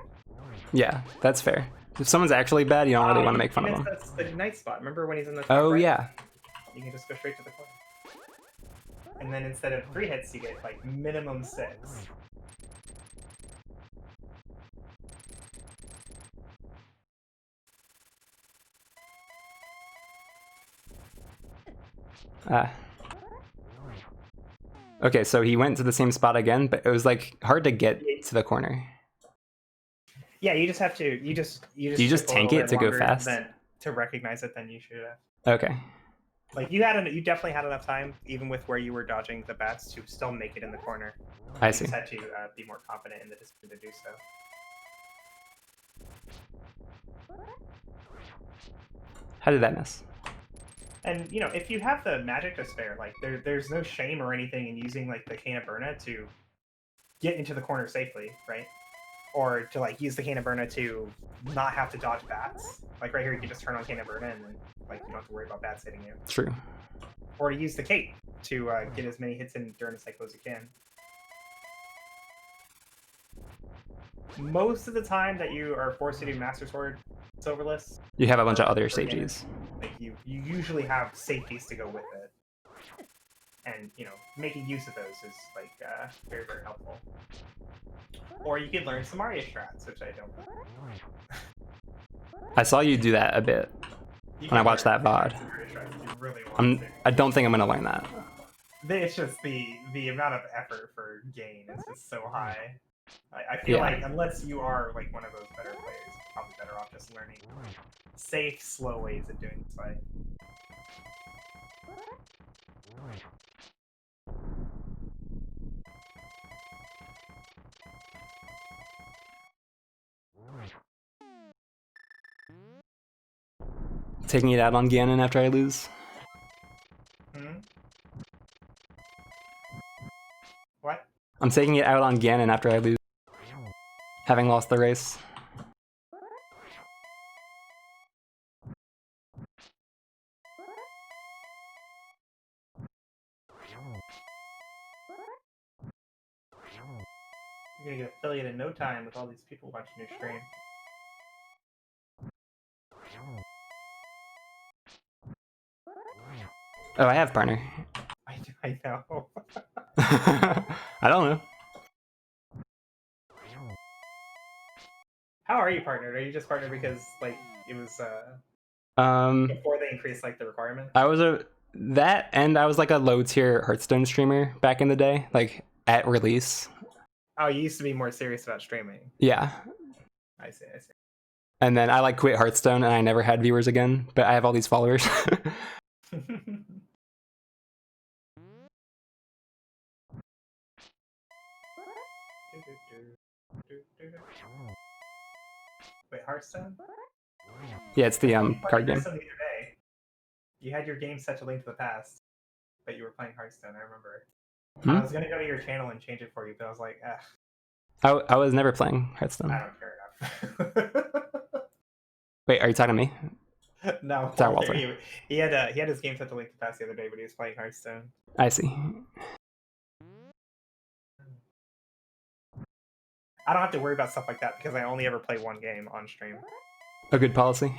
Yeah, that's fair. If someone's actually bad, you don't really want to make fun of them. That's the night spot. Remember when he's in the top Oh, right? yeah. You can just go straight to the corner. And then instead of 3 hits, you get like minimum 6. Okay, so he went to the same spot again, but it was like hard to get to the corner. Yeah, you just have to. You just tank it to go fast to recognize it. Then you should have. Okay. Like you definitely had enough time, even with where you were dodging the bats, to still make it in the corner. I see. You just had to be more confident in the discipline to do so. How did that miss? And you know, if you have the magic to spare, like there's no shame or anything in using like the Cane of Burna to get into the corner safely, right? Or to like use the Cane of Burna to not have to dodge bats. Like right here, you can just turn on Cane of Burna and then like you don't have to worry about bats hitting you. True. Or to use the cape to get as many hits in during the cycle as you can. Most of the time that you are forced to do Master Sword Silverless, you have a bunch of other safeties. Like you usually have safeties to go with it, and you know making use of those is like very helpful. Or you could learn some Mario strats, which I don't. I saw you do that a bit when I watched that VOD. I don't think I'm gonna learn that. It's just the amount of effort for gain is just so high. I feel like unless you are like one of those better players, you're probably better off just learning safe, slow ways of doing this fight. Taking it out on Ganon after I lose. What? I'm taking it out on Ganon after I lose. Having lost the race. You're gonna get affiliate in no time with all these people watching your stream. Oh, I have partner. I know. I don't know. How are you partnered? Are you just partnered because like it was before they increased like the requirement? I was I was like a low tier Hearthstone streamer back in the day, like at release. Oh, you used to be more serious about streaming. Yeah. I see. And then I like quit Hearthstone and I never had viewers again, but I have all these followers. Wait, Hearthstone? Yeah, it's the card game. Hearthstone the other day. You had your game set to Link to the Past, but you were playing Hearthstone. I remember. I was gonna go to your channel and change it for you, but I was like, I was never playing Hearthstone. I don't care enough. Wait, are you talking to me? No, Sorry, Walter. He had his game set to Link to the Past the other day, but he was playing Hearthstone. I see. I don't have to worry about stuff like that because I only ever play one game on stream. A good policy.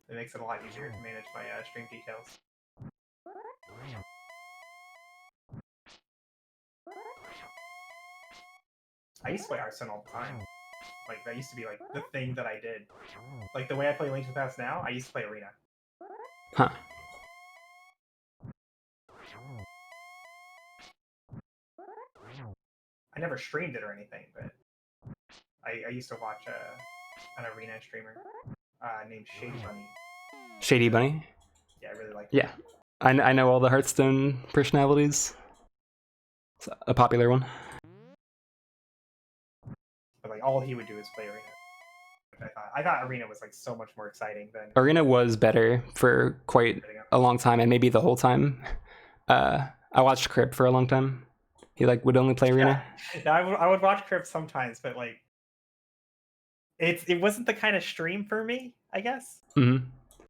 It makes it a lot easier to manage my stream details. I used to play Hearthstone all the time. Like, that used to be, like, the thing that I did. Like, the way I play Link to the Past now, I used to play Arena. Huh. I never streamed it or anything, but I used to watch an Arena streamer named Shady Bunny. Shady Bunny? Yeah, I really like Yeah. I know all the Hearthstone personalities. It's a popular one. But, like, all he would do is play Arena. I thought Arena was, like, so much more exciting than... Arena was better for quite a long time, and maybe the whole time. I watched Crip for a long time. He like would only play Arena. Yeah, I would watch Crip sometimes, but like, it wasn't the kind of stream for me, I guess. Mm-hmm.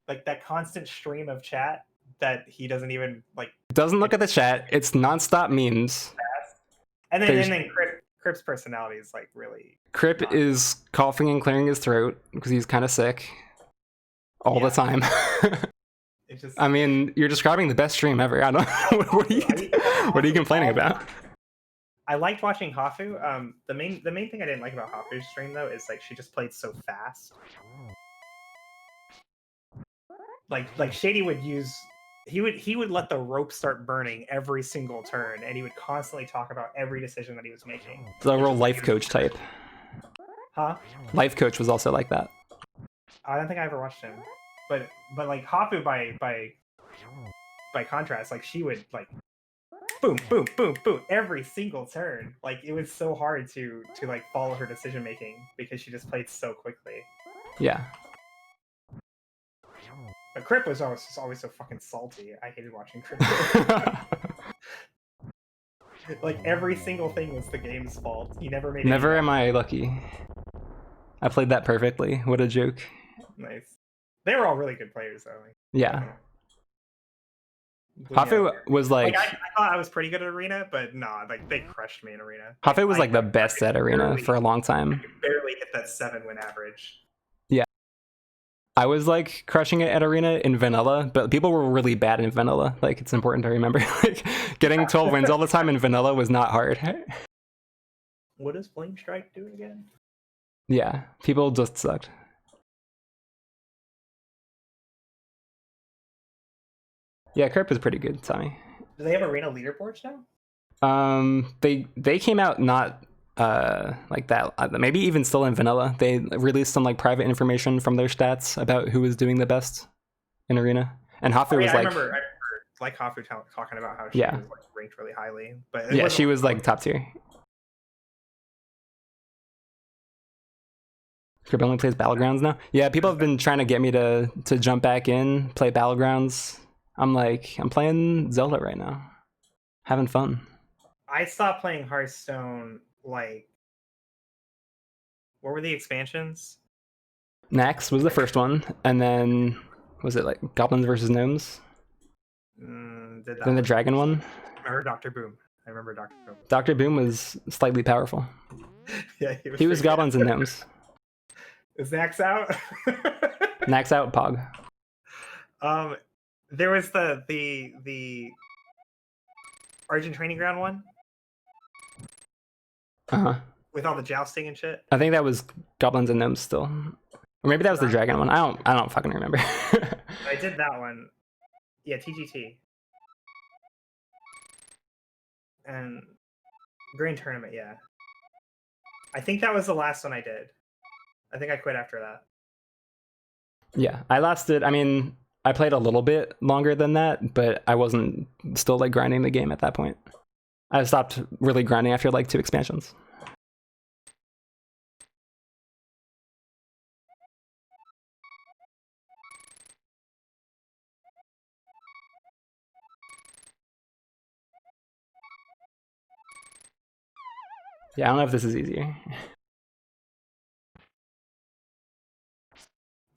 Like that constant stream of chat that he doesn't even like. Doesn't look at the chat. It's nonstop memes. And then Crip's personality is like really. Crip is coughing and clearing his throat because he's kind of sick all the time. It's just. I mean, you're describing the best stream ever. I don't know. What are you complaining about? I liked watching Hafu. The main thing I didn't like about Hafu's stream though is like she just played so fast. Like Shady would use he would let the rope start burning every single turn, and he would constantly talk about every decision that he was making. The real life coach type. Huh? Life coach was also like that. I don't think I ever watched him, but like Hafu by contrast, like she would like boom, boom, boom, boom every single turn. Like it was so hard to like follow her decision making because she just played so quickly. Yeah. But Crip was always so fucking salty. I hated watching Crip. Like every single thing was the game's fault. He never made. Never am I lucky. I played that perfectly. What a joke. Nice. They were all really good players though. Like, yeah. Hafu was like I thought I was pretty good at Arena, but nah, like they crushed me in Arena. Hafu was like the best at Arena for a long time. I could barely hit that 7-win average. Yeah. I was like crushing it at Arena in Vanilla, but people were really bad in Vanilla. Like it's important to remember. Like getting 12 wins all the time in Vanilla was not hard. What does Flame Strike do again? Yeah, people just sucked. Yeah, Crip is pretty good, Tommy. Do they have Arena leaderboards now? They came out not like that. Maybe even still in Vanilla. They released some like private information from their stats about who was doing the best in Arena. And Hafu was I like, remember like Hafu talking about how she was like ranked really highly, but yeah, she was like top tier. Crip only plays Battlegrounds now. Yeah, people have been trying to get me to jump back in, play Battlegrounds. I'm playing Zelda right now, having fun. I stopped playing Hearthstone like, what were the expansions? Nax was the first one, and then was it like Goblins versus Gnomes? Then the Dragon one. I heard Dr. Boom. I remember Dr. Boom. Dr. Boom was slightly powerful. Yeah, he was Goblins and Gnomes. Is Nax out? Nax out, Pog. There was the Argent Training Ground one. With all the jousting and shit. I think that was Goblins and Gnomes still, or maybe that was the Dragon one. I don't fucking remember. I did that one. Yeah, TGT. And Grand Tournament, yeah. I think that was the last one I did. I think I quit after that. Yeah, I mean, I played a little bit longer than that, but I wasn't still like grinding the game at that point. I stopped really grinding after like 2 expansions. Yeah, I don't know if this is easier.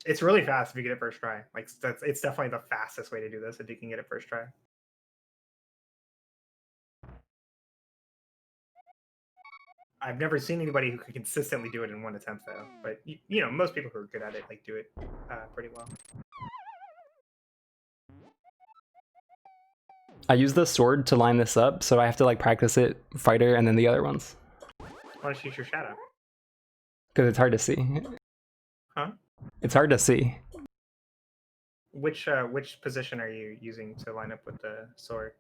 It's really fast if you get it first try. Like it's definitely the fastest way to do this if you can get it first try. I've never seen anybody who could consistently do it in 1 attempt though. But you know, most people who are good at it like do it pretty well. I use the sword to line this up, so I have to like practice it, fighter, and then the other ones. Why don't you use your shadow? Because it's hard to see. Huh? It's hard to see. Which position are you using to line up with the sword?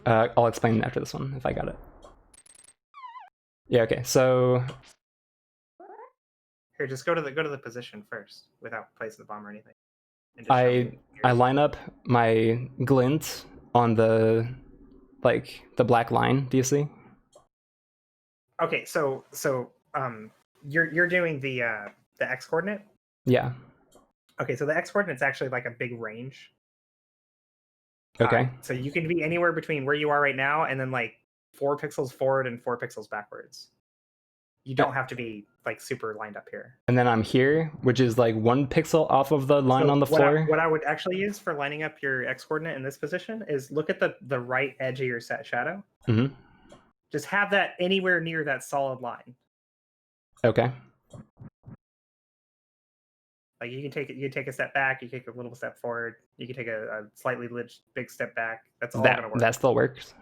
I'll explain after this one if I got it. Yeah, okay, so Here, just go to the position first without placing the bomb or anything. And just I line up my glint on the black line. Do you see? Okay, so you're doing the x coordinate. Yeah. Okay, so the x coordinate's actually like a big range. Okay. So you can be anywhere between where you are right now and then like 4 pixels forward and 4 pixels backwards. You don't have to be like super lined up here. And then I'm here, which is like 1 pixel off of the line on the floor. What I would actually use for lining up your x coordinate in this position is look at the right edge of your set shadow. Mm-hmm. Just have that anywhere near that solid line. Okay. Like you can take a step back, you take a little step forward, you can take a slightly big step back. That's all gonna work. That still works.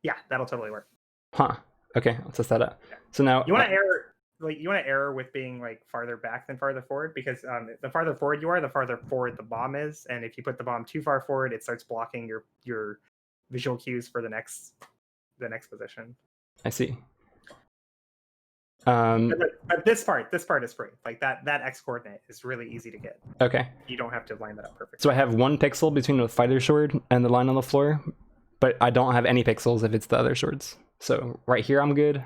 Yeah, that'll totally work. Huh. Okay, let's test that out. Yeah. So now you want to error with being like farther back than farther forward, because the farther forward you are, the farther forward the bomb is, and if you put the bomb too far forward, it starts blocking your visual cues for the next position. I see. But this part is free. Like that x coordinate is really easy to get. Okay. You don't have to line that up perfectly. So I have 1 pixel between the fighter sword and the line on the floor, but I don't have any pixels if it's the other swords. So right here I'm good.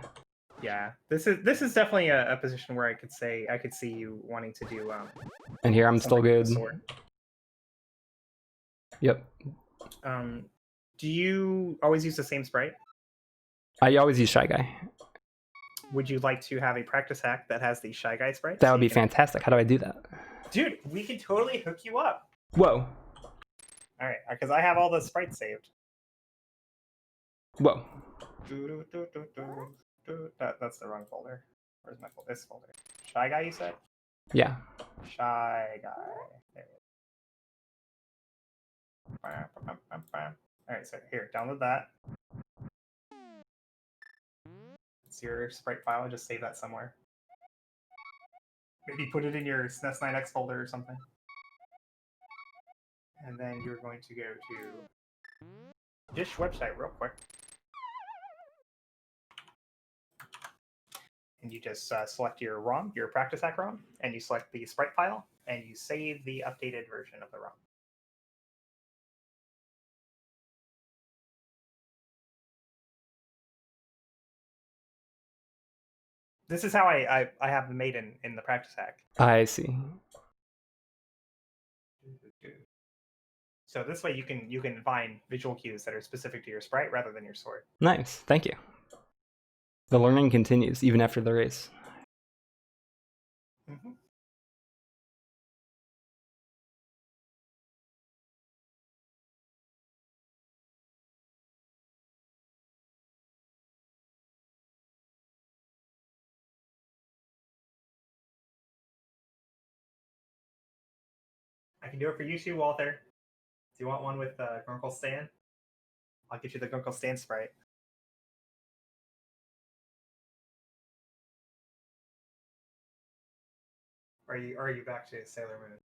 Yeah, this is definitely a position where I could see you wanting to do. And here I'm still good. Yep. Do you always use the same sprite? I always use Shy Guy. Would you like to have a practice hack that has the Shy Guy sprite? That would be fantastic. How do I do that? Dude, we can totally hook you up. Whoa. All right, because I have all the sprites saved. Whoa. That's the wrong folder. Where's my folder? This folder. Shy Guy, you said? Yeah. Shy Guy. There it is. All right, so here, download that. It's your sprite file. Just save that somewhere. Maybe put it in your SNES 9X folder or something. And then you're going to go to Dish website real quick. And you just select your ROM, your practice hack ROM, and you select the sprite file, and you save the updated version of the ROM. This is how I have them made in the practice hack. I see. So this way you can find visual cues that are specific to your sprite rather than your sword. Nice. Thank you. The learning continues even after the race. Mm-hmm. I can do it for you too, Walter. Do you want one with Grunkle Stan? I'll get you the Grunkle Stan sprite. Or are you back to Sailor Moon?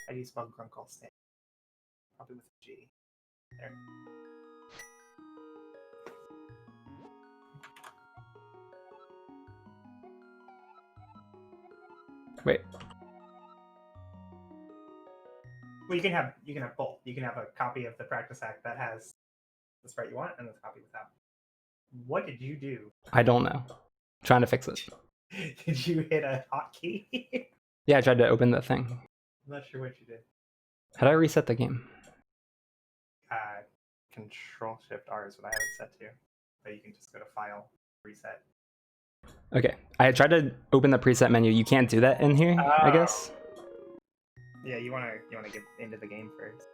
How do you spell Grunkle Stan? Probably with a G. There. Wait. Well, you can have both. You can have a copy of the practice act that has the sprite you want, and the copy without. What did you do? I don't know. Trying to fix it. Did you hit a hotkey? Yeah, I tried to open the thing. I'm not sure what you did. How do I reset the game? Control Shift R is what I have it set to. But you can just go to File, Reset. Okay. I tried to open the preset menu. You can't do that in here, I guess. Yeah, you wanna get into the game first.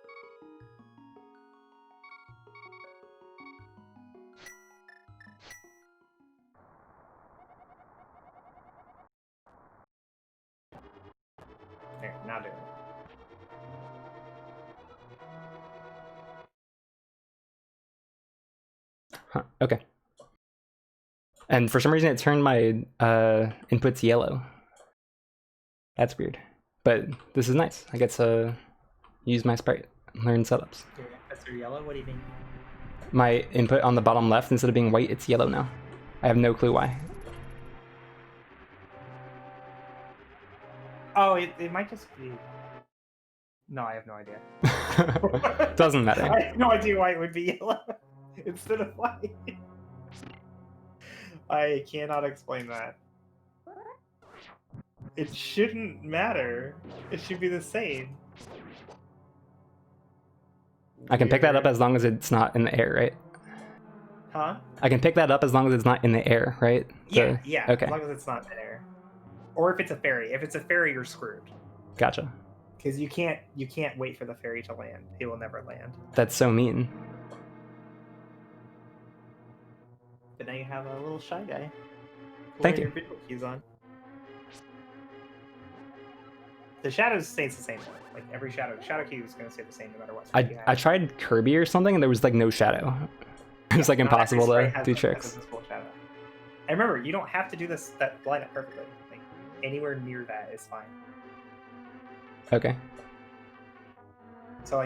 There, now do it. Huh, okay. And for some reason it turned my inputs yellow. That's weird. But this is nice. I get to use my sprite, learn setups. Your inputs are yellow? What do you mean? My input on the bottom left, instead of being white, it's yellow now. I have no clue why. Oh, it might just be... No, I have no idea. Doesn't matter. I have no idea why it would be yellow instead of white. I cannot explain that. It shouldn't matter. It should be the same. I can pick that up as long as it's not in the air, right? Huh? I can pick that up as long as it's not in the air, right? Yeah, yeah. Okay. As long as it's not in air. Or if it's a ferry. If it's a ferry, you're screwed. Gotcha. Because you can't wait for the ferry to land. It will never land. That's so mean. But now you have a little shy guy. Thank you. Your visual cues on. The shadows stays the same. Like every shadow cue is going to stay the same no matter what. I tried Kirby or something and there was like no shadow. It was like impossible to do tricks. And remember, you don't have to do that line up perfectly. Like anywhere near that is fine. Okay. So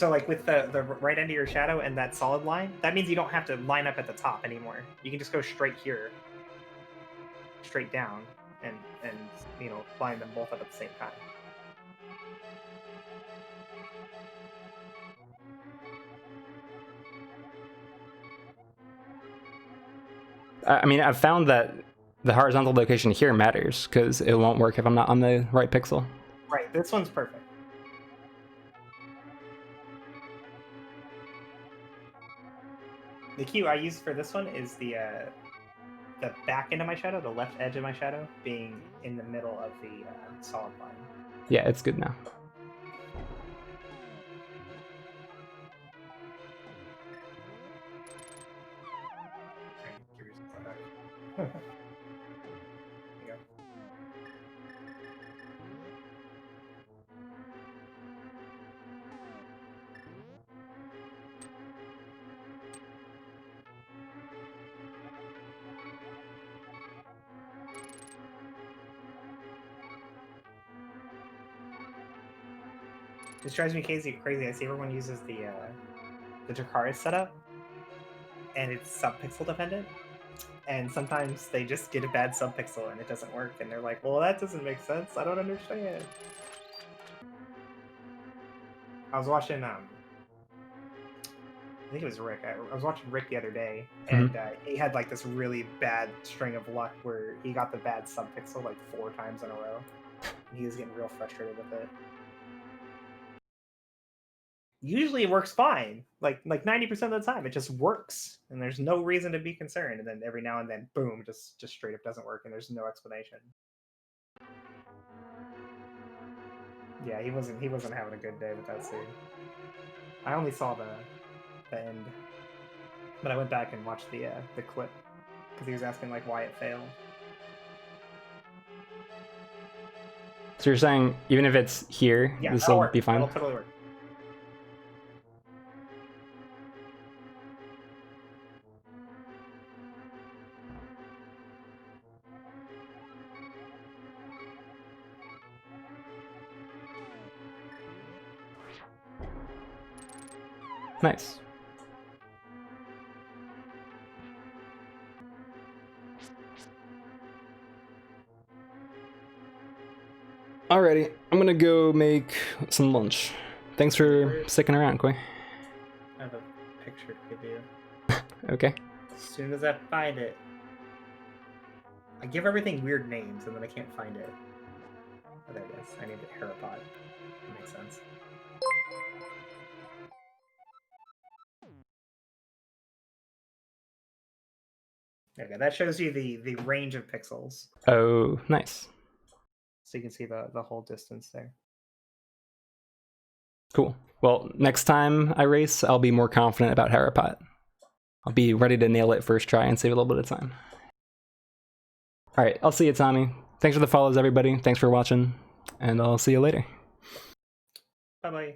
like with the right end of your shadow and that solid line, that means you don't have to line up at the top anymore. You can just go straight here, straight down, and you know, line them both up at the same time. I mean, I've found that the horizontal location here matters because it won't work if I'm not on the right pixel. Right, this one's perfect. The cue I use for this one is the back end of my shadow, the left edge of my shadow, being in the middle of the solid line. Yeah, it's good now. There you go. This drives me crazy. I see everyone uses the Jakara setup, and it's subpixel dependent. And sometimes they just get a bad subpixel and it doesn't work, and they're like, "Well, that doesn't make sense. I don't understand." I was watching, I think it was Rick. I was watching Rick the other day, and he had like this really bad string of luck where he got the bad subpixel like 4 times in a row, and he was getting real frustrated with it. Usually it works fine. Like 90% of the time, it just works, and there's no reason to be concerned. And then every now and then, boom, just straight up doesn't work, and there's no explanation. Yeah, he wasn't having a good day with that scene. I only saw the end, but I went back and watched the clip because he was asking like why it failed. So you're saying even if it's here, Yeah, this will be fine? It'll totally work. Nice. Alrighty, I'm gonna go make some lunch. Thanks for sticking around, Koi. I have a picture to give you. Okay. As soon as I find it. I give everything weird names and then I can't find it. Oh, there it is. I named it Herapod. That makes sense. Okay, that shows you the range of pixels. Oh, nice. So you can see the whole distance there. Cool. Well, next time I race, I'll be more confident about Harapot. I'll be ready to nail it first try and save a little bit of time. Alright, I'll see you, Tommy. Thanks for the follows, everybody. Thanks for watching, and I'll see you later. Bye-bye.